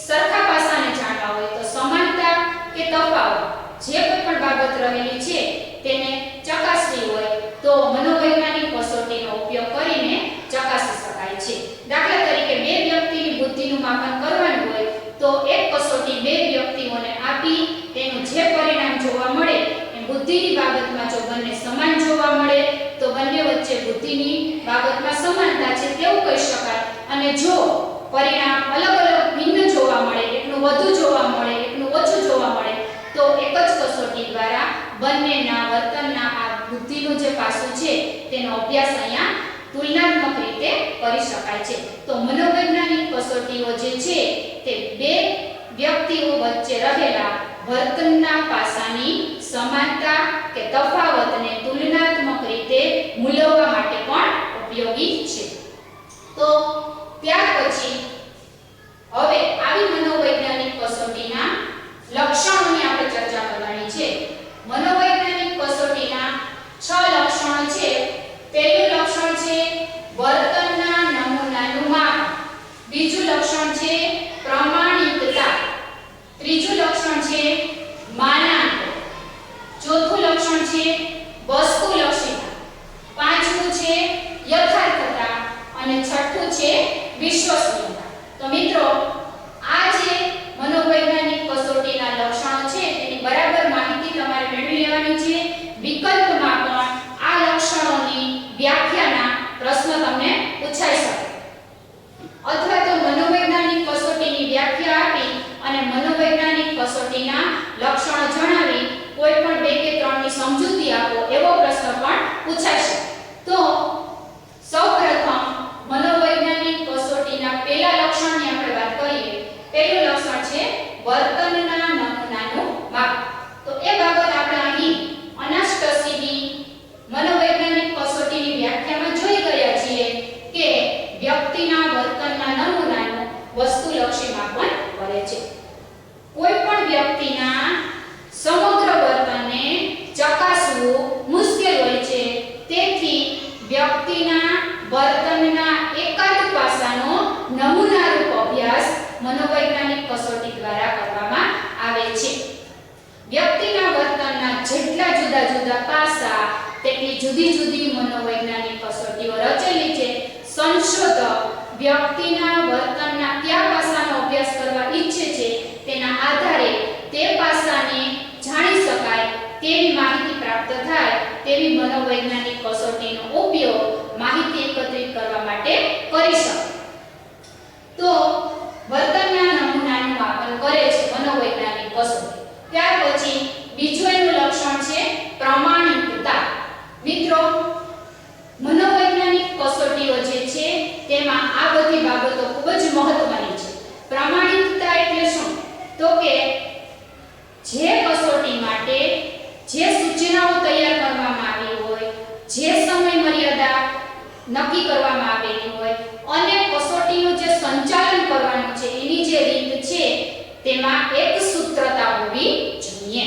સરખા પાસાને જાણવા હોય તો સમાનતા કે તફાવત જે કોઈ પણ બાબત રહેલી છે તેને ચકાસવી હોય તો મનોવૈજ્ઞાનિક કસોટીનો ઉપયોગ કરીને ચકાસી શકાય છે. દાખલા તરીકે બે વ્યક્તિની બુદ્ધિનું માપન કરવાનું હોય તો એક કસોટી બે વ્યક્તિઓને આપી તેનું જે પરિણામ જોવા મળે એ બુદ્ધિની બાબતમાં જો બંને સમાન જોવા મળે તો બંને વચ્ચે બુદ્ધિની બાબતમાં સમાનતા છે તેવું કહી શકાય. અને જો પરિણામ અલગ અલગ ભિન્ન જોવા મળે, એકનું વધુ જોવા મળે, એકનું ઓછું જોવા મળે, તો એક જ કસોટી દ્વારા બંનેના વર્તનના આ બુદ્ધિનું જે પાસું છે તેનો અભ્યાસ અહીંયા તુલનાત્મક રીતે કરી શકાય છે. તો મનોવૈજ્ઞાનિક કસોટીઓ જે છે તે બે વ્યક્તિઓ વચ્ચે રહેલા વર્તનના પાસાની સમાનતા કે તફાવતને તુલનાત્મક રીતે મૂલવવા માટે પણ ઉપયોગી છે. તો ત્યાર પછી હવે આવી મનોવૈજ્ઞાનિક કસોટીના લક્ષણોની આપણે ચર્ચા કરવાની છે. મનોવૈજ્ઞાનિક કસોટીના 6 લક્ષણો છે. પહેલું લક્ષણ છે વર્તનના નમૂનાનું માપ. બીજું લક્ષણ છે પ્રમાણિકતા. ત્રીજું લક્ષણ છે માનાંક. ચોથું લક્ષણ છે વસ્તુલક્ષીતા. પાંચમું છે યથાર્થતા અને છઠ્ઠું છે વિશ્વસનીયતા. તો મિત્રો આ જે મનોવૈજ્ઞાનિક કસોટીના લક્ષણો છે તેની બરાબર માહિતી તમારે મેળવી લેવાની છે. વિકલ્પમાં પણ આ લક્ષણોની વ્યાખ્યાના પ્રશ્ન તમને પૂછાઈ શકે, અથવા તો મનોવૈજ્ઞાનિક કસોટીની વ્યાખ્યા આપી અને મનોવૈજ્ઞાનિક કસોટીના લક્ષણો જણાવી કોઈ પણ 2 કે 3 ની સમજૂતી આપો એવો પ્રશ્ન પણ પૂછાઈ શકે. તો સૌપ્રથમ મનોવૈજ્ઞાનિક કસોટીના પહેલા લક્ષણની આપણે વાત કરીએ. પહેલું લક્ષણ છે વર્તનના નમૂનાનું માપ. તો એ બાબત આપણે અહીં અનાષ્ટસીની મનોવૈજ્ઞાનિક કસોટીની વ્યાખ્યામાં જોઈ ગયા છીએ કે વ્યક્તિના વર્તનના નમૂનાનું વસ્તુલક્ષી માપન કરે છે. કોઈ પણ વ્યક્તિના સમગ્ર જુદી જુદી મનોવૈજ્ઞાનિક કસોટીઓ રચેલી છે. સંશોધક વ્યક્તિના વર્તનના કયા પાસાનો અભ્યાસ કરવા ઈચ્છે છે તેના આધારે તે પાસાને જાણી શકાય તેવી માહિતી પ્રાપ્ત થાય તેવી મનોવૈજ્ઞાનિક કસોટીનો ઉપયોગ માહિતી એકત્રિત કરવા માટે કરી શકાય. તો વર્તનના નમૂનાનું માપન કરે છે મનોવૈજ્ઞાનિક કસોટી. ત્યાર પછી બીજું એનું લક્ષણ છે પ્રમાણિકતા. મિત્રો, મનોવૈજ્ઞાનિક કસોટીઓ જે છે તેમાં આ બધી બાબતો ખૂબ જ મહત્વની છે. પ્રમાણિકતા એટલે શું? તો કે જે કસોટી માટે જે સૂચનાઓ તૈયાર કરવામાં આવી હોય, જે સમય મર્યાદા નક્કી કરવામાં આવેલી હોય અને કસોટીનું જે સંચાલન કરવાનું છે એની જે રીત છે તેમાં એક સૂત્રતા હોવી જોઈએ.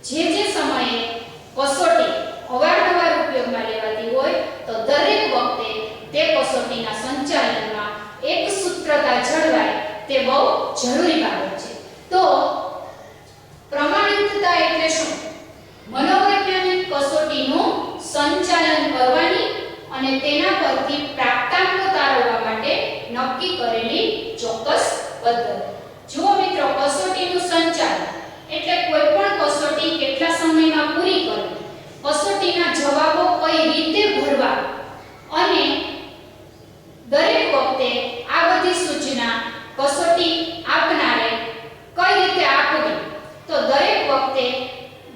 જે સમયે કસોટી અવારનવાર ઉપયોગમાં લેવાતી હોય તો દરેક વખતે તે કસોટીના સંચાલનમાં એક સૂત્રતા જળવાય તે બહુ જરૂરી બાબત છે. તો પ્રમાણિકતા એટલે શું? મનોવૈજ્ઞાનિક કસોટીનું સંચાલન કરવાની અને તેના પરથી પ્રાપ્તાંકો તારવવા માટે નક્કી કરેલી ચોક્કસ પદ્ધતિ. જો મિત્રો, કસોટીનું સંચાલન એટલે કોઈ પણ કસોટી કેટલા સમયમાં પૂરી કરવી, કસોટીના જવાબો કઈ રીતે ભરવા અને દરેક વખતે આ બધી સૂચના કસોટી આપનારે કઈ રીતે આપવી. તો દરેક વખતે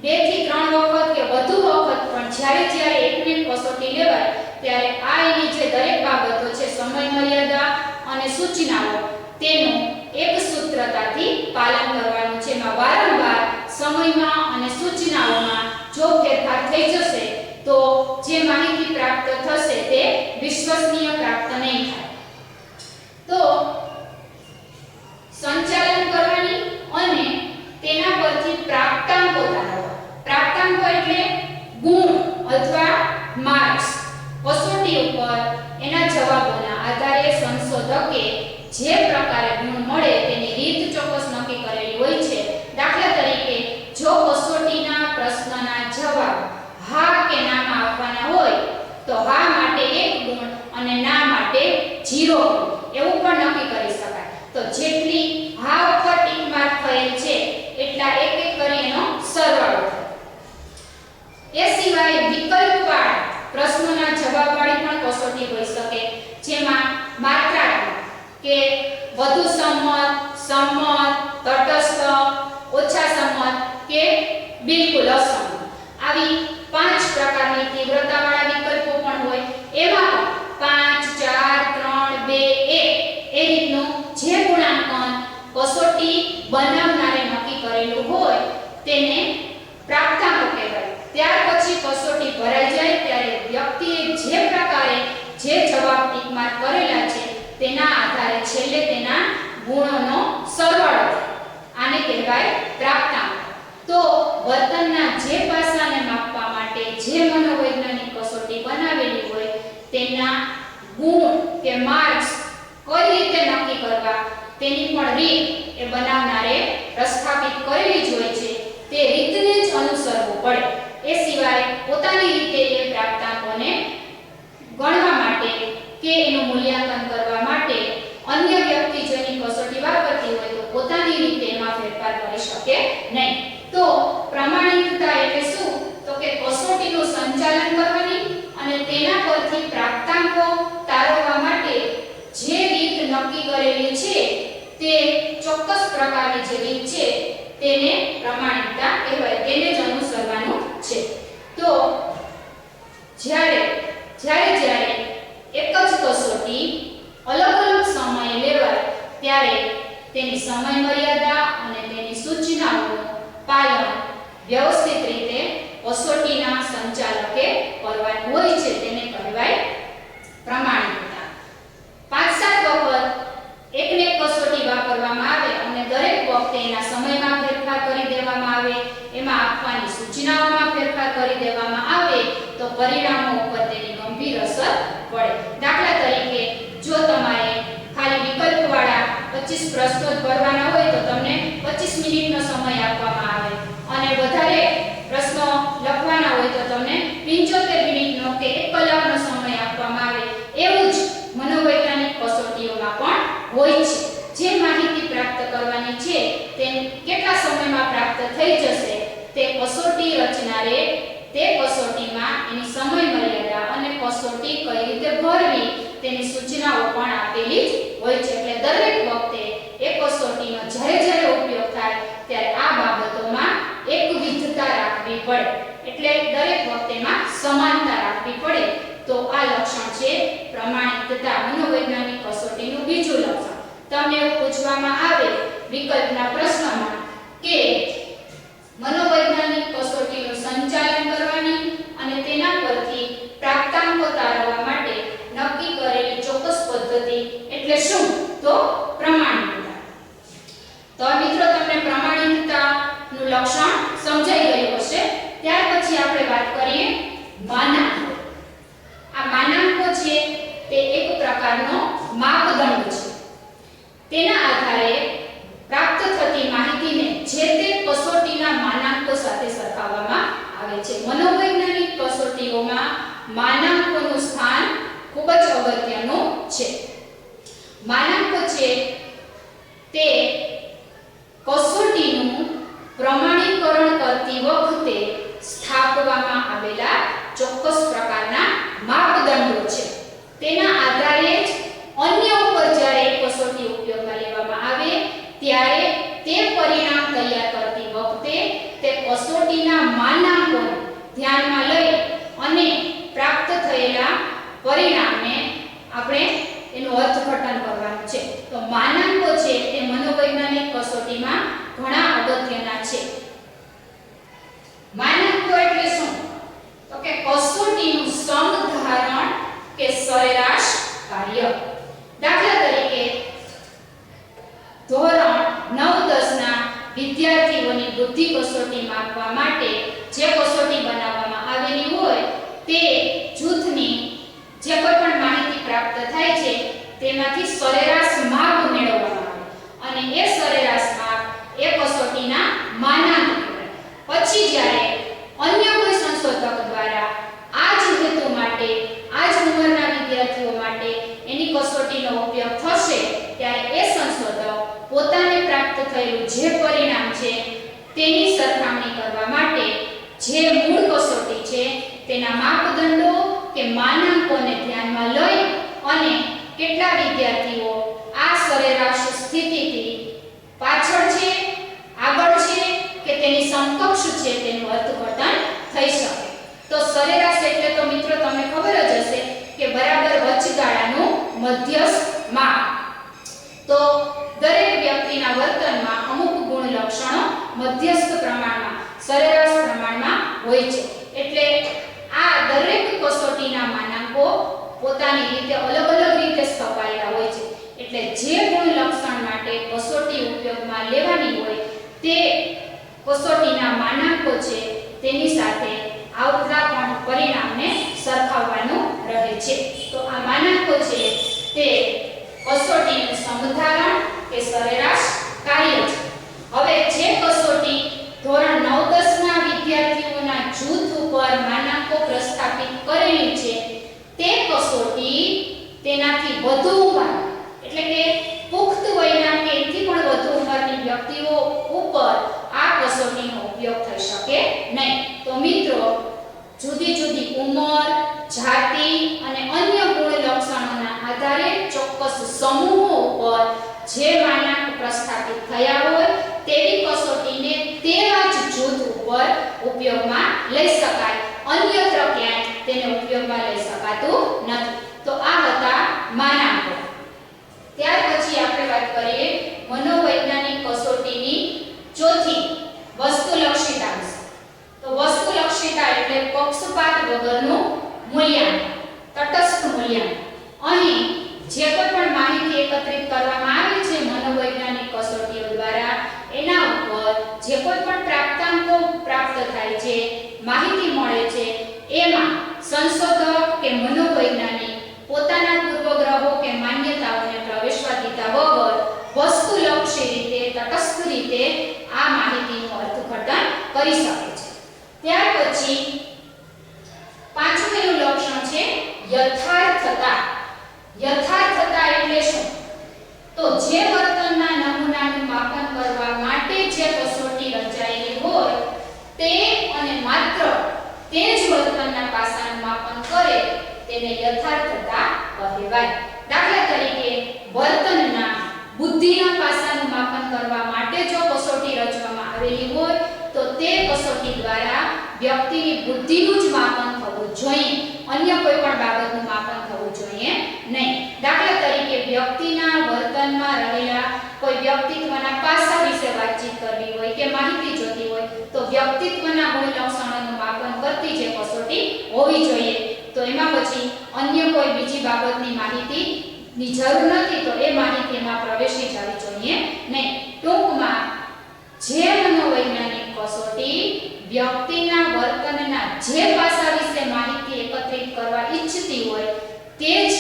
2 થી 3 વખત કે વધુ વખત પણ જ્યારે એકને કસોટી લેવાય ત્યારે આ એની જે દરેક બાબતો છે, સમય મર્યાદા અને સૂચનાઓ, તેનું એક સૂત્રતાથી પાલન કરવાનું છે. એમાં વારંવાર સમયમાં અને સૂચનાઓમાં જો ફેરફાર થઈ જશે તો જે માહિતી પ્રાપ્ત થશે તે વિશ્વસનીય પ્રાપ્ત નહીં થાય. તો સંચાલન કરવાની અને તેના પરથી પ્રાપ્તાંકો તારવવા. પ્રાપ્તાંકો એટલે ગુણ અથવા માર્ક્સ. કસોટી ઉપર એના જવાબોના આધારે સંશોધકે જે પ્રકારે ગુણ મળે તેની રીત ચોક્કસ નક્કી કરેલી હોય છે. દાખલા તરીકે, જો કસોટીના પ્રશ્નના જવાબ હા કે નામાં આપવાના હોય તો હા માટે 1 ગુણ અને ના માટે 0 ગુણ એવું પણ નક્કી કરી શકાય. તો જેટલી હા ઉપર ટીક માર્ક થયેલ છે એટલા એક એક કરી એનો સરવાળો થાય. એ સિવાય વિકલ્પવાળા પ્રશ્નોના જવાબવાળી પણ કસોટી હોઈ શકે, જેમાં માત્રાત્મક કે વધુ સંમત, સંમત, તટસ્થ, ઓછા સંમત કે બિલકુલ અસંમત, આવી 5 પ્રકારની તીવ્રતાવાળા વિકલ્પો પણ હોય. એમાં 5, 4, 3, 2, 1 એ રીતનું જે ગુણાંકન કસોટી બનાવનારે નક્કી કરેલું હોય તેને પ્રાપ્તાંકો કહેવાય. ત્યાર પછી કસોટી ભરાઈ જાય ત્યારે વ્યક્તિએ જે પ્રકારે જે જવાબ ટીક માર્ક કરેલા છે તેના આધારે છેલ્લે તેના ગુણોનો સરવાળો થાય. આને કહેવાય પ્રાપ્તાંક. તો વર્તનના જે પાસાને માપવા માટે જે મનોવૈજ્ઞાનિક કસોટી બનાવેલી હોય તેના ગુણ કે માર્ક્સ કઈ રીતે નક્કી કરવા તેની પણ રીત એ બનાવનારે પ્રસ્થાપિત કરેલી જ હોય છે. તે રીતને જ અનુસરવું પડે. એ સિવાય પોતાની રીતે એ પ્રાપ્તાંકોને ગણવા માટે કે એનું મૂલ્યાંકન કરવા માટે અન્ય વ્યક્તિ જેની કસોટી વાપરતી હોય તો પોતાની રીતે એમાં ફેરફાર કરી શકે નહીં. તો પ્રમાણિકતા એટલે શું? તો કે કસોટીનું સંચાલન કરવાની અને તેના પરથી પ્રાપ્તાંકો તારવવા માટે જે રીત નક્કી કરેલી છે તે ચોક્કસ પ્રકારની જે રીત છે તેને પ્રમાણિકતા કહેવાય. તેને જ અનુસરવાનું છે. તો જ્યારે એક જ કસોટી અલગ અલગ સમયે લેવાય ત્યારે તેની સમય મર્યાદા અને તેની સૂચનાઓનું પાલન વ્યવસ્થિત રીતે કસોટીના સંચાલકે કરવાનું હોય છે. તેને કહેવાય પ્રમાણિકતા. 5-7 વખત એકને કસોટી વાપરવામાં આવે અને દરેક વખતે એના સમયમાં ફેરફાર કરી દેવામાં આવે, એમાં આપવાની સૂચનાઓમાં ફેરફાર કરી દેવામાં આવે તો પરિણામો ઉપર તેની ગંભીર અસર પડે. દાખલા તરીકે, જો તમારે ખાલી વિકલ્પવાળા 25 પ્રશ્નો જ ભરવાના હોય તો તમને 25 મિનિટનો સમય આપવામાં આવે અને વધારે પ્રશ્નો લખવાના હોય તો તમને 75 મિનિટ છે તે કેટલા સમયમાં પ્રાપ્ત થઈ જશે તે કસોટી રચનારે તે કસોટીમાં એની સમય મર્યાદા અને કસોટી કઈ રીતે ભરવી તેની સૂચનાઓ પણ આપેલી જ હોય છે એટલે દરેક વખતે એ કસોટીનો જ્યારે ઉપયોગ થાય ત્યારે આ બાબતોમાં એકવિધતા રાખવી પડે એટલે દરેક વખતેમાં સમાનતા રાખવી પડે તો આ લક્ષણ છે પ્રમાણિકતા મનોવૈજ્ઞાનિક કસોટીનું બીજું લક્ષણ તમને એવું પૂછવામાં આવે વિકલ્પના પ્રશ્નમાં કે મનોવૈજ્ઞાનિક કસોટીનું સંચાલન કરવાની અને તેના પરથી પ્રાપ્તાંકો તારવવા માટે નક્કી કરેલી ચોક્કસ પદ્ધતિ એટલે શું તો પ્રમાણિકતા તો મિત્રો તમને પ્રમાણિકતાનું લક્ષણ સમજાઈ ગયું હશે ત્યાર પછી આપણે વાત કરીએ માનાંકો આ માનાંકો છે તે એક પ્રકારનો માપદંડ છે તેના આધારે પ્રાપ્ત થતી માહિતીને જે તે કસોટીના માનાંકો સાથે સરખાવવામાં આવે છે મનોવૈજ્ઞાનિક કસોટીઓમાં માનાંકોનું સ્થાન ખૂબ જ અગત્યનું છે માનાંકો છે તે કસોટીનું પ્રમાણીકરણ કરતી વખતે સ્થાપવામાં આવેલા ચોક્કસ પ્રકારના માપદંડો છે તેના આધારે જ અન્ય ઉપર જ્યારે કસોટી ઉપયોગમાં લેવામાં આવે ત્યારે તે પરિણામ તૈયાર કરતી વખતે તે કસોટીના માનાંકોને ધ્યાનમાં લઈ અને પ્રાપ્ત થયેલા પરિણામને આપણે એનું અર્થઘટન કરવાનું છે તો માનાંકો છે તે મનોવૈજ્ઞાનિક કસોટીમાં ઘણા અગત્યના છે માનાંકો એટલે શું તો કે કસોટીનું સમધારણ કે સરેરાશ કાર્ય દાખલા તરીકે ધોરણ 9-10 ના વિદ્યાર્થીઓની બુદ્ધિ કસોટી માપવા માટે જે કસોટી બનાવવામાં આવેલી હોય તે જૂથની જે કોઈ પણ માહિતી પ્રાપ્ત થાય છે તેમાંથી સરેરાશ માપ મેળવવામાં આવે અને એ સરેરાશ માપ એ કસોટીના માનાંક કહેવાય પછી જ્યારે અન્ય કોઈ સંશોધક દ્વારા આ જ હેતુ માટે આ જ ઉંમરના વિદ્યાર્થીઓ માટે એની કસોટીનો ઉપયોગ થશે ત્યારે એ સંશોધક પોતાને પ્રાપ્ત થયેલું જે પરિણામ છે તેની સરખામણી કરવા માટે જે મૂળ કસોટી છે તેના માપદંડો કે માનાંકોને ધ્યાનમાં લઈ અને કેટલા વિદ્યાર્થીઓ આ સરેરાશ સ્થિતિથી પાછળ છે આગળ છે કે તેની સમકક્ષ છે તેનું અર્થઘટન થઈ શકે તો સરેરાશ એટલે તો મિત્રો તમને ખબર જ હશે કે બરાબર વચગાળાનું મધ્યસ્થ માપ તો દરેક વ્યક્તિના વર્તનમાં અમુક ગુણ લક્ષણો મધ્યસ્થ પ્રમાણમાં સરેરાશ પ્રમાણમાં હોય છે એટલે આ દરેક કસોટીના માનાંકો પોતાની રીતે અલગ અલગ રીતે સ્થપાયેલા હોય છે એટલે જે ગુણ લક્ષણ માટે કસોટી ઉપયોગમાં લેવાની હોય તે કસોટીના માનાંકો છે તેની સાથે આવતા પણ પરિણામને સરખાવવાનું રહે છે તો આ માનાંકો છે તે કસોટીનું સમધારણ કે સરેરાશ કાર્ય છે હવે જે કસોટી ધોરણ 9-10 ના વિદ્યાર્થીઓના જૂથ ઉપર માનાંકો પ્રસ્થાપિત કરેલી છે તે કસોટી તેનાથી વધુ ઉંમર એટલે કે પુખ્ત વયના કે એથી પણ વધુ ઉંમરની વ્યક્તિઓ ઉપર આ કસોટીનો ઉપયોગ થઈ શકે નહીં તો મિત્રો જુદી જુદી ઉંમર જાતિ અને અન્ય ગુણ લક્ષણોના આધારે ચોક્કસ સમૂહો ઉપર જે માનાંક પ્રસ્થાપિત થયા હોય તેવી કસોટીને તેવા જ જૂથ ઉપર ઉપયોગમાં લઈ શકાય અન્યત્ર ક્યાંય તેને ઉપયોગમાં લઈ શકાતું નથી તો આ હતા માનાંકો ત્યાર પછી આપણે વાત કરીએ મનોવૈજ્ઞાનિક કસોટીની ચોથી વસ્તુલક્ષિતા વિશે તો વસ્તુલક્ષિતા એટલે પક્ષપાત વગરનું મૂલ્યાંકન તટસ્થ મૂલ્યાંકન અહીં જે કોઈ પણ માહિતી એકત્રિત કરવામાં આવે છે મનોવૈજ્ઞાનિક કસોટીઓ દ્વારા એના ઉપર જે કોઈ પણ પ્રાપ્તાંકો પ્રાપ્ત થાય છે માહિતી મળે છે એમાં સંશોધક કે મનોવૈજ્ઞાનિક પોતાના પૂર્વગ્રહો કે માન્યતાઓને પ્રવેશવા દીધા વગર વસ્તુલક્ષી રીતે તટસ્થ રીતે આ માહિતીનું અર્થઘટન કરી શકે છે ત્યાર પછી પાંચમેનું લક્ષણ છે યથાર્થતા યથાર્થતા એટલે શું તો જે વર્તનના નમૂનાનું માપન કરવા કહેવાય. દાખલા તરીકે વર્તનના બુદ્ધિના પાસાનું માપન કરવા માટે જો કસોટી રચવામાં આવેલી હોય તો તે કસોટી દ્વારા વ્યક્તિની બુદ્ધિનું જ માપન થવું જોઈએ, અન્ય કોઈ પણ બાબતનું માપન થવું જોઈએ નહીં. દાખલા તરીકે વ્યક્તિના વર્તનમાં રહેલા કોઈ વ્યક્તિત્વના પાસા વિશે વાતચીત કરવી હોય કે માહિતી જોતી હોય તો વ્યક્તિત્વના ગુણ લક્ષણોનું માપન કરતી જે કસોટી હોવી જોઈએ. તો એમાં પછી અન્ય કોઈ બીજી બાબતની માહિતીની જરૂર નથી, તો એ માહિતી એમાં પ્રવેશી જવી જોઈએ નહીં. ટૂંકમાં જે મનોવૈજ્ઞાનિક કસોટી વ્યક્તિના વર્તનના જે પાસા વિશે માહિતી એકત્રિત કરવા ઈચ્છતી હોય તે જ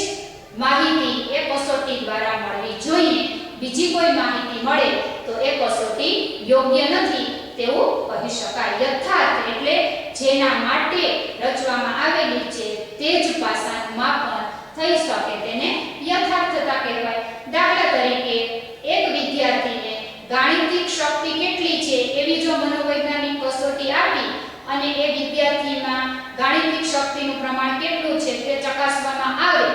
માહિતી એ કસોટી દ્વારા મળવી જોઈએ. બીજી કોઈ માહિતી મળે તો એ કસોટી યોગ્ય નથી તેવું કહી શકાય. યથાર્થ એટલે જેના માટે રચવામાં આવેલી છે તે જ પાસાનું માપન થઈ શકે તેને યથાર્થતા કહેવાય. દાખલા તરીકે એક વિદ્યાર્થીને ગાણિતિક શક્તિ કેટલી છે એવી જો મનોવૈજ્ઞાનિક કસોટી આપી અને એ વિદ્યાર્થીમાં ગાણિતિક શક્તિનું પ્રમાણ કેટલું છે તે ચકાસવામાં આવે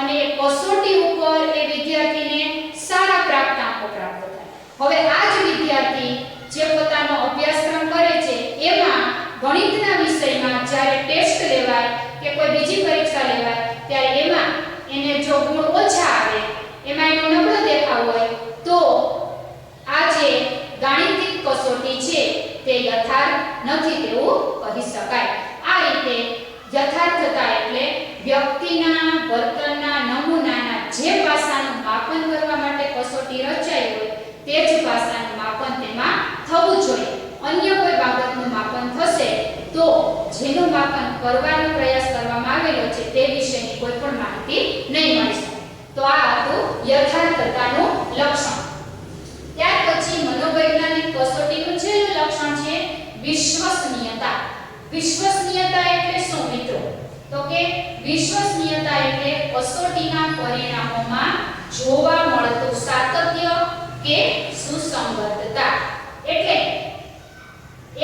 અને એ કસોટી ઉપર એ વિદ્યાર્થીને સારા પ્રાપ્તાંકો પ્રાપ્ત થાય. હવે આ જ વિદ્યાર્થી જે પોતાનો અભ્યાસક્રમ કરે છે એમાં ગણિતના વિષયમાં જ્યારે ટેસ્ટ લેવાય કે કોઈ બીજી પરીક્ષા લેવાય ત્યારે એમાં એને જો ગુણ ઓછા આવે, એમાં એનો નબળો દેખાવ હોય તો આ જે ગાણિતિક કસોટી છે તે યથાર્થ નથી તેવું કહી શકાય. આ રીતે યથાર્થતા એટલે વ્યક્તિના વર્તનના નમૂનાના જે પાસાનું માપન કરવા માટે કસોટી રચાઈ હોય તે જ પાસાનું માપન તેમાં થવું જોઈએ. અન્ય કોઈ બાબતનું માપન થશે તો જેનું માપન કરવાનો પ્રયાસ કરવામાં આવેલો છે તે વિશેની કોઈ પણ માહિતી નહીં મળી શકે. તો આ હતું યથાર્થતાનું લક્ષણ. ત્યાર પછી મનોવૈજ્ઞાનિક કસોટીનું છેલ્લું લક્ષણ છે વિશ્વસનીયતા. વિશ્વસનીયતા એટલે શું મિત્રો? તો કે વિશ્વસનીયતા એટલે કસોટીના પરિણામોમાં જોવા મળતું સાતત્ય કે સુસંગતતા. એટલે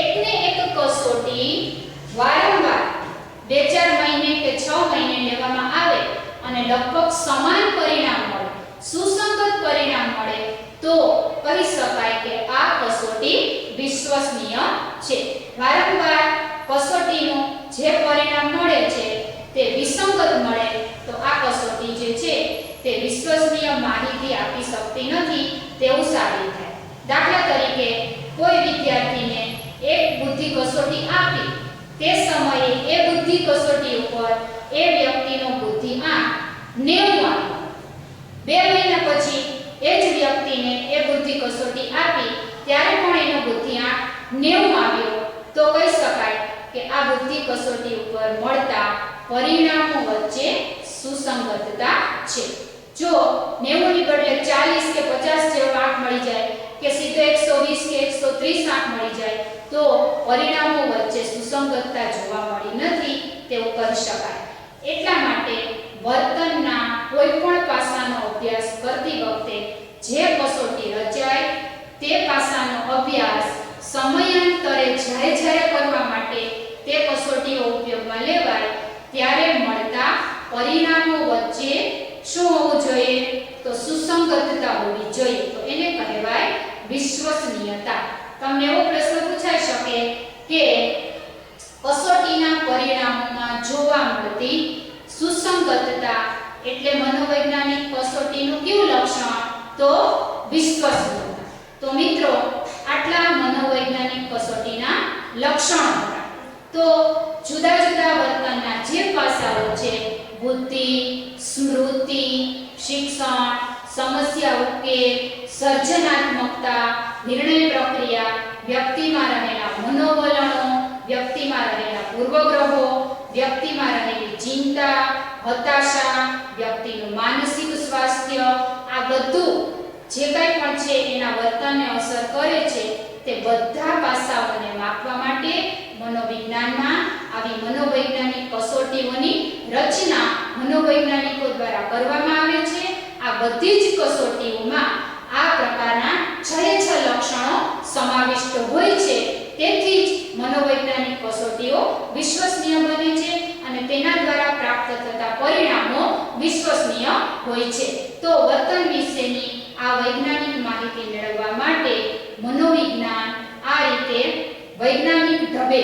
એકને એક કસોટી વારંવાર 2-4 મહિને કે 6 મહિને લેવામાં આવે અને લગભગ સમાન પરિણામ મળે, સુસંગત પરિણામ મળે તો કહી શકાય કે આ કસોટી વિશ્વસનીય છે. વારંવાર કસોટીનું જે પરિણામ મળે છે તે વિસંગત મળે તો આ કસોટી જે છે તે વિશ્વસનીય માહિતી આપી શકતી નથી તેવું સાબિત થાય. દાખલા તરીકે કોઈ વિદ્યાર્થીને એક બુદ્ધિ કસોટી આપી, તે સમયે એ બુદ્ધિ કસોટી ઉપર એ વ્યક્તિનો બુદ્ધિ આંક 90 આવ્યો. 2 મહિના પછી એ જ વ્યક્તિને એ બુદ્ધિ કસોટી આપી ત્યારે પણ એનો બુદ્ધિ આંક 90 આવ્યો તો કહી શકાય કે આ બુદ્ધિ કસોટી ઉપર મળતા પરિણામો વચ્ચે સુસંગતતા છે. જો 90 ની બદલે 40 કે 50 જેવો આંક મળી જાય કે સીધો 120 કે 130 આંક મળી જાય તો પરિણામો વચ્ચે સુસંગતતા જોવા મળી નથી તેવું કહી શકાય. એટલા માટે વર્તનના કોઈ પણ પાસાનો અભ્યાસ કરતી વખતે જે કસોટી રચાય તે પાસાનો અભ્યાસ સમયાંતરે જ્યારે કરવા માટે તે કસોટીઓ ઉપયોગમાં લેવાય ત્યારે મળતા પરિણામો વચ્ચે શું હોવું જોઈએ? તો સુસંગતતા હોવી જોઈએ. તો એને કહેવાય વિશ્વસનીયતા. તમને એવો પ્રશ્ન પૂછાઈ શકે કે કસોટીના પરિણામોમાં જોવા મળતી સુસંગતતા એટલે મનોવૈજ્ઞાનિક કસોટીનું કયું લક્ષણ? તો વિશ્વસનીયતા. તો મિત્રો આટલા મનોવૈજ્ઞાનિક કસોટીના લક્ષણો હતા. તો જુદા જુદા વર્તનના જે પાસાઓ છે બુદ્ધિ, સ્મૃતિ, શિક્ષણ, સમસ્યા ઉકેલ, સર્જનાત્મકતા, નિર્ણય પ્રક્રિયા, વ્યક્તિમાં રહેલા મનોવલણો, વ્યક્તિમાં રહેલા પૂર્વગ્રહો, વ્યક્તિમાં રહેલી ચિંતા, હતાશા, વ્યક્તિનું માનસિક સ્વાસ્થ્ય, આ બધું જે કંઈ પણ છે એના વર્તનને અસર કરે છે તે બધા પાસાઓને માપવા માટે મનોવિજ્ઞાનમાં આવી મનોવૈજ્ઞાનિક કસોટીઓની રચના મનોવૈજ્ઞાનિકો દ્વારા કરવામાં આવે છે. આ બધી જ કસોટીઓમાં આ પ્રકારના 6 લક્ષણો સમાવિષ્ટ હોય છે. તેથી જ મનોવૈજ્ઞાનિક કસોટીઓ વિશ્વસનીય બને છે અને તેના દ્વારા પ્રાપ્ત થતા પરિણામો વિશ્વસનીય હોય છે. તો વર્તન વિશેની આ વૈજ્ઞાનિક માહિતી મેળવવા માટે મનોવિજ્ઞાન આ રીતે વૈજ્ઞાનિક ઢબે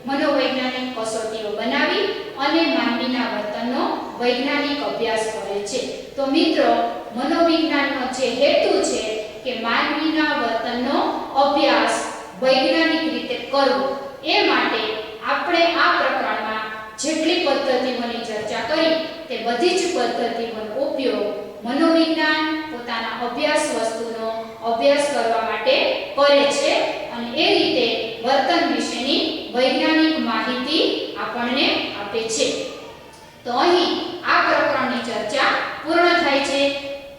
મનોવૈજ્ઞાનિક કસોટીઓ બનાવી અને માનવીના વર્તનનો વૈજ્ઞાનિક અભ્યાસ કરે છે. તો મિત્રો, મનોવિજ્ઞાનનો જે હેતુ છે કે માનવીના વર્તનનો અભ્યાસ વૈજ્ઞાનિક રીતે કરવો, એ માટે આપણે આ પ્રકરણમાં જેટલી પદ્ધતિઓની ચર્ચા કરી તે બધી જ પદ્ધતિઓનો ઉપયોગ મનોવિજ્ઞાન પોતાના અભ્યાસ વસ્તુનો અભ્યાસ કરવા માટે કરે છે અને એ રીતે વર્તન વિશેની વૈજ્ઞાનિક માહિતી આપણને આપે છે. તો અહીં આ પ્રકરણની ચર્ચા પૂર્ણ થાય છે.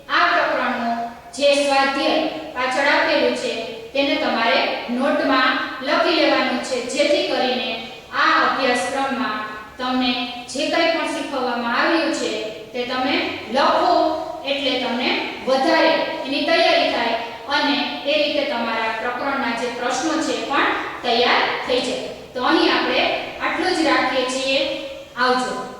આ પ્રકરણનો જે સ્વાધ્યાય પાછળ આપેલું છે તેને તમારે નોટમાં લખી લેવાનું છે, જેથી કરીને આ અભ્યાસક્રમમાં તમને જે કંઈ પણ શીખવવામાં આવ્યું છે તે તમે લખો, એટલે તમને વધારે એની તૈયારી થાય અને એ રીતે તમારા પ્રકરણના જે પ્રશ્નો છે પણ તૈયાર થઈ જાય. તો અહીં આપણે આટલું જ રાખીએ છીએ. આવજો.